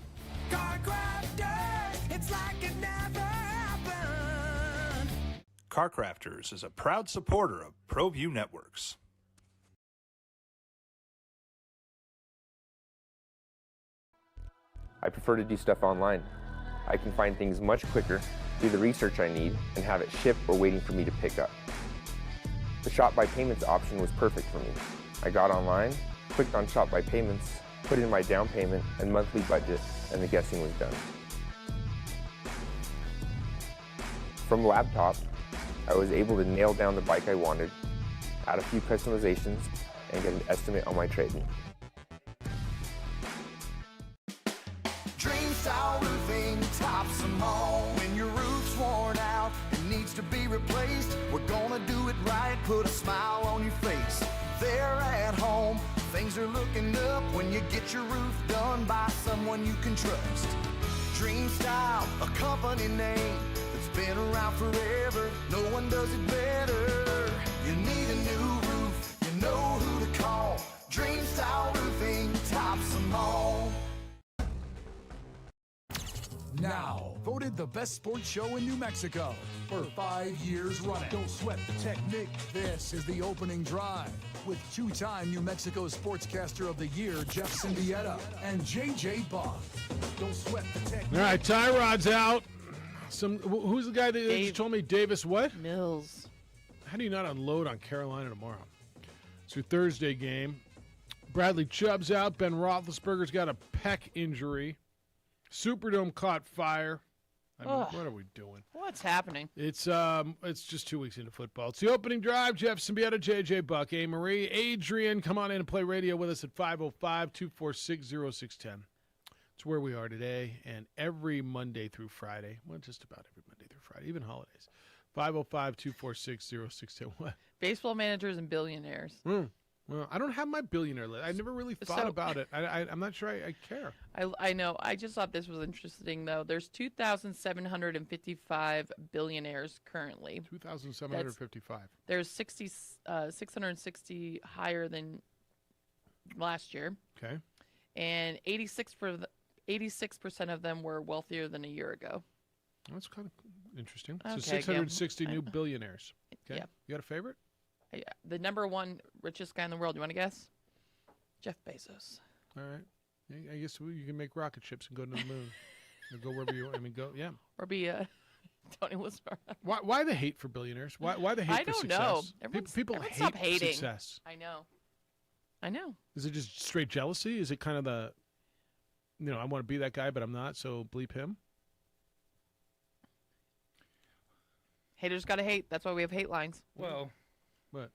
Car Crafters, it's like it never happened. Car Crafters is a proud supporter of ProView Networks. I prefer to do stuff online. I can find things much quicker, do the research I need, and have it shipped or waiting for me to pick up. The Shop by Payments option was perfect for me. I got online, clicked on Shop by Payments, put in my down payment and monthly budget, and the guessing was done. From laptop, I was able to nail down the bike I wanted, add a few customizations, and get an estimate on my trade-in. Dream style roofing tops them all. When your roof's worn out and needs to be replaced, we're gonna do it right, put a smile on your face. There at home, things are looking up when you get your roof done by someone you can trust. Dream Style, a company name that's been around forever. No one does it better. You need a new roof, you know who to call. Dream Style Roofing tops them all. Now, voted the best sports show in New Mexico for 5 years running. Don't sweat the technique. This is the opening drive with two-time New Mexico Sportscaster of the Year, Jeff Symbieta, and JJ Buck. Don't sweat the technique. All right, Tyrod's out. Who's the guy that told me Davis what? Mills. How do you not unload on Carolina tomorrow? It's your Thursday game. Bradley Chubb's out. Ben Roethlisberger's got a pec injury. Superdome caught fire. I mean, what are we doing? What's happening? It's just 2 weeks into football. It's the opening drive. Jeff Symbieta, JJ Buck, A. Marie, Adrian. Come on in and play radio with us at 505-246-0610. It's where we are today and every Monday through Friday. Well, just about every Monday through Friday, even holidays. 505-246-0610. What? Baseball managers and billionaires. Well, I don't have my billionaire list. I never really thought about it. I'm not sure I care. I know. I just thought this was interesting, though. There's 2,755 billionaires currently. 2,755. There's 660 higher than last year. Okay. And 86% of them were wealthier than a year ago. That's kind of interesting. Okay, So 660 new billionaires. Okay. Yeah. You got a favorite? The number one richest guy in the world. You want to guess? Jeff Bezos. All right. I guess you can make rocket ships and go to the moon. Or go wherever you want. I mean, go, yeah. Or be Tony Lasorda. Why the hate for billionaires? Why the hate for success? I don't know. People everyone hate stop hating. success. I know. Is it just straight jealousy? Is it kind of the, I want to be that guy, but I'm not, so bleep him? Haters got to hate. That's why we have hate lines. Well, what?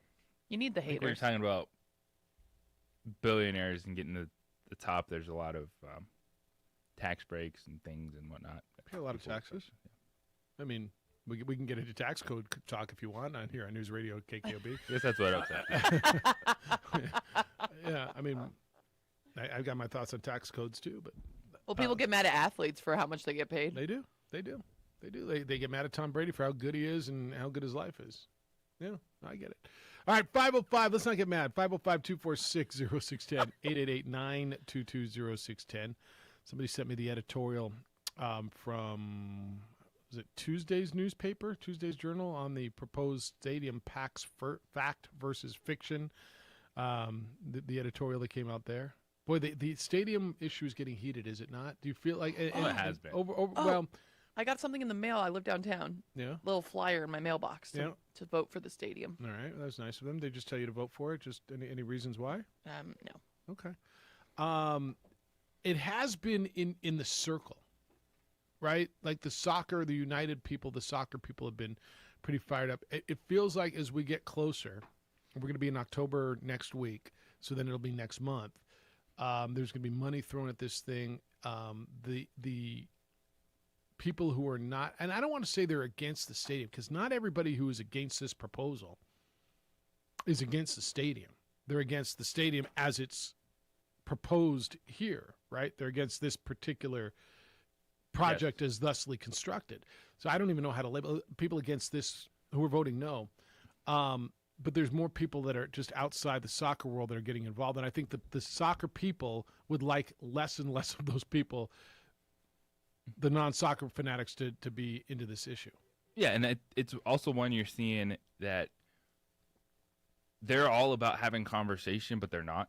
You need the I think haters. we're talking about billionaires and getting to the top. There's a lot of tax breaks and things and whatnot. Pay a lot of taxes. I mean, we can get into tax code talk if you want on here on News Radio KKOB. Yes, that's what I was saying. Yeah, I mean, I've got my thoughts on tax codes too, but Well, people get mad at athletes for how much they get paid. They do. They get mad at Tom Brady for how good he is and how good his life is. Yeah, I get it. All right, 505. Let's not get mad. 505-246-0610. 888-922-0610. Somebody sent me the editorial from, was it Tuesday's newspaper, Tuesday's Journal, on the proposed stadium PAX fact versus fiction. The editorial that came out there. Boy, the stadium issue is getting heated, is it not? Do you feel like it has been. Well, I got something in the mail. I live downtown. Yeah. Little flyer in my mailbox to, Yeah. to vote for the stadium. All right, that was nice of them. They just tell you to vote for it. Just any reasons why? No. Okay. It has been in the circle, right? Like the United people, the soccer people have been pretty fired up. It feels like as we get closer, we're going to be in October next week, so then it'll be next month. There's going to be money thrown at this thing. The people who are not, and I don't want to say they're against the stadium, because not everybody who is against this proposal is against the stadium. They're against the stadium as it's proposed here, right? They're against this particular project as thusly constructed. So I don't even know how to label people against this who are voting no. But there's more people that are just outside the soccer world that are getting involved. And I think the soccer people would like less and less of those people, the non-soccer fanatics, to be into this issue. Yeah, and it's also one you're seeing that they're all about having conversation, but they're not.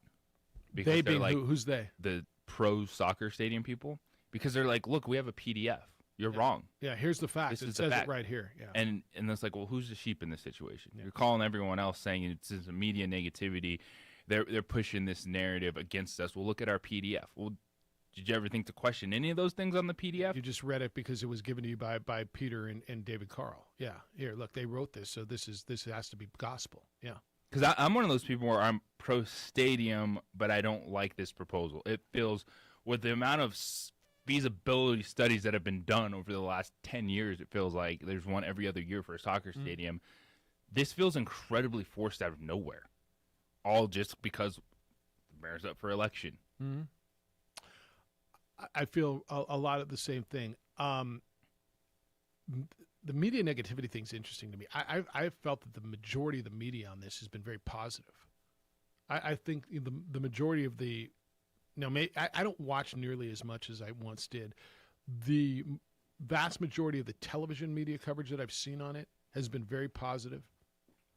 Because They they're being like who's they? The pro soccer stadium people. Because they're like, look, we have a PDF. You're wrong. Yeah, here's the fact. This It is the says fact. it right here. Yeah. And it's like, well, who's the sheep in this situation? You're calling everyone else saying it's a media negativity. They're pushing this narrative against us. Well, look at our PDF. Well, did you ever think to question any of those things on the PDF? You just read it because it was given to you by Peter and David Carl. Yeah. Here, look, they wrote this, so this has to be gospel. Yeah. Because I'm one of those people where I'm pro stadium, but I don't like this proposal. It feels, with the amount of feasibility studies that have been done over the last 10 years, it feels like there's one every other year for a soccer stadium. This feels incredibly forced out of nowhere, all just because the mayor's up for election. Mm-hmm. I feel a lot of the same thing. The media negativity thing's interesting to me. I've felt that the majority of the media on this has been very positive. I think the majority of the I don't watch nearly as much as I once did. The vast majority of the television media coverage that I've seen on it has been very positive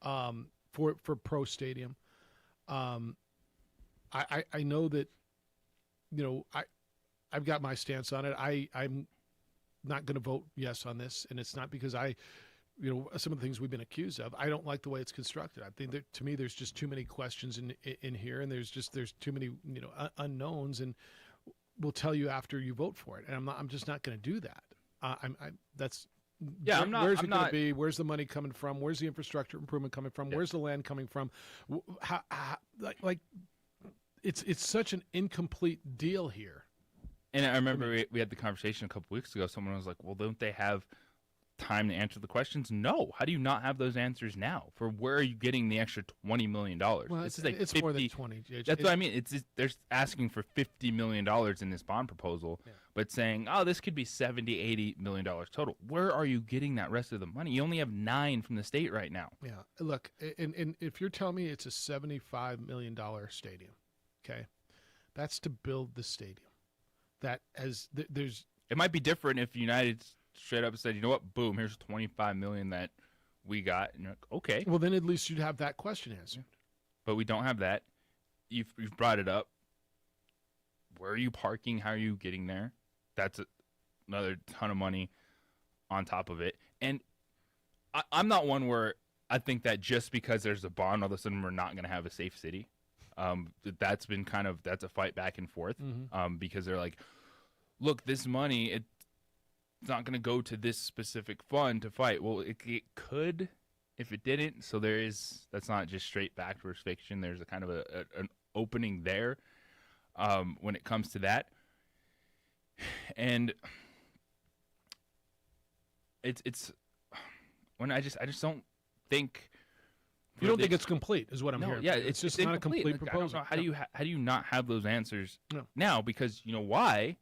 for pro stadium. I know that, I've got my stance on it. I'm not going to vote yes on this, and it's not because some of the things we've been accused of. I don't like the way it's constructed. I think that, to me, there's just too many questions in here, and there's too many unknowns, and we'll tell you after you vote for it. And I'm just not going to do that. That's Yeah, I'm not. Where's I'm it going not, to be? Where's the money coming from? Where's the infrastructure improvement coming from? Yeah. Where's the land coming from? Like it's such an incomplete deal here. And I remember we had the conversation a couple weeks ago. Someone was like, "Well, don't they have time to answer the questions?" No. How do you not have those answers now? For where are you getting the extra $20 million? Well, this is it's more than 20. That's what I mean. They're asking for $50 million in this bond proposal, but saying, "Oh, this could be $70, $80 million total." Where are you getting that rest of the money? You only have 9 from the state right now. Yeah. Look, and if you're telling me it's a $75 million stadium, okay, that's to build the stadium. That there's. It might be different if United straight up said, "You know what? Boom, here's $25 million that we got." And you're like, okay. Well, then at least you'd have that question answered. But we don't have that. You've brought it up. Where are you parking? How are you getting there? That's another ton of money on top of it. And I'm not one where I think that just because there's a bond, all of a sudden we're not going to have a safe city. That's been that's a fight back and forth because they're like, look, this money, it's not going to go to this specific fund to fight. Well, it could if it didn't. So that's not just straight backwards fiction. There's a kind of an opening there when it comes to that. And it's when I just don't think. You don't think it's complete, is what I'm hearing. Yeah, it's just not a complete Like, proposal. I don't know, how do you not have those answers No. now? Because you know why?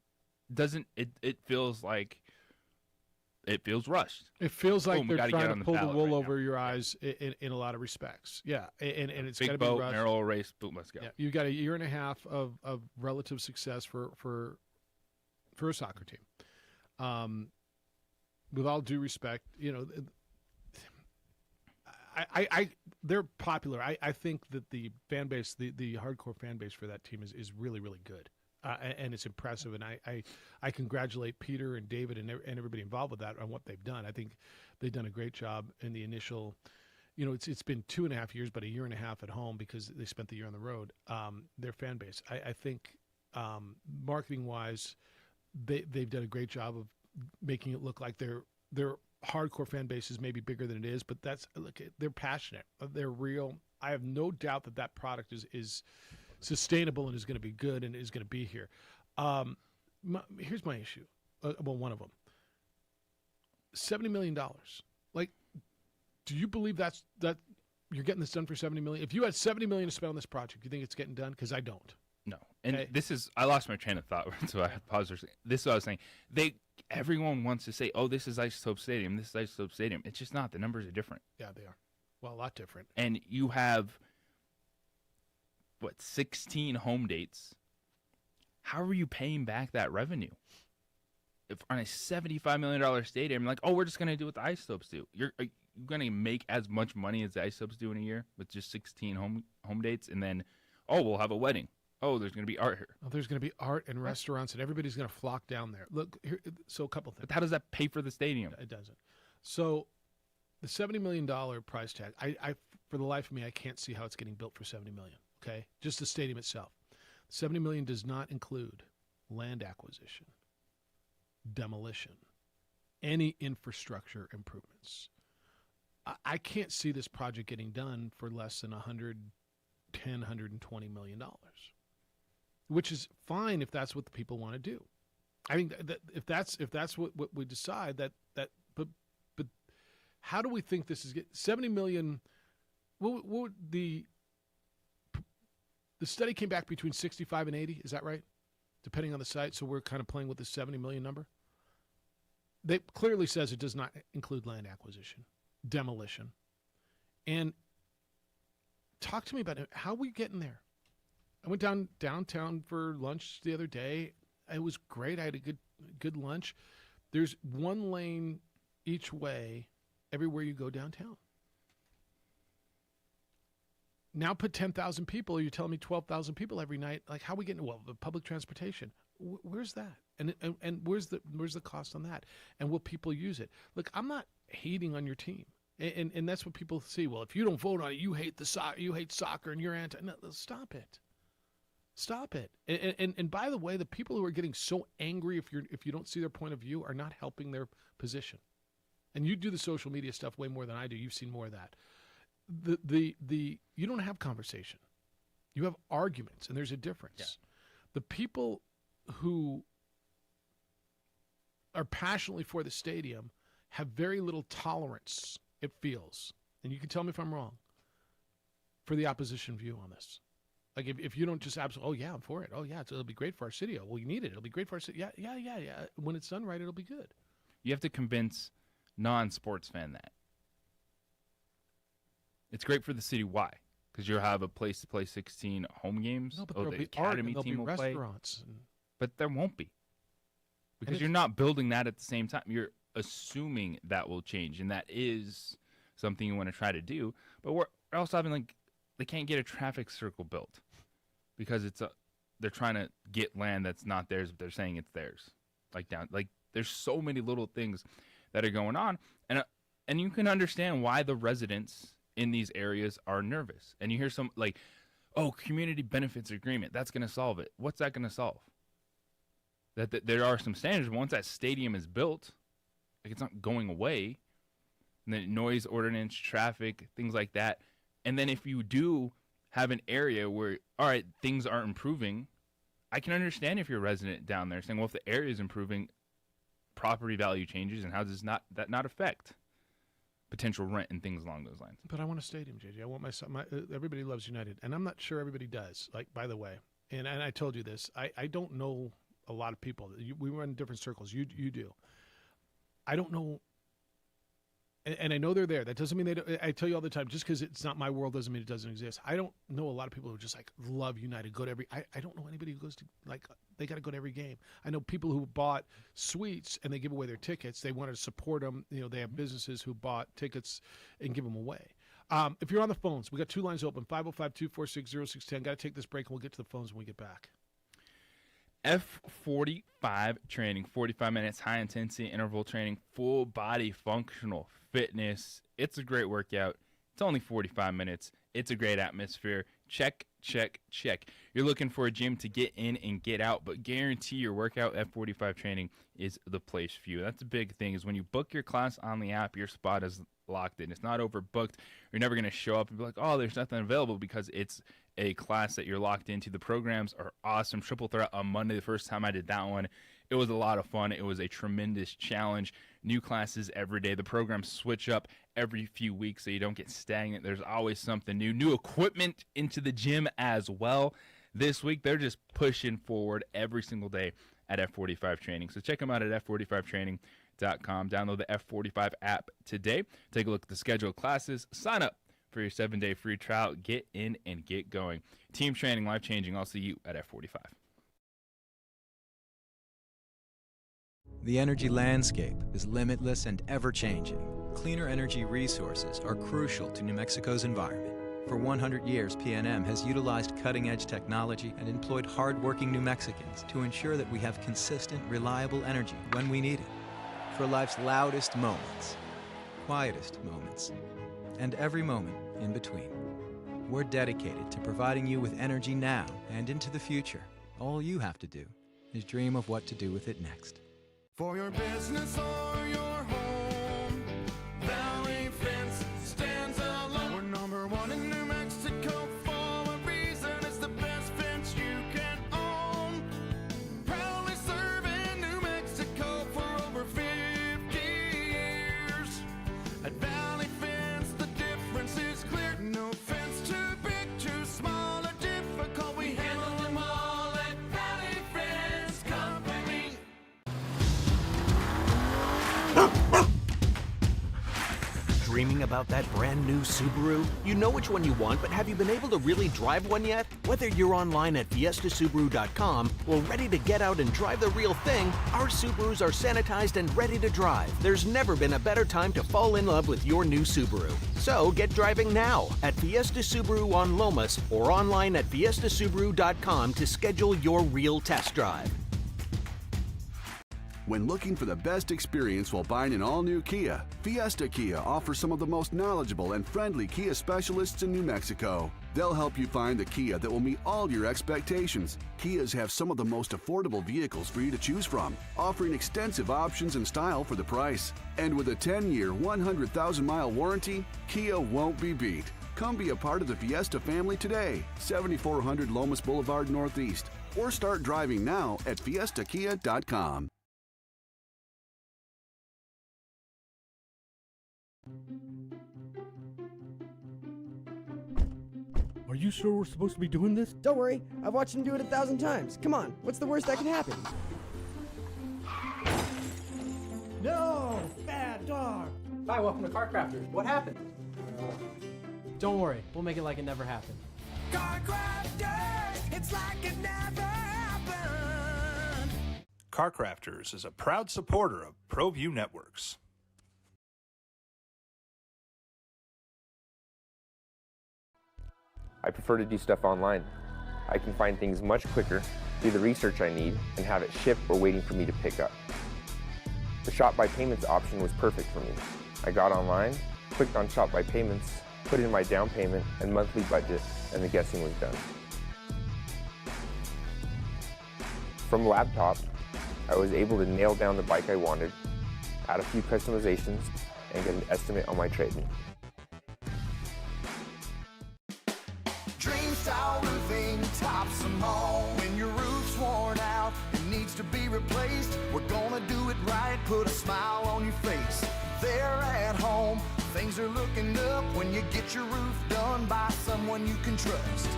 Doesn't it feels like it feels rushed. It feels like Boom, we they're gotta get trying on to the pull the ballot wool right over your eyes in a lot of respects. Yeah, and it's got to Big be boat, rushed. narrow race, boom, let's go. Yeah, you got a year and a half of relative success for a soccer team. With all due respect, they're popular. I think that the fan base, the hardcore fan base for that team is really, really good. And it's impressive, and I congratulate Peter and David and everybody involved with that on what they've done. I think they've done a great job in the initial, it's been 2.5 years, but a year and a half at home because they spent the year on the road. Their fan base, I think, marketing wise, they've done a great job of making it look like their hardcore fan base is maybe bigger than it is, but they're passionate, they're real. I have no doubt that product is sustainable and is going to be good and is going to be here. Here's my issue. One of them. $70 million. Like, do you believe that you're getting this done for $70 million? If you had $70 million to spend on this project, do you think it's getting done? Because I don't. No. And Okay. I lost my train of thought, so I paused. This is what I was saying. Everyone wants to say, oh, this is Isotope Stadium. This is Isotope Stadium. It's just not. The numbers are different. Yeah, they are. Well, a lot different. And you have 16 home dates. How are you paying back that revenue? If on a $75 million stadium, like, oh, we're just going to do what the Isotopes do. Are you going to make as much money as the Isotopes do in a year with just 16 home dates? And then, oh, we'll have a wedding. Oh, there's going to be art here. Oh, there's going to be art and restaurants, and everybody's going to flock down there. Look, so a couple things. But how does that pay for the stadium? It doesn't. So the $70 million price tag, I for the life of me, I can't see how it's getting built for $70 million. Okay, just the stadium itself. $70 million does not include land acquisition, demolition, any infrastructure improvements. I can't see this project getting done for less than $110, $120 million, which is fine if that's what the people want to do. I think that if that's what we decide, but how do we think this is $70 million? What would the study came back between 65 and 80, is that right? Depending on the site, so we're kind of playing with the 70 million number. They clearly says it does not include land acquisition, demolition. And talk to me about it. How are we getting there? I went downtown for lunch the other day. It was great. I had a good lunch. There's one lane each way everywhere you go downtown. Now put 10,000 people, or you're telling me 12,000 people every night. Like, how are we getting? Well, the public transportation. Where's that? And where's the cost on that? And will people use it? Look, I'm not hating on your team, and that's what people see. Well, if you don't vote on it, you hate soccer, and you're anti. No, stop it. Stop it. And by the way, the people who are getting so angry if you don't see their point of view are not helping their position. And you do the social media stuff way more than I do. You've seen more of that. You don't have conversation. You have arguments, and there's a difference. Yeah. The people who are passionately for the stadium have very little tolerance, it feels, and you can tell me if I'm wrong, for the opposition view on this. Like if you don't just absolutely, oh yeah, I'm for it. Oh yeah, it'll be great for our city. Well, you need it. It'll be great for our city. Yeah. When it's done right, it'll be good. You have to convince non-sports fan that. It's great for the city. Why? Because you'll have a place to play 16 home games. No, but there'll be art and there'll be restaurants. But there won't be. Because you're not building that at the same time. You're assuming that will change, and that is something you want to try to do. But we're also having they can't get a traffic circle built because they're trying to get land that's not theirs, but they're saying it's theirs. There's so many little things that are going on, and you can understand why the residents in these areas are nervous. And you hear some community benefits agreement, that's going to solve it. What's that going to solve? That there are some standards. Once that stadium is built, it's not going away. And then noise ordinance, traffic, things like that. And then if you do have an area where, all right, things aren't improving, I can understand if you're a resident down there saying, well, if the area is improving, property value changes, and how does that not affect potential rent and things along those lines? But I want a stadium, JJ. I want my everybody loves United, and I'm not sure everybody does. By the way, and I told you this, I don't know a lot of people. We run different circles. You do. I don't know. And I know they're there. That doesn't mean they don't. I tell you all the time, just because it's not my world doesn't mean it doesn't exist. I don't know a lot of people who just love United, go to every. I don't know anybody who goes to they got to go to every game. I know people who bought suites and they give away their tickets. They want to support them. They have businesses who bought tickets and give them away. If you're on the phones, we got two lines open: 505-246-0610. Got to take this break, and we'll get to the phones when we get back. F45 training, 45 minutes, high intensity interval training, full body functional fitness. It's a great workout. It's only 45 minutes. It's a great atmosphere. Check. You're looking for a gym to get in and get out, but guarantee your workout. F45 training is the place for you. That's a big thing, is when you book your class on the app, your spot is locked in. It's not overbooked. You're never going to show up and be like, oh, there's nothing available, because it's a class that you're locked into. The programs are awesome. Triple Threat on Monday, the first time I did that one, it was a lot of fun. It was a tremendous challenge. New classes every day. The programs switch up every few weeks so you don't get stagnant. There's always something new. New equipment into the gym as well. This week, they're just pushing forward every single day at F45 Training. So check them out at F45training.com. Download the F45 app today. Take a look at the schedule of classes. Sign up for your 7-day free trial. Get in and get going. Team training, life-changing. I'll see you at F45. The energy landscape is limitless and ever-changing. Cleaner energy resources are crucial to New Mexico's environment. For 100 years, PNM has utilized cutting-edge technology and employed hard-working New Mexicans to ensure that we have consistent, reliable energy when we need it. For life's loudest moments, quietest moments, and every moment in between. We're dedicated to providing you with energy now and into the future. All you have to do is dream of what to do with it next. For your business or your home, Valley Fence stands alone. We're number one in New Mexico for a reason. It's the best fence you can own. Proudly serving New Mexico for over 50 years. At Valley Fence, the difference is clear. No fence too big, too small, or difficult. We handle them all at Valley Fence Company. Dreaming about that brand new Subaru? You know which one you want, but have you been able to really drive one yet? Whether you're online at FiestaSubaru.com or ready to get out and drive the real thing, our Subarus are sanitized and ready to drive. There's never been a better time to fall in love with your new Subaru. So get driving now at Fiesta Subaru on Lomas or online at FiestaSubaru.com to schedule your real test drive. When looking for the best experience while buying an all-new Kia, Fiesta Kia offers some of the most knowledgeable and friendly Kia specialists in New Mexico. They'll help you find the Kia that will meet all your expectations. Kias have some of the most affordable vehicles for you to choose from, offering extensive options and style for the price. And with a 10-year, 100,000-mile warranty, Kia won't be beat. Come be a part of the Fiesta family today, 7400 Lomas Boulevard Northeast, or start driving now at fiestakia.com. Are you sure we're supposed to be doing this? Don't worry, I've watched him do it 1,000 times. Come on, what's the worst that can happen? No! Bad dog! Hi, welcome to Car Crafters. What happened? Don't worry, we'll make it like it never happened. Car Crafters, it's like it never happened. Car Crafters is a proud supporter of ProView Networks. I prefer to do stuff online. I can find things much quicker, do the research I need, and have it shipped or waiting for me to pick up. The Shop by Payments option was perfect for me. I got online, clicked on Shop by Payments, put in my down payment and monthly budget, and the guessing was done. From laptop, I was able to nail down the bike I wanted, add a few customizations, and get an estimate on my trade-in. Dream style roofing tops them all. When your roof's worn out and needs to be replaced, we're gonna do it right, put a smile on your face. There at home, things are looking up when you get your roof done by someone you can trust.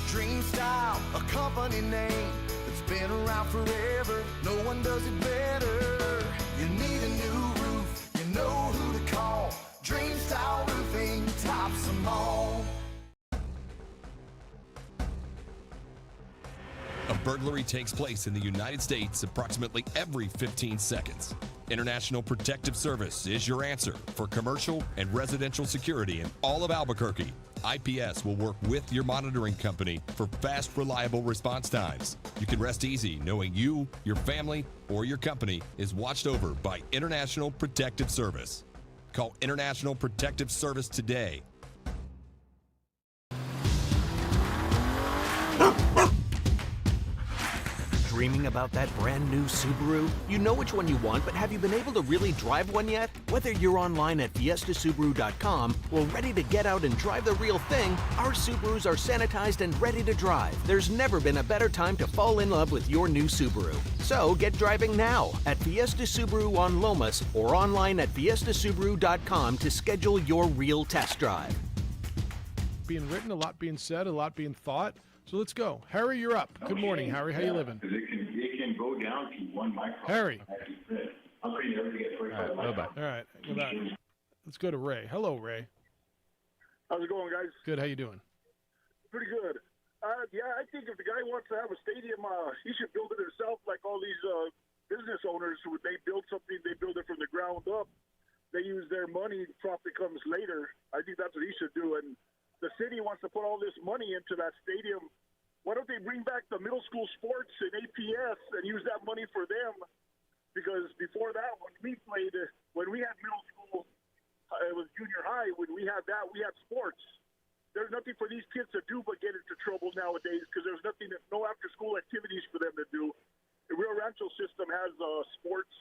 Dream Style, a company name that's been around forever. No one does it better. You need a new roof, you know who to call. Dream Style Roofing tops them all. A burglary takes place in the United States approximately every 15 seconds. International Protective Service is your answer for commercial and residential security in all of Albuquerque. IPS will work with your monitoring company for fast, reliable response times. You can rest easy knowing you, your family, or your company is watched over by International Protective Service. Call International Protective Service today. Dreaming about that brand new Subaru? You know which one you want, but have you been able to really drive one yet? Whether you're online at fiestasubaru.com or ready to get out and drive the real thing, our Subarus are sanitized and ready to drive. There's never been a better time to fall in love with your new Subaru. So get driving now at Fiesta Subaru on Lomas or online at fiestasubaru.com to schedule your real test drive. Being written, a lot being said, a lot being thought. So let's go. Harry, you're up. Good morning, Harry. How you living? It can go down to one micron. Harry. I'm pretty never to get 45 microns. All right. Let's go to Ray. Hello, Ray. How's it going, guys? Good. How you doing? Pretty good. Yeah, I think if the guy wants to have a stadium, he should build it himself like all these business owners. When they build something, they build it from the ground up. They use their money. Profit comes later. I think that's what he should do. And the city wants to put all this money into that stadium. Why don't they bring back the middle school sports and APS and use that money for them? Because before that, when we had middle school, it was junior high, when we had that, we had sports. There's nothing for these kids to do but get into trouble nowadays because there's no after-school activities for them to do. The Rio Rancho system has sports,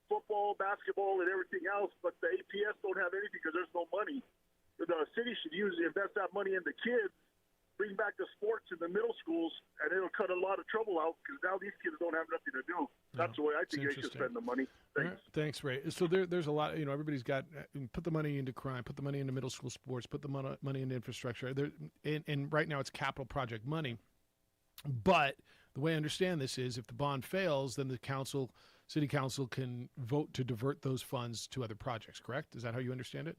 football, basketball, and everything else, but the APS don't have anything because there's no money. The city should invest that money in the kids, bring back the sports in the middle schools, and it'll cut a lot of trouble out because now these kids don't have nothing to do. That's the way I think they should spend the money. Thanks. Thanks, Ray. So there's a lot. Everybody's got put the money into crime, put the money into middle school sports, put the money into infrastructure. And right now it's capital project money. But the way I understand this is, if the bond fails, then the city council can vote to divert those funds to other projects. Correct? Is that how you understand it?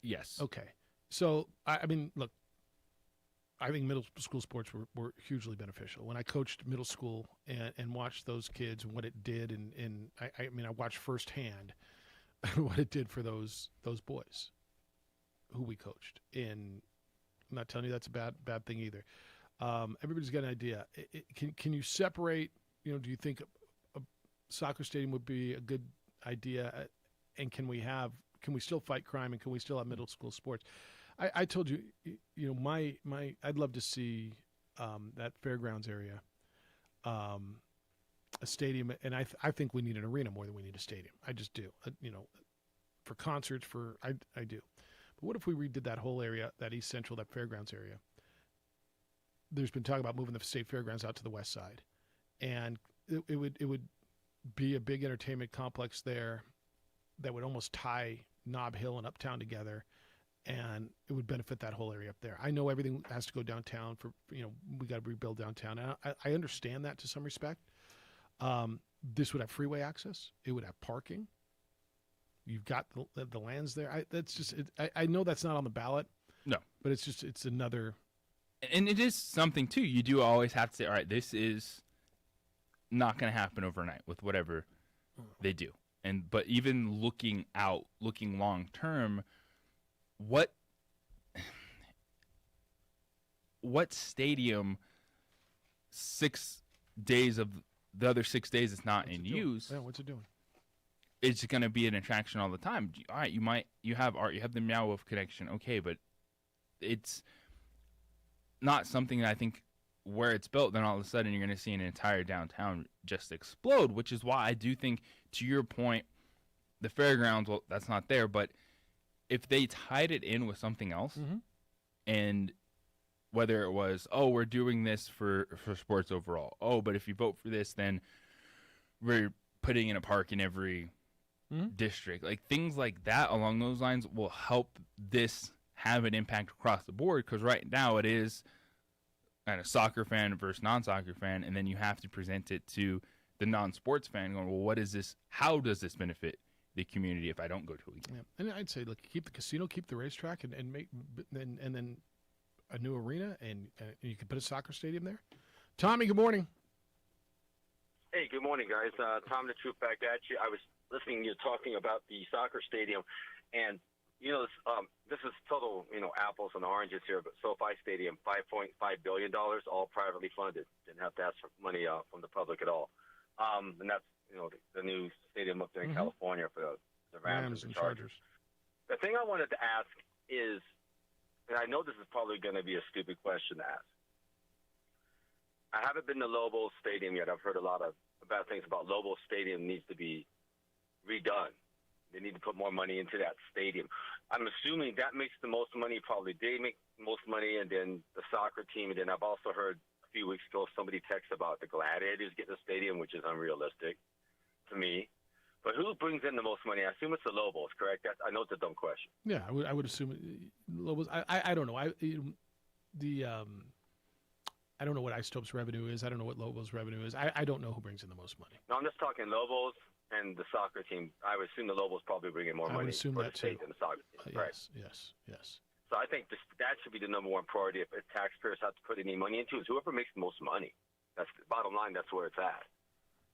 Yes. Okay. So, I mean, look, I think middle school sports were hugely beneficial. When I coached middle school and watched those kids and what it did, and I watched firsthand what it did for those boys who we coached. And I'm not telling you that's a bad thing either. Everybody's got an idea. Can you separate, do you think soccer stadium would be a good idea, and can we still fight crime, and can we still have middle school sports? I told you, I'd love to see that fairgrounds area, a stadium, and I think we need an arena more than we need a stadium. I just do, for concerts, I do. But what if we redid that whole area, that East Central, that fairgrounds area? There's been talk about moving the state fairgrounds out to the west side, and it would be a big entertainment complex there that would almost tie Nob Hill and Uptown together, and it would benefit that whole area up there. I know everything has to go downtown we got to rebuild downtown. And I understand that to some respect. This would have freeway access. It would have parking. You've got the lands there. I know that's not on the ballot. No, but it's another. And it is something too. You do always have to say, all right, this is not going to happen overnight with whatever they do. But even looking long term, what stadium 6 days of the other 6 days it's not in use? Yeah, what's it doing? It's going to be an attraction all the time. All right, you have art, you have the Meow Wolf connection, okay, but it's not something that I think where it's built, then all of a sudden you're going to see an entire downtown just explode, which is why I do think, to your point, the fairgrounds, well, that's not there, but if they tied it in with something else, and whether it was, we're doing this for sports overall, but if you vote for this, then we're putting in a park in every district, like things like that along those lines will help this have an impact across the board, because right now it is a soccer fan versus non-soccer fan, and then you have to present it to the non-sports fan going, well, what is this? How does this benefit the community if I don't go to a game? Yeah. And I'd say, look, keep the casino, keep the racetrack, and then a new arena, and you can put a soccer stadium there. Tommy, good morning. Hey, good morning, guys. Tom the Truth back at you. I was listening to you talking about the soccer stadium, and this is total, apples and oranges here, but SoFi Stadium, $5.5 billion, all privately funded. Didn't have to ask for money from the public at all. And that's, the new stadium up there in California for the Rams and Chargers. The thing I wanted to ask is, and I know this is probably going to be a stupid question to ask. I haven't been to Lobos Stadium yet. I've heard a lot of bad things about Lobos Stadium. Needs to be redone. They need to put more money into that stadium. I'm assuming that makes the most money. Probably they make the most money, and then the soccer team. And then I've also heard a few weeks ago somebody text about the Gladiators getting a stadium, which is unrealistic to me. But who brings in the most money? I assume it's the Lobos, correct? I know it's a dumb question. Yeah, I would assume Lobos. I don't know. I don't know what Isotope's revenue is. I don't know what Lobos' revenue is. I don't know who brings in the most money. No, I'm just talking Lobos and the soccer team. I would assume the Lobos probably bring in more money for the state than the soccer team. Right. Yes. So I think that should be the number one priority if taxpayers have to put any money into it. Whoever makes the most money. That's the bottom line. That's where it's at.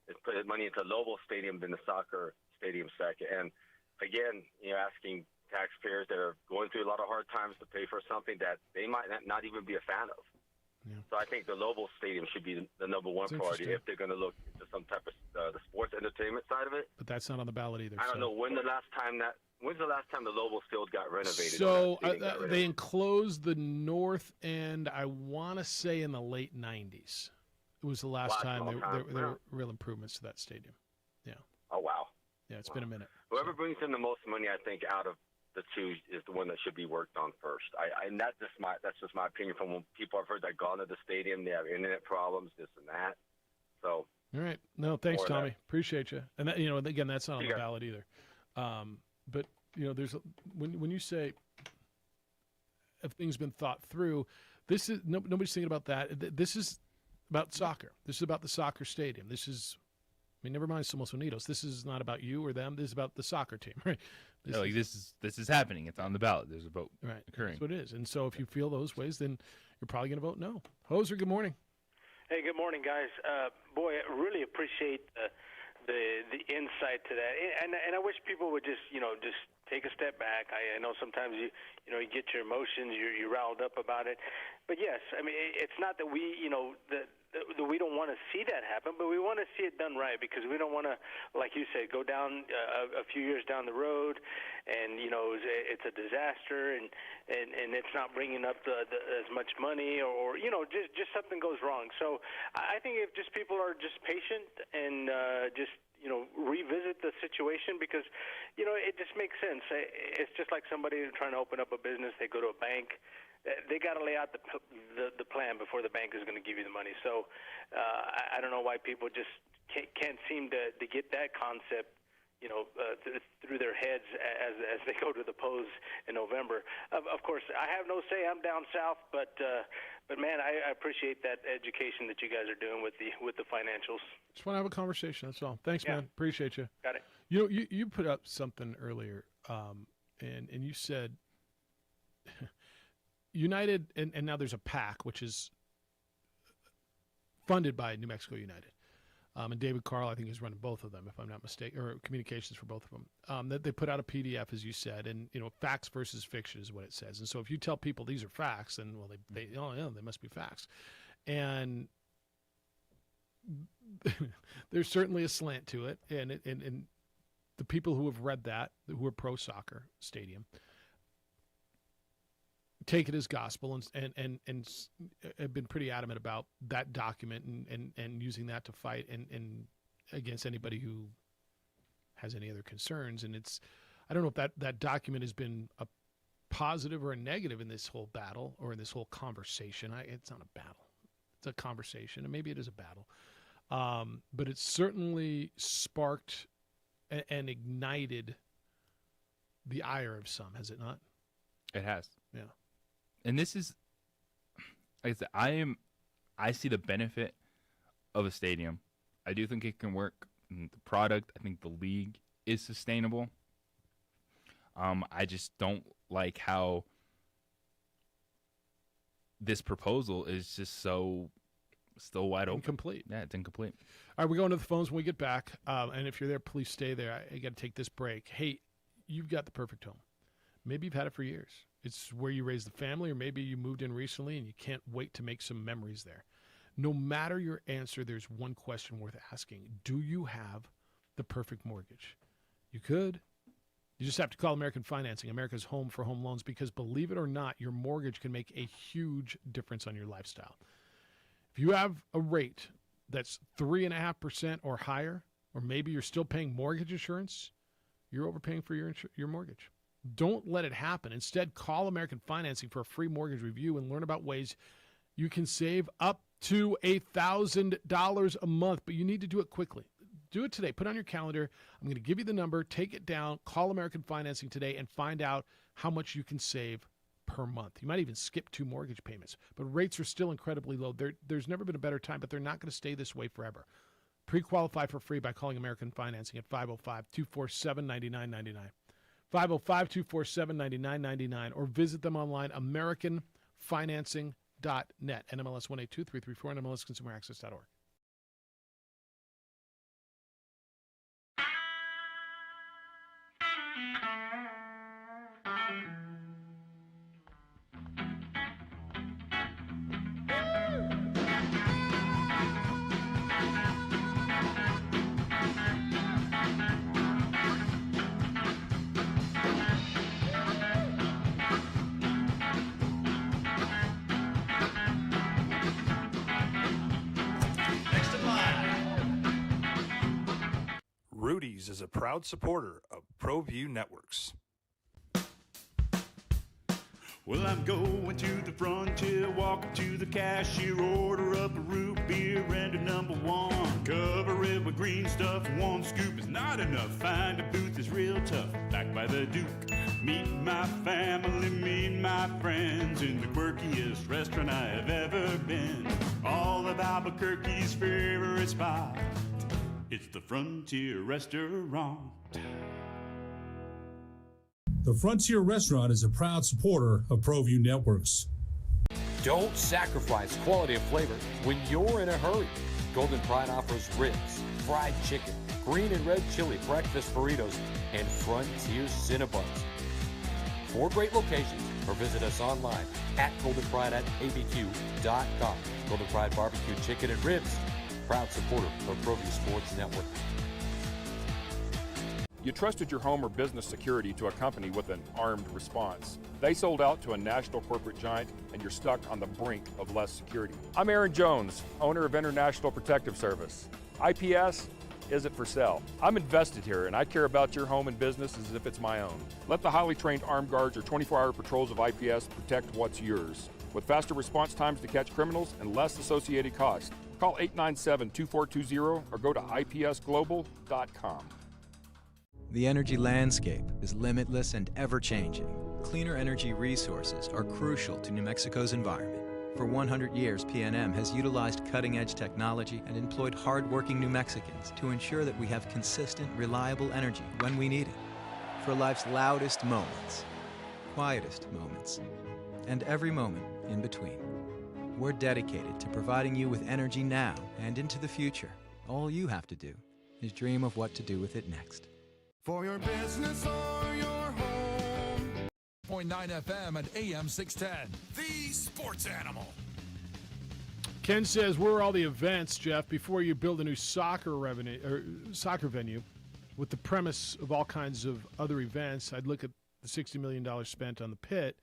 It's put money into Lobos Stadium, then the soccer stadium second. And again, asking taxpayers that are going through a lot of hard times to pay for something that they might not even be a fan of. Yeah. So I think the Lobos Stadium should be the number one priority if they're going to look into some type of the sports entertainment side of it. But that's not on the ballot either. I don't know when's the last time the Lobos field got renovated. So they enclosed the north end, I want to say, in the late 90s. It was the last time there were real improvements to that stadium. Yeah. Oh, wow. Yeah, it's been a minute. Whoever brings in the most money, I think, out of the two is the one that should be worked on first. And that's just my opinion from when people have heard that gone to the stadium, they have internet problems, this and that. So. All right. No, thanks, Tommy. Appreciate you. And that, again, that's not on the ballot either. But there's when you say if things been thought through, this is nobody's thinking about that. This is about soccer. This is about the soccer stadium. This is. Never mind Somos Unidos. This is not about you or them. This is about the soccer team, right? This is happening. It's on the ballot. There's a vote occurring. That's what it is. And so if you feel those ways, then you're probably going to vote no. Hoser, good morning. Hey, good morning, guys. Boy, I really appreciate the insight to that. And I wish people would just take a step back. I know sometimes you get your emotions, you're riled up about it. But yes, it's not that we, we don't want to see that happen, but we want to see it done right, because we don't want to, like you said, go down a few years down the road, and it's a disaster, and it's not bringing up as much money, or just something goes wrong. So I think if just people are just patient and just revisit the situation, because it just makes sense. It's just like somebody trying to open up a business. They go to a bank. They got to lay out the plan before the bank is going to give you the money. So I don't know why people just can't seem to get that concept, through their heads as they go to the polls in November. Of course, I have no say. I'm down south, but man, I appreciate that education that you guys are doing with the financials. Just want to have a conversation. That's all. Thanks, man. Appreciate you. Got it. You put up something earlier, and you said United, and now there's a PAC, which is funded by New Mexico United. And David Carl, I think, is running both of them, if I'm not mistaken, or communications for both of them. That they put out a PDF, as you said, and facts versus fiction is what it says. And so if you tell people these are facts, then they must be facts. And there's certainly a slant to it, and the people who have read that, who are pro soccer stadium, take it as gospel and have been pretty adamant about that document and using that to fight and against anybody who has any other concerns. And I don't know if that document has been a positive or a negative in this whole battle or in this whole conversation. It's not a battle. It's a conversation, and maybe it is a battle. But it's certainly sparked and ignited the ire of some, has it not? It has. Yeah. And this is, like I said, I see the benefit of a stadium. I do think it can work. The product, I think the league is sustainable. I just don't like how this proposal is just so still wide open. Incomplete. Yeah, it's incomplete. All right, we're going to the phones when we get back. And if you're there, please stay there. I got to take this break. Hey, you've got the perfect home. Maybe you've had it for years. It's where you raised the family, or maybe you moved in recently and you can't wait to make some memories there. No matter your answer, there's one question worth asking. Do you have the perfect mortgage? You could. You just have to call American Financing, America's home for home loans, because believe it or not, your mortgage can make a huge difference on your lifestyle. If you have a rate that's 3.5% or higher, or maybe you're still paying mortgage insurance, you're overpaying for your mortgage. Don't let it happen. Instead, call American Financing for a free mortgage review and learn about ways you can save up to $1,000 a month, but you need to do it quickly. Do it today. Put it on your calendar. I'm going to give you the number. Take it down. Call American Financing today and find out how much you can save per month. You might even skip 2 mortgage payments, but rates are still incredibly low. There's never been a better time, but they're not going to stay this way forever. Pre-qualify for free by calling American Financing at 505-247-9999. 505-247-9999, or visit them online, AmericanFinancing.net, NMLS 182334, and MLSConsumerAccess.org. Rudy's is a proud supporter of ProView Networks. Well, I'm going to the frontier, walk up to the cashier, order up a root beer and a number 1. Cover it with green stuff, 1 scoop is not enough. Find a booth is real tough, back by the Duke. Meet my family, meet my friends in the quirkiest restaurant I have ever been. All of Albuquerque's favorite spot, it's the Frontier Restaurant. The Frontier Restaurant is a proud supporter of ProView Networks. Don't sacrifice quality of flavor when you're in a hurry. Golden Pride offers ribs, fried chicken, green and red chili breakfast burritos, and Frontier Cinnabons. 4 great locations or visit us online at goldenpride@abq.com. Golden Pride Barbecue Chicken and Ribs, proud supporter of ProView Sports Network. You trusted your home or business security to a company with an armed response. They sold out to a national corporate giant, and you're stuck on the brink of less security. I'm Aaron Jones, owner of International Protective Service. IPS isn't for sale. I'm invested here, and I care about your home and business as if it's my own. Let the highly trained armed guards or 24-hour patrols of IPS protect what's yours. With faster response times to catch criminals and less associated costs. Call 897-2420 or go to ipsglobal.com. The energy landscape is limitless and ever-changing. Cleaner energy resources are crucial to New Mexico's environment. For 100 years, PNM has utilized cutting-edge technology and employed hard-working New Mexicans to ensure that we have consistent, reliable energy when we need it. For life's loudest moments, quietest moments, and every moment in between. We're dedicated to providing you with energy now and into the future. All you have to do is dream of what to do with it next. For your business or your home. 0.9 FM and AM 610. The Sports Animal. Ken says, where are all the events, Jeff, before you build a new soccer venue with the premise of all kinds of other events? I'd look at the $60 million spent on the pit.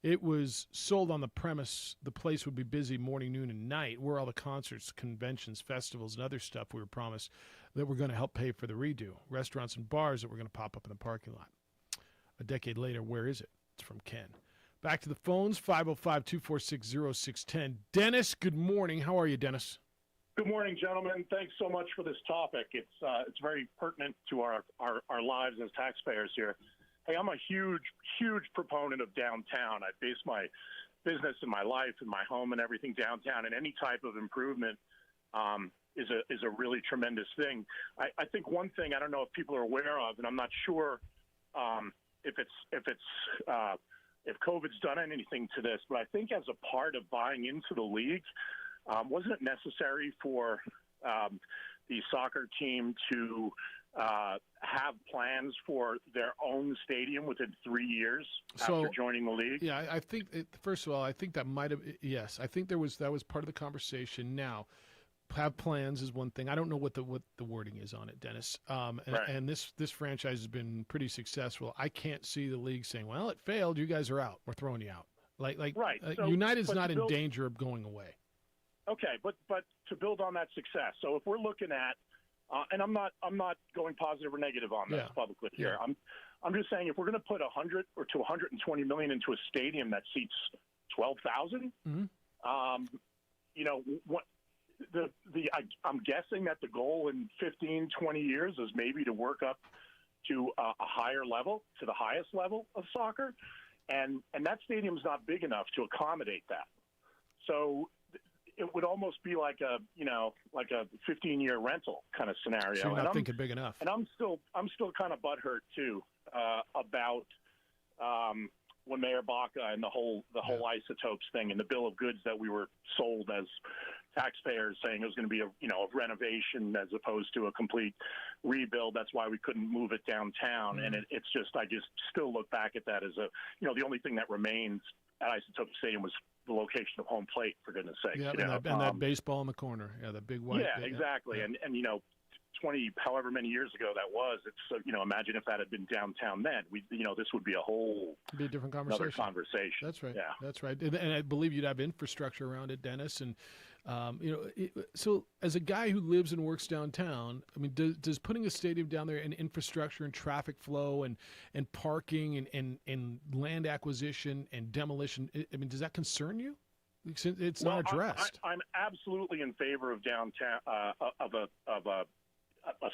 It was sold on the premise the place would be busy morning, noon, and night. Where are all the concerts, conventions, festivals, and other stuff we were promised that were going to help pay for the redo? Restaurants and bars that were going to pop up in the parking lot. A decade later, where is it? It's from Ken. Back to the phones, 505-246-0610. Dennis, good morning. How are you, Dennis? Good morning, gentlemen. Thanks so much for this topic. It's very pertinent to our lives as taxpayers here. Hey, I'm a huge proponent of downtown. I base my business and my life and my home and everything downtown, and any type of improvement is a really tremendous thing. I think one thing I don't know if people are aware of, and I'm not sure if COVID's done anything to this, but I think as a part of buying into the league, wasn't it necessary for the soccer team to have plans for their own stadium within 3 years after joining the league? Yeah, I think first of all, I think that might have yes. I think that was part of the conversation. Now, have plans is one thing. I don't know what the wording is on it, Dennis. And this franchise has been pretty successful. I can't see the league saying, "Well, it failed. You guys are out. We're throwing you out." Right. So, United's not in danger of going away. Okay, but to build on that success. So if we're looking at and I'm not going positive or negative on this publicly here. I'm just saying if we're going to put 100 or to 120 million into a stadium that seats 12,000, I'm guessing that the goal in 15, 20 years is maybe to work up to a higher level, to the highest level of soccer, and that stadium's not big enough to accommodate that. So it would almost be like a 15-year rental kind of scenario. So you're not thinking big enough. And I'm still kind of butthurt too about when Mayor Baca and the whole isotopes thing and the bill of goods that we were sold as taxpayers, saying it was going to be a renovation as opposed to a complete rebuild. That's why we couldn't move it downtown. And it's just, I just still look back at that as the only thing that remains at Isotope Stadium was the location of home plate, for goodness sake. Yeah, and that baseball in the corner. Yeah, the big white. Yeah, exactly. Yeah. And 20, however many years ago that was, it's imagine if that had been downtown then. This would be a whole different another conversation. That's right. Yeah, that's right. And I believe you'd have infrastructure around it, Dennis. And so as a guy who lives and works downtown, I mean, does putting a stadium down there and infrastructure and traffic flow and parking and land acquisition and demolition, I mean, does that concern you? It's not addressed. I'm absolutely in favor of downtown of a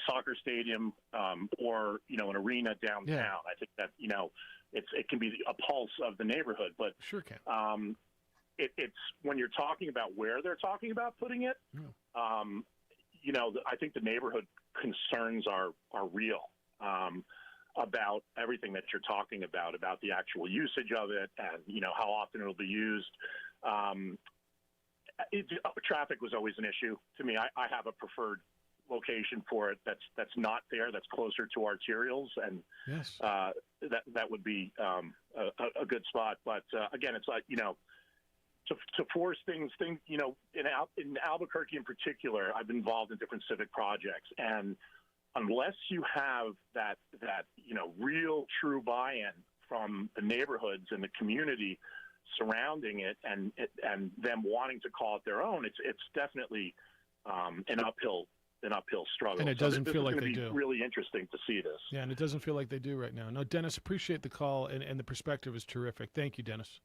soccer stadium or an arena downtown. Yeah. I think that it can be a pulse of the neighborhood, but sure can. It's when you're talking about where they're talking about putting it. I think the neighborhood concerns are real about everything that you're talking about the actual usage of it, and how often it'll be used. Traffic was always an issue to me. I have a preferred location for it that's not there, that's closer to arterials, and yes, that would be a good spot. But again, it's like, to force things, in Albuquerque in particular, I've been involved in different civic projects, and unless you have that real true buy-in from the neighborhoods and the community surrounding it, and them wanting to call it their own, it's definitely an uphill struggle. And it doesn't feel like they do. Really interesting to see this. Yeah, and it doesn't feel like they do right now. No, Dennis, appreciate the call, and the perspective is terrific. Thank you, Dennis.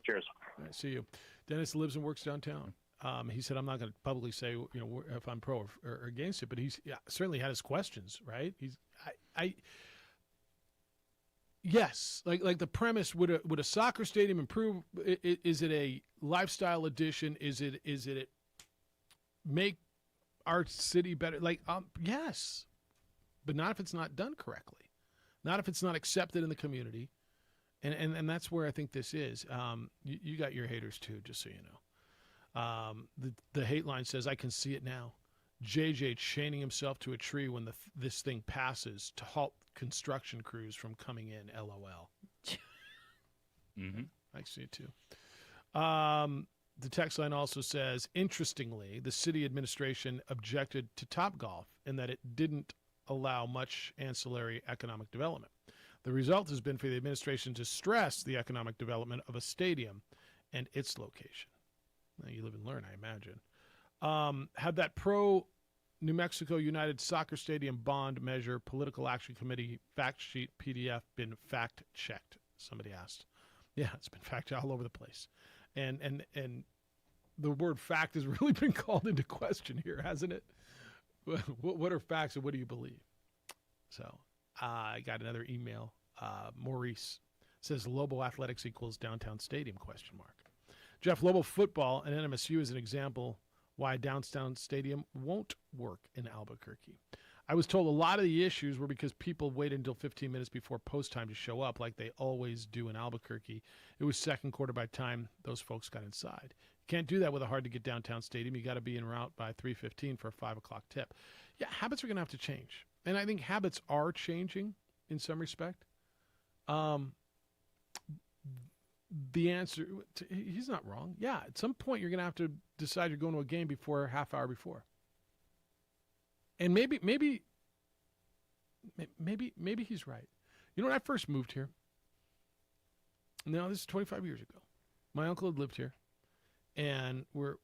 Cheers. All right, see you. Dennis lives and works downtown. He said, I'm not going to publicly say, if I'm pro or against it, but he's certainly had his questions, right? Yes, like the premise, would a soccer stadium improve? Is it a lifestyle addition? Is it make our city better? Yes, but not if it's not done correctly, not if it's not accepted in the community, and that's where I think this is. You got your haters too, just so you know. The hate line says, I can see it now. JJ chaining himself to a tree when this thing passes to halt construction crews from coming in. LOL. Mm-hmm. I see it too. The text line also says, interestingly, the city administration objected to Topgolf in that it didn't allow much ancillary economic development. The result has been for the administration to stress the economic development of a stadium and its location. Now, you live and learn, I imagine. Had that pro-New Mexico United Soccer Stadium bond measure political action committee fact sheet PDF been fact-checked? Somebody asked. Yeah, it's been fact-checked all over the place. And the word fact has really been called into question here, hasn't it? What are facts and what do you believe? So I got another email. Maurice says Lobo Athletics equals downtown stadium, ? Jeff, Lobo football and NMSU is an example why a downtown stadium won't work in Albuquerque. I was told a lot of the issues were because people waited until 15 minutes before post time to show up like they always do in Albuquerque. It was second quarter by the time those folks got inside. You can't do that with a hard-to-get downtown stadium. You got to be en route by 3:15 for a 5 o'clock tip. Yeah, habits are going to have to change. And I think habits are changing in some respect. The answer, he's not wrong. Yeah, at some point you're going to have to decide you're going to a game before a half hour before. And maybe he's right. When I first moved here, now this is 25 years ago, my uncle had lived here, and we're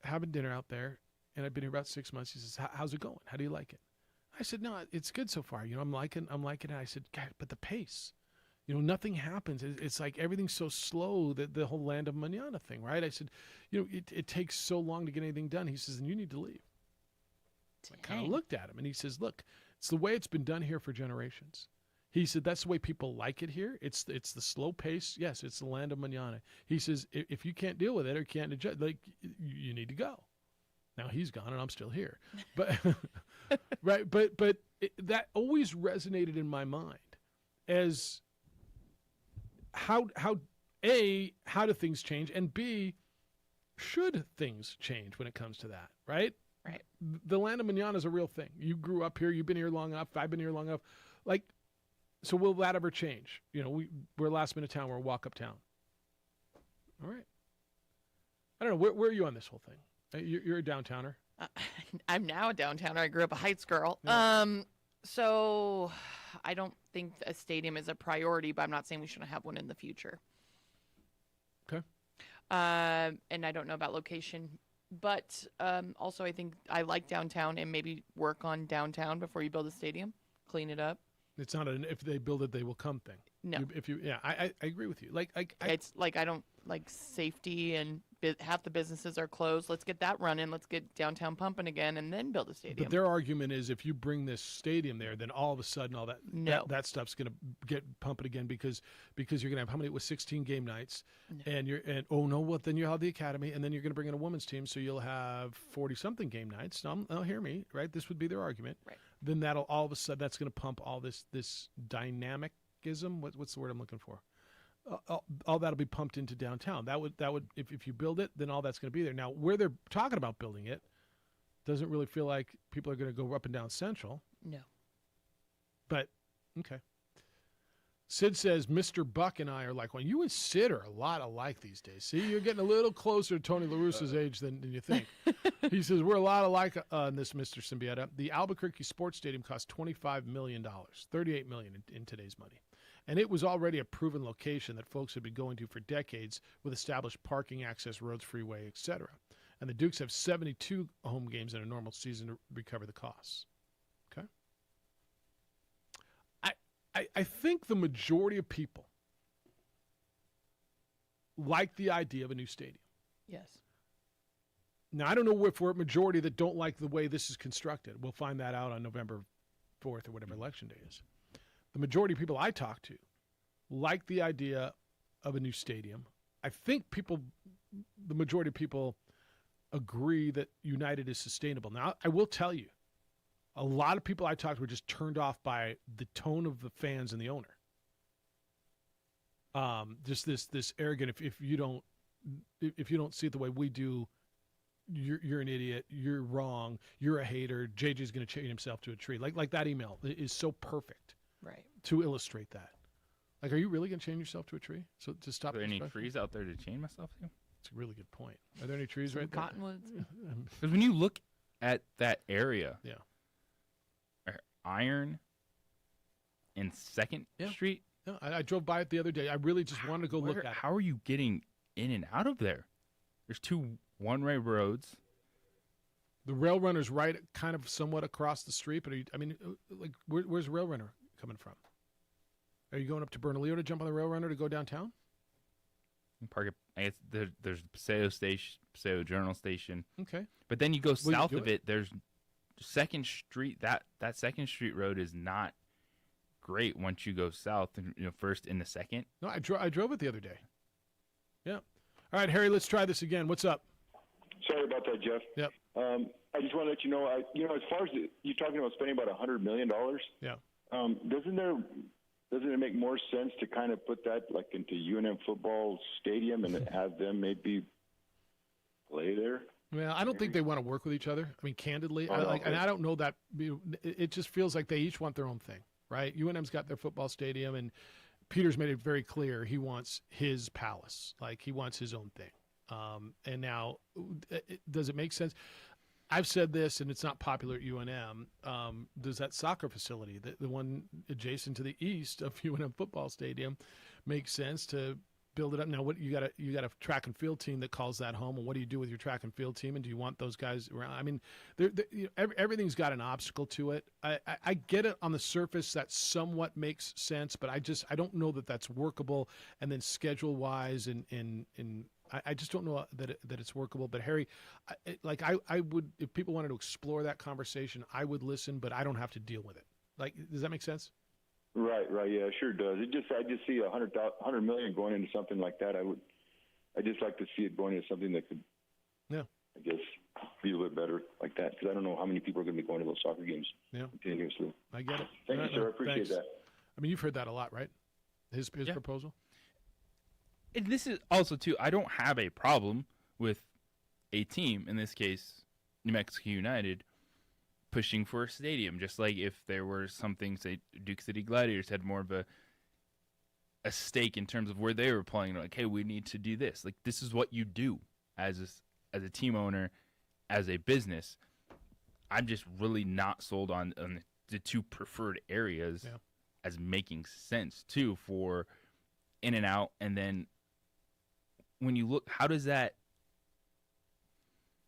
having dinner out there, and I've been here about 6 months. He says, how's it going? How do you like it? I said, no, it's good so far. I'm liking it. I said, God, but the pace. Nothing happens. It's like everything's so slow, that the whole land of mañana thing, right? I said, it takes so long to get anything done. He says, and you need to leave. I kind of looked at him, and he says, look, it's the way it's been done here for generations. He said, that's the way people like it here. It's the slow pace. Yes, it's the land of mañana. He says, if you can't deal with it or can't adjust, you need to go. Now he's gone, and I'm still here. But right, but that always resonated in my mind as how do things change, and B, should things change when it comes to that, right? Right. The land of mañana is a real thing. You grew up here. You've been here long enough. I've been here long enough. So will that ever change? We're a last-minute town. We're a walk-up town. All right. I don't know. Where are you on this whole thing? You're a downtowner. I'm now a downtowner. I grew up a Heights girl. Yeah. So I don't think a stadium is a priority, but I'm not saying we shouldn't have one in the future. Okay. And I don't know about location, but also I think I like downtown, and maybe work on downtown before you build a stadium, clean it up. It's not an if they build it, they will come thing. No. I agree with you. It's like I don't like safety, and half the businesses are closed. Let's get that running. Let's get downtown pumping again, and then build a stadium. But their argument is if you bring this stadium there, then all of a sudden all that stuff's going to get pumping again because you're going to have how many? It was 16 game nights, then you have the academy, and then you're going to bring in a women's team, so you'll have 40-something game nights. Now hear me, right? This would be their argument. Right. Then that'll all of a sudden that's going to pump all this dynamicism. What's the word I'm looking for? All that'll be pumped into downtown. That would if you build it, then all that's going to be there. Now, where they're talking about building it, Doesn't really feel like people are going to go up and down Central. No. But, okay. Sid says, Mr. Buck and I are like, well, you and Sid are a lot alike these days. See, you're getting a little closer to Tony La Russa's age than you think. He says, we're a lot alike in this, Mr. Symbieta. The Albuquerque Sports Stadium cost $25 million, $38 million in today's money. And it was already a proven location that folks had been going to for decades with established parking, access roads, freeway, etc. And the Dukes have 72 home games in a normal season to recover the costs. Okay? I think the majority of people like the idea of a new stadium. Yes. Now, I don't know if we're a majority that don't like the way this is constructed. We'll find that out on November 4th or whatever election day is. The majority of people I talk to like the idea of a new stadium. I think the majority of people agree that United is sustainable. Now, I will tell you, a lot of people I talked to were just turned off by the tone of the fans and the owner. Just this arrogant. If you don't see it the way we do, you're an idiot. You're wrong. You're a hater. JJ's going to chain himself to a tree. Like that email is so perfect. Right. To illustrate that. Like, are you really going to chain yourself to a tree? So to stop. Are there any trees out there to chain myself to? That's a really good point. Are there any trees right there? Cottonwoods. Because when you look at that area, yeah. Iron and 2nd Street. Yeah, I drove by it the other day. I really just wanted to go look at it. How are you getting in and out of there? There's 2 one-way roads. The rail runner's right, kind of somewhat across the street. But where's the rail runner coming from? Are you going up to Bernalillo to jump on the rail runner to go downtown? Park it. I guess there's Paseo Station, Paseo Journal Station. Okay. But then you go south of it. There's 2nd Street. That 2nd Street road is not great once you go south. First and the 2nd. No, I drove it the other day. Yeah. All right, Harry. Let's try this again. What's up? Sorry about that, Jeff. Yep. I just want to let you know. As far as you talking about spending about $100 million. Yeah. Doesn't it make more sense to kind of put that like into UNM football stadium and have them maybe play there? Well, I don't think they want to work with each other. I mean, candidly, okay. And I don't know that. It just feels like they each want their own thing, right? UNM's got their football stadium, and Peter's made it very clear he wants his palace, like he wants his own thing. And now, does it make sense? I've said this, and it's not popular at UNM. Does that soccer facility, the one adjacent to the east of UNM football stadium, make sense to build it up? Now, what you got a track and field team that calls that home, and what do you do with your track and field team? And do you want those guys around? I mean, everything's got an obstacle to it. I get it on the surface that somewhat makes sense, but I don't know that that's workable. And then schedule wise and I just don't know that it's workable. But Harry, I would, if people wanted to explore that conversation, I would listen, but I don't have to deal with it. Like, does that make sense? Right. Yeah, it sure does. I just see $100 million going into something like that. I just like to see it going into something that could, yeah, I guess, be a little bit better like that, because I don't know how many people are going to be going to those soccer games continuously. I get it. Thank you, sir. I appreciate that. I mean, you've heard that a lot, right? His proposal. And this is also, too, I don't have a problem with a team, in this case, New Mexico United, pushing for a stadium. Just like if there were something, say, Duke City Gladiators had more of a stake in terms of where they were playing. Like, hey, we need to do this. Like, this is what you do as a team owner, as a business. I'm just really not sold on the 2 preferred areas as making sense, too, for in and out. And then when you look, how does that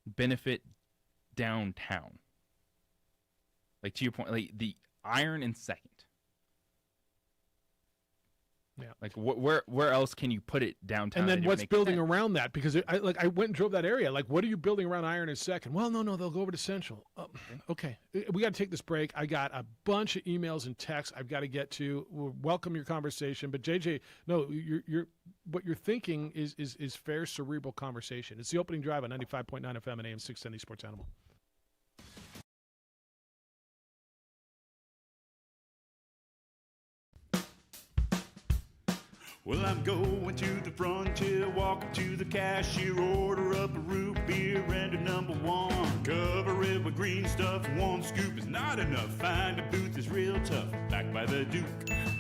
benefit downtown? Like, to your point, like the Iron and 2nd. Yeah. Like, where else can you put it downtown? And then what's building around that? Because I went and drove that area. Like, what are you building around Iron and 2nd? Well, no, they'll go over to Central. Okay. We got to take this break. I got a bunch of emails and texts I've got to get to. We'll welcome your conversation. But JJ, no, what you're thinking is fair, cerebral conversation. It's the opening drive on 95.9 FM and AM 670 Sports Animal. Well, I'm going to the frontier, walking to the cashier, order up a root beer and a #1. Cover it with with green stuff. One scoop is not enough. Find a booth is real tough. Back by the Duke.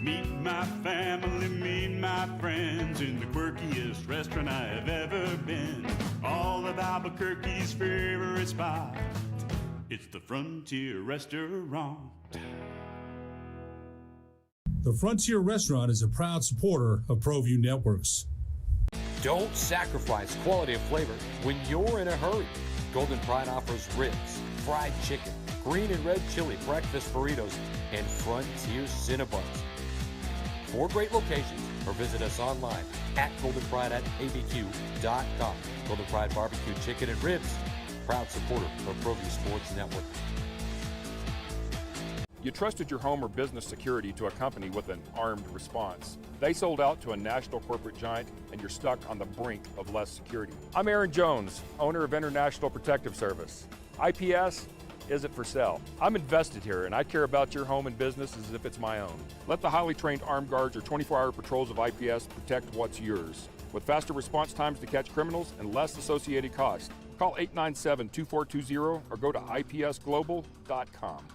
Meet my family, meet my friends in the quirkiest restaurant I have ever been. All of Albuquerque's favorite spot. It's the Frontier Restaurant. The Frontier Restaurant is a proud supporter of ProView Networks. Don't sacrifice quality of flavor when you're in a hurry. Golden Pride offers ribs, fried chicken, green and red chili breakfast burritos, and Frontier Cinnabons. 4 great locations, or visit us online at goldenpride@abq.com. Golden Pride Barbecue Chicken and Ribs, proud supporter of ProView Sports Network. You trusted your home or business security to a company with an armed response. They sold out to a national corporate giant, and you're stuck on the brink of less security. I'm Aaron Jones, owner of International Protective Service. IPS isn't for sale. I'm invested here, and I care about your home and business as if it's my own. Let the highly trained armed guards or 24-hour patrols of IPS protect what's yours. With faster response times to catch criminals and less associated costs. Call 897-2420 or go to ipsglobal.com.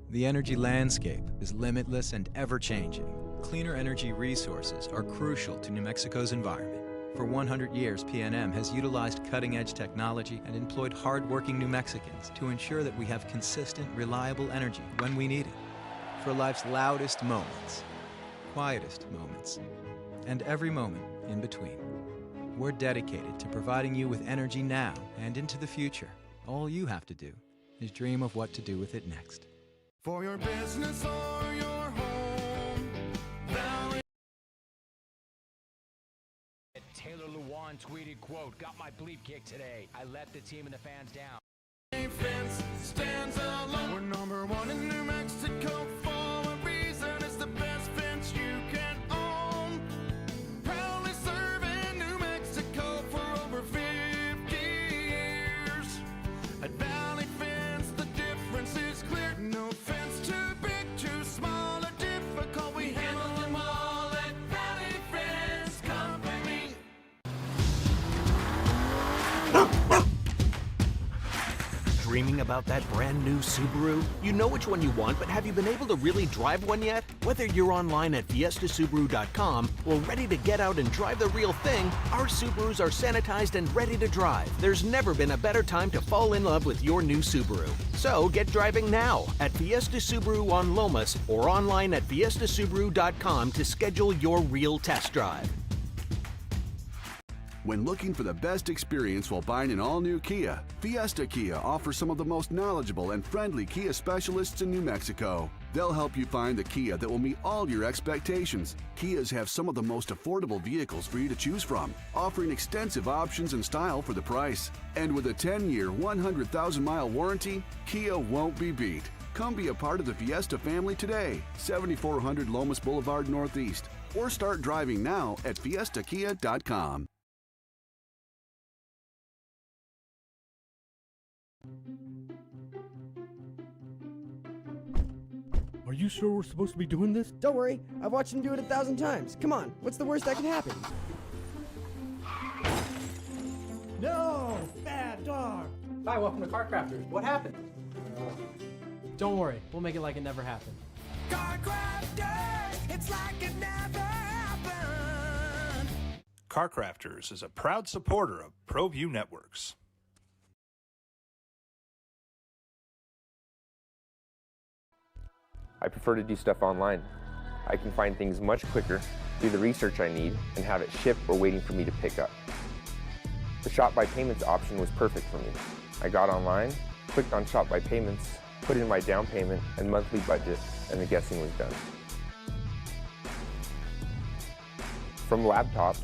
The energy landscape is limitless and ever-changing. Cleaner energy resources are crucial to New Mexico's environment. For 100 years, PNM has utilized cutting-edge technology and employed hard-working New Mexicans to ensure that we have consistent, reliable energy when we need it. For life's loudest moments, quietest moments, and every moment in between. We're dedicated to providing you with energy now and into the future. All you have to do is dream of what to do with it next. For your business or your home, Valley. Taylor Lewan tweeted, quote, "Got my bleep kick today. I let the team and the fans down." Fence stands alone. We're number 1 in New Mexico for a reason. It's the best fence you can own. Proudly serving New Mexico for over 50 years. At Valley Fence, the difference is clear. No fence too big, too small, or difficult. We handle them all at Valley Fence Company. Dreaming about that brand new Subaru? You know which one you want, but have you been able to really drive one yet? Whether you're online at fiestasubaru.com or ready to get out and drive the real thing, our Subarus are sanitized and ready to drive. There's never been a better time to fall in love with your new Subaru. So get driving now at Fiesta Subaru on Lomas or online at fiestasubaru.com to schedule your real test drive. When looking for the best experience while buying an all-new Kia, Fiesta Kia offers some of the most knowledgeable and friendly Kia specialists in New Mexico. They'll help you find the Kia that will meet all your expectations. Kias have some of the most affordable vehicles for you to choose from, offering extensive options and style for the price. And with a 10-year, 100,000-mile warranty, Kia won't be beat. Come be a part of the Fiesta family today, 7400 Lomas Boulevard Northeast, or start driving now at fiestakia.com. Are you sure we're supposed to be doing this? Don't worry, I've watched him do it 1,000 times. Come on, what's the worst that can happen? No! Bad dog! Hi, welcome to Car Crafters. What happened? Don't worry, we'll make it like it never happened. Car Crafters, it's like it never happened. Car Crafters is a proud supporter of ProView Networks. I prefer to do stuff online. I can find things much quicker, do the research I need, and have it shipped or waiting for me to pick up. The Shop by Payments option was perfect for me. I got online, clicked on Shop by Payments, put in my down payment and monthly budget, and the guessing was done. From the laptop,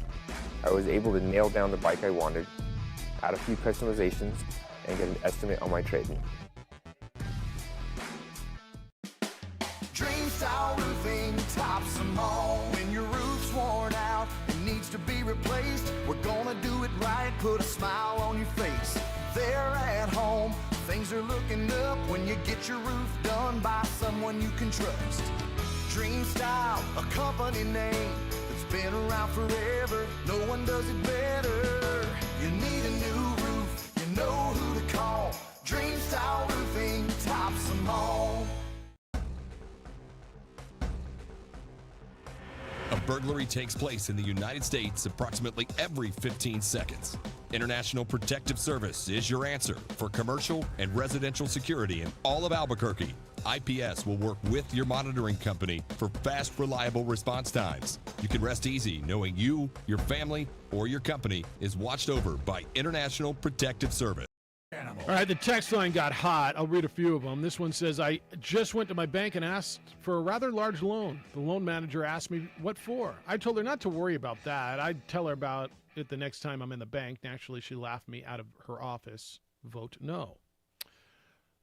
I was able to nail down the bike I wanted, add a few customizations, and get an estimate on my trade-in. Dream Style Roofing tops them all. When your roof's worn out and needs to be replaced, we're gonna do it right, put a smile on your face. There at home, things are looking up when you get your roof done by someone you can trust. Dream Style, a company name that's been around forever. No one does it better. You need a new roof, you know who to call. Dream Style burglary takes place in the United States approximately every 15 seconds. International Protective Service is your answer for commercial and residential security in all of Albuquerque. IPS will work with your monitoring company for fast, reliable response times. You can rest easy knowing you, your family, or your company is watched over by International Protective Service. All right, the text line got hot. I'll read a few of them. This one says, I just went to my bank and asked for a rather large loan. The loan manager asked me what for. I told her not to worry about that. I'd tell her about it the next time I'm in the bank. Naturally, she laughed me out of her office. Vote no.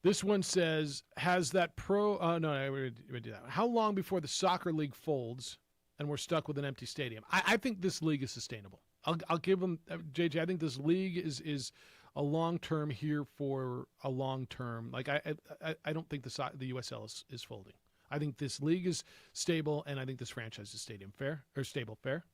This one says, has that we do that. How long before the soccer league folds and we're stuck with an empty stadium? I think this league is sustainable. I'll give them, JJ, I think this league is a long-term here for a long-term. Like, I don't think the USL is folding. I think this league is stable, and I think this franchise is stable. Fair?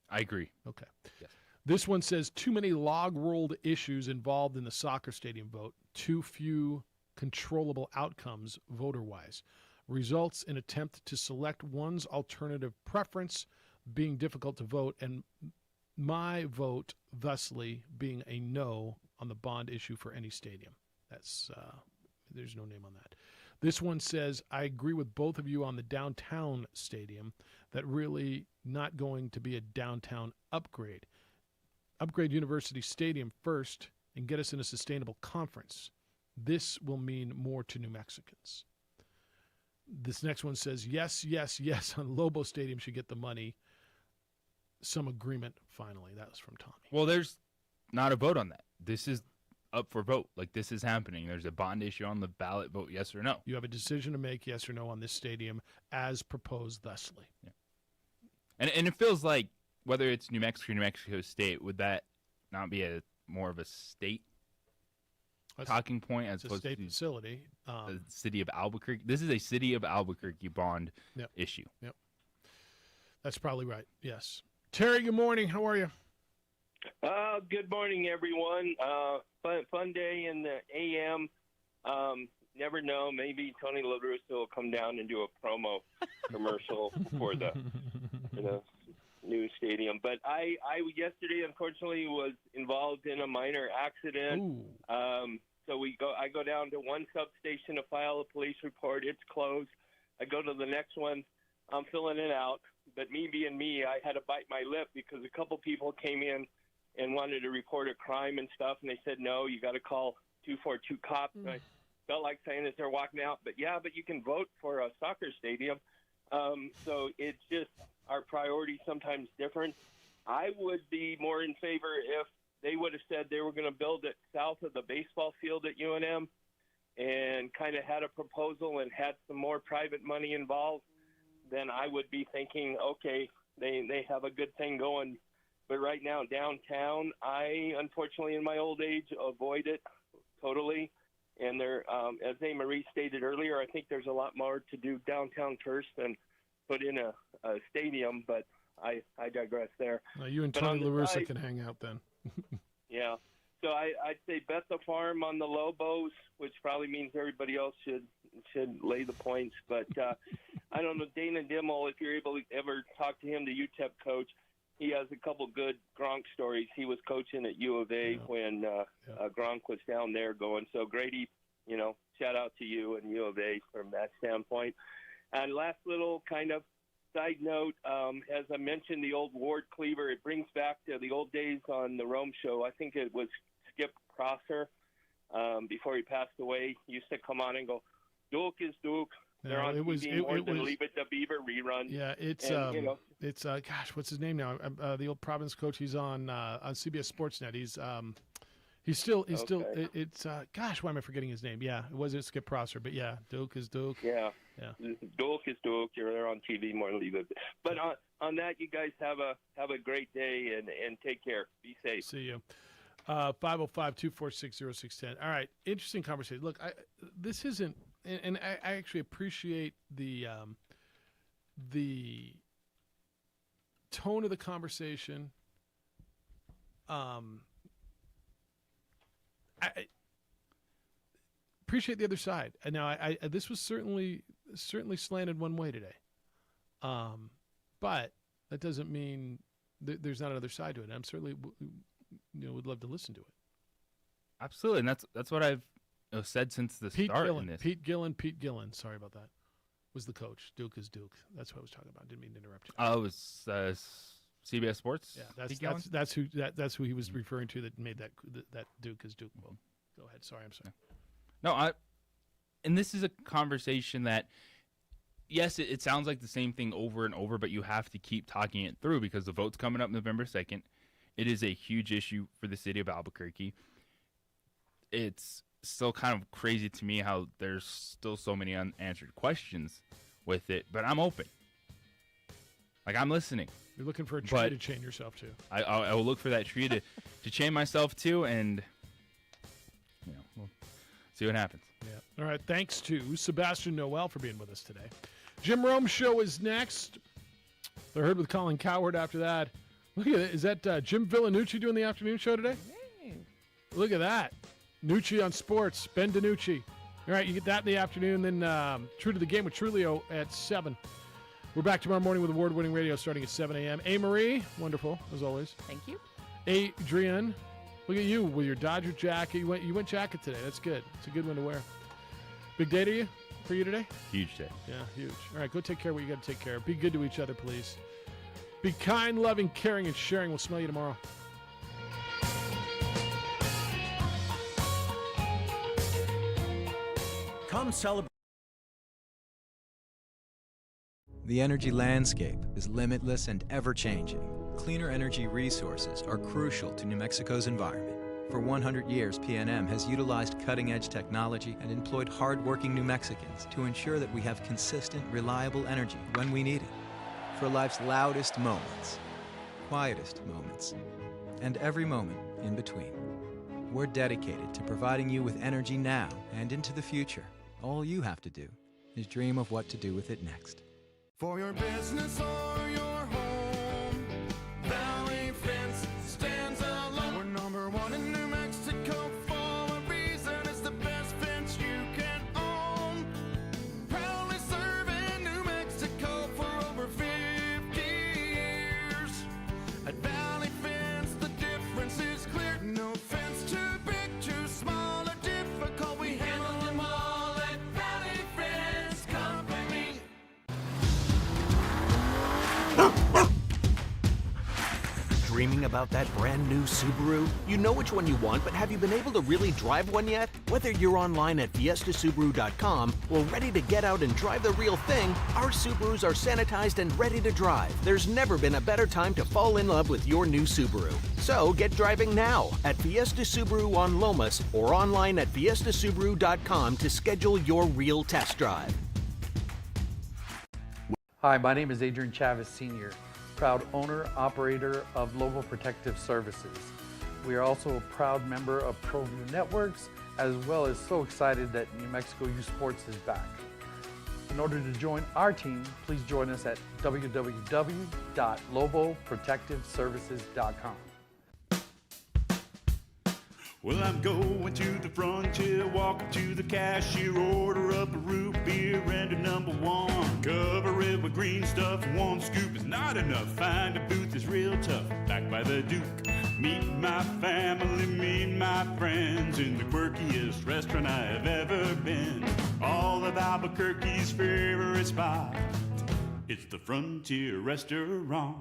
I agree. Okay. Yes. This one says, too many log-rolled issues involved in the soccer stadium vote. Too few controllable outcomes voter-wise. Results in attempt to select one's alternative preference being difficult to vote, and my vote thusly being a no on the bond issue for any stadium. That's there's no name on that. This one says, I agree with both of you on the downtown stadium, that really not going to be a downtown upgrade. Upgrade University Stadium first and get us in a sustainable conference. This will mean more to New Mexicans. This next one says, yes, on Lobo Stadium should get the money. Some agreement, finally. That was from Tommy. Well, there's not a vote on that. This is up for vote. Like, this is happening. There's a bond issue on the ballot. Vote yes or no. You have a decision to make, yes or no, on this stadium as proposed thusly. Yeah. And it feels like, whether it's New Mexico or New Mexico State, would that not be more of a state talking point as opposed to a state facility? The city of Albuquerque. This is a city of Albuquerque bond issue. Yep. That's probably right. Yes. Terry, good morning. How are you? Good morning, everyone. Fun day in the AM. Never know. Maybe Tony La Russa will come down and do a promo commercial for the new stadium. But I yesterday, unfortunately, was involved in a minor accident. So I go down to one substation to file a police report. It's closed. I go to the next one. I'm filling it out. But me being me, I had to bite my lip because a couple people came in and wanted to report a crime and stuff, and they said, no, you got to call 242 cops. And I felt like saying as they're walking out, but you can vote for a soccer stadium. So it's just our priorities sometimes different. I would be more in favor if they would have said they were going to build it south of the baseball field at UNM and kind of had a proposal and had some more private money involved. Then I would be thinking, okay, they have a good thing going. But right now, downtown, I, unfortunately, in my old age, avoid it totally. And there, as Marie stated earlier, I think there's a lot more to do downtown first than put in a stadium. But I digress there. You and Tony La Russa can hang out then. Yeah. So I'd say bet the farm on the Lobos, which probably means everybody else should lay the points. But I don't know, Dana Dimmel, if you're able to ever talk to him, the UTEP coach, he has a couple good Gronk stories. He was coaching at U of A when Gronk was down there going. So Grady, shout out to you and U of A from that standpoint. And last little kind of side note, as I mentioned, the old Ward Cleaver, it brings back to the old days on the Rome Show. I think it was Skip Prosser, before he passed away. He used to come on and go, Duke is Duke. They're on TV more than Leave It to Beaver rerun. Yeah, it's gosh, what's his name now? The old Providence coach. He's on CBS Sportsnet. He's still. It's gosh, why am I forgetting his name? Yeah, it wasn't Skip Prosser, but yeah, Duke is Duke. Yeah. Duke is Duke. You're on TV more than Leave It. But on that, you guys have a great day and take care. Be safe. See you. 505-246-0610. All right, interesting conversation. Look, this isn't, and I actually appreciate the tone of the conversation. I appreciate the other side. And now, this was certainly slanted one way today. But that doesn't mean there's not another side to it. I'm certainly, would love to listen to it. Absolutely, and that's what I've said since the start in this. Pete Gillen. Sorry about that. Was the coach. Duke is Duke. That's what I was talking about. Didn't mean to interrupt you. Oh, it was CBS Sports. Yeah, that's who he was referring to that made that Duke is Duke. Well, go ahead. Sorry, I'm sorry. No, and this is a conversation that, yes, it sounds like the same thing over and over, but you have to keep talking it through because the vote's coming up November 2nd. It is a huge issue for the city of Albuquerque. It's still kind of crazy to me how there's still so many unanswered questions with it, but I'm open. Like, I'm listening. You're looking for a tree to chain yourself to. I will look for that tree to chain myself to, and we'll see what happens. Yeah. All right. Thanks to Sebastian Noel for being with us today. Jim Rome's show is next. The Herd with Colin Cowherd after that. Look at it. Is that Jim Villanucci doing the afternoon show today? Look at that. Nucci on sports. Ben DiNucci. All right. You get that in the afternoon. Then True to the Game with Trulio at 7. We're back tomorrow morning with award-winning radio starting at 7 a.m. A-Marie, wonderful, as always. Thank you. Adrian, look at you with your Dodger jacket. You went jacket today. That's good. It's a good one to wear. Big day to you for you today? Huge day. Yeah, huge. All right, go take care of what you got to take care of. Be good to each other, please. Be kind, loving, caring, and sharing. We'll smell you tomorrow. Come celebrate. The energy landscape is limitless and ever-changing. Cleaner energy resources are crucial to New Mexico's environment. For 100 years, PNM has utilized cutting-edge technology and employed hard-working New Mexicans to ensure that we have consistent, reliable energy when we need it. For life's loudest moments, quietest moments, and every moment in between. We're dedicated to providing you with energy now and into the future. All you have to do is dream of what to do with it next. For your business or your home, Valley Fence stands alone. We're number one in New Mexico for a reason. It's the best fence you can own. Proudly serving New Mexico for over 50 years. At Valley Fence, the difference is clear. No fence too big, too small, or difficult. We handle them all at Valley Fence Company. Dreaming about that brand new Subaru? You know which one you want, but have you been able to really drive one yet? Whether you're online at fiestasubaru.com or ready to get out and drive the real thing, our Subarus are sanitized and ready to drive. There's never been a better time to fall in love with your new Subaru. So get driving now at Fiesta Subaru on Lomas or online at fiestasubaru.com to schedule your real test drive. Hi, my name is Adrian Chavez Sr., proud owner, operator of Lobo Protective Services. We are also a proud member of ProView Networks, as well as so excited that New Mexico Youth Sports is back. In order to join our team, please join us at www.loboprotectiveservices.com. Well, I'm going to the frontier, walking to the cashier, order up a root beer and a number one. Cover it with green stuff, one scoop is not enough. Find a booth is real tough, back by the Duke. Meet my family, meet my friends in the quirkiest restaurant I have ever been. All of Albuquerque's favorite spot, it's the Frontier Restaurant.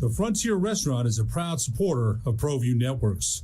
The Frontier Restaurant is a proud supporter of ProView Networks.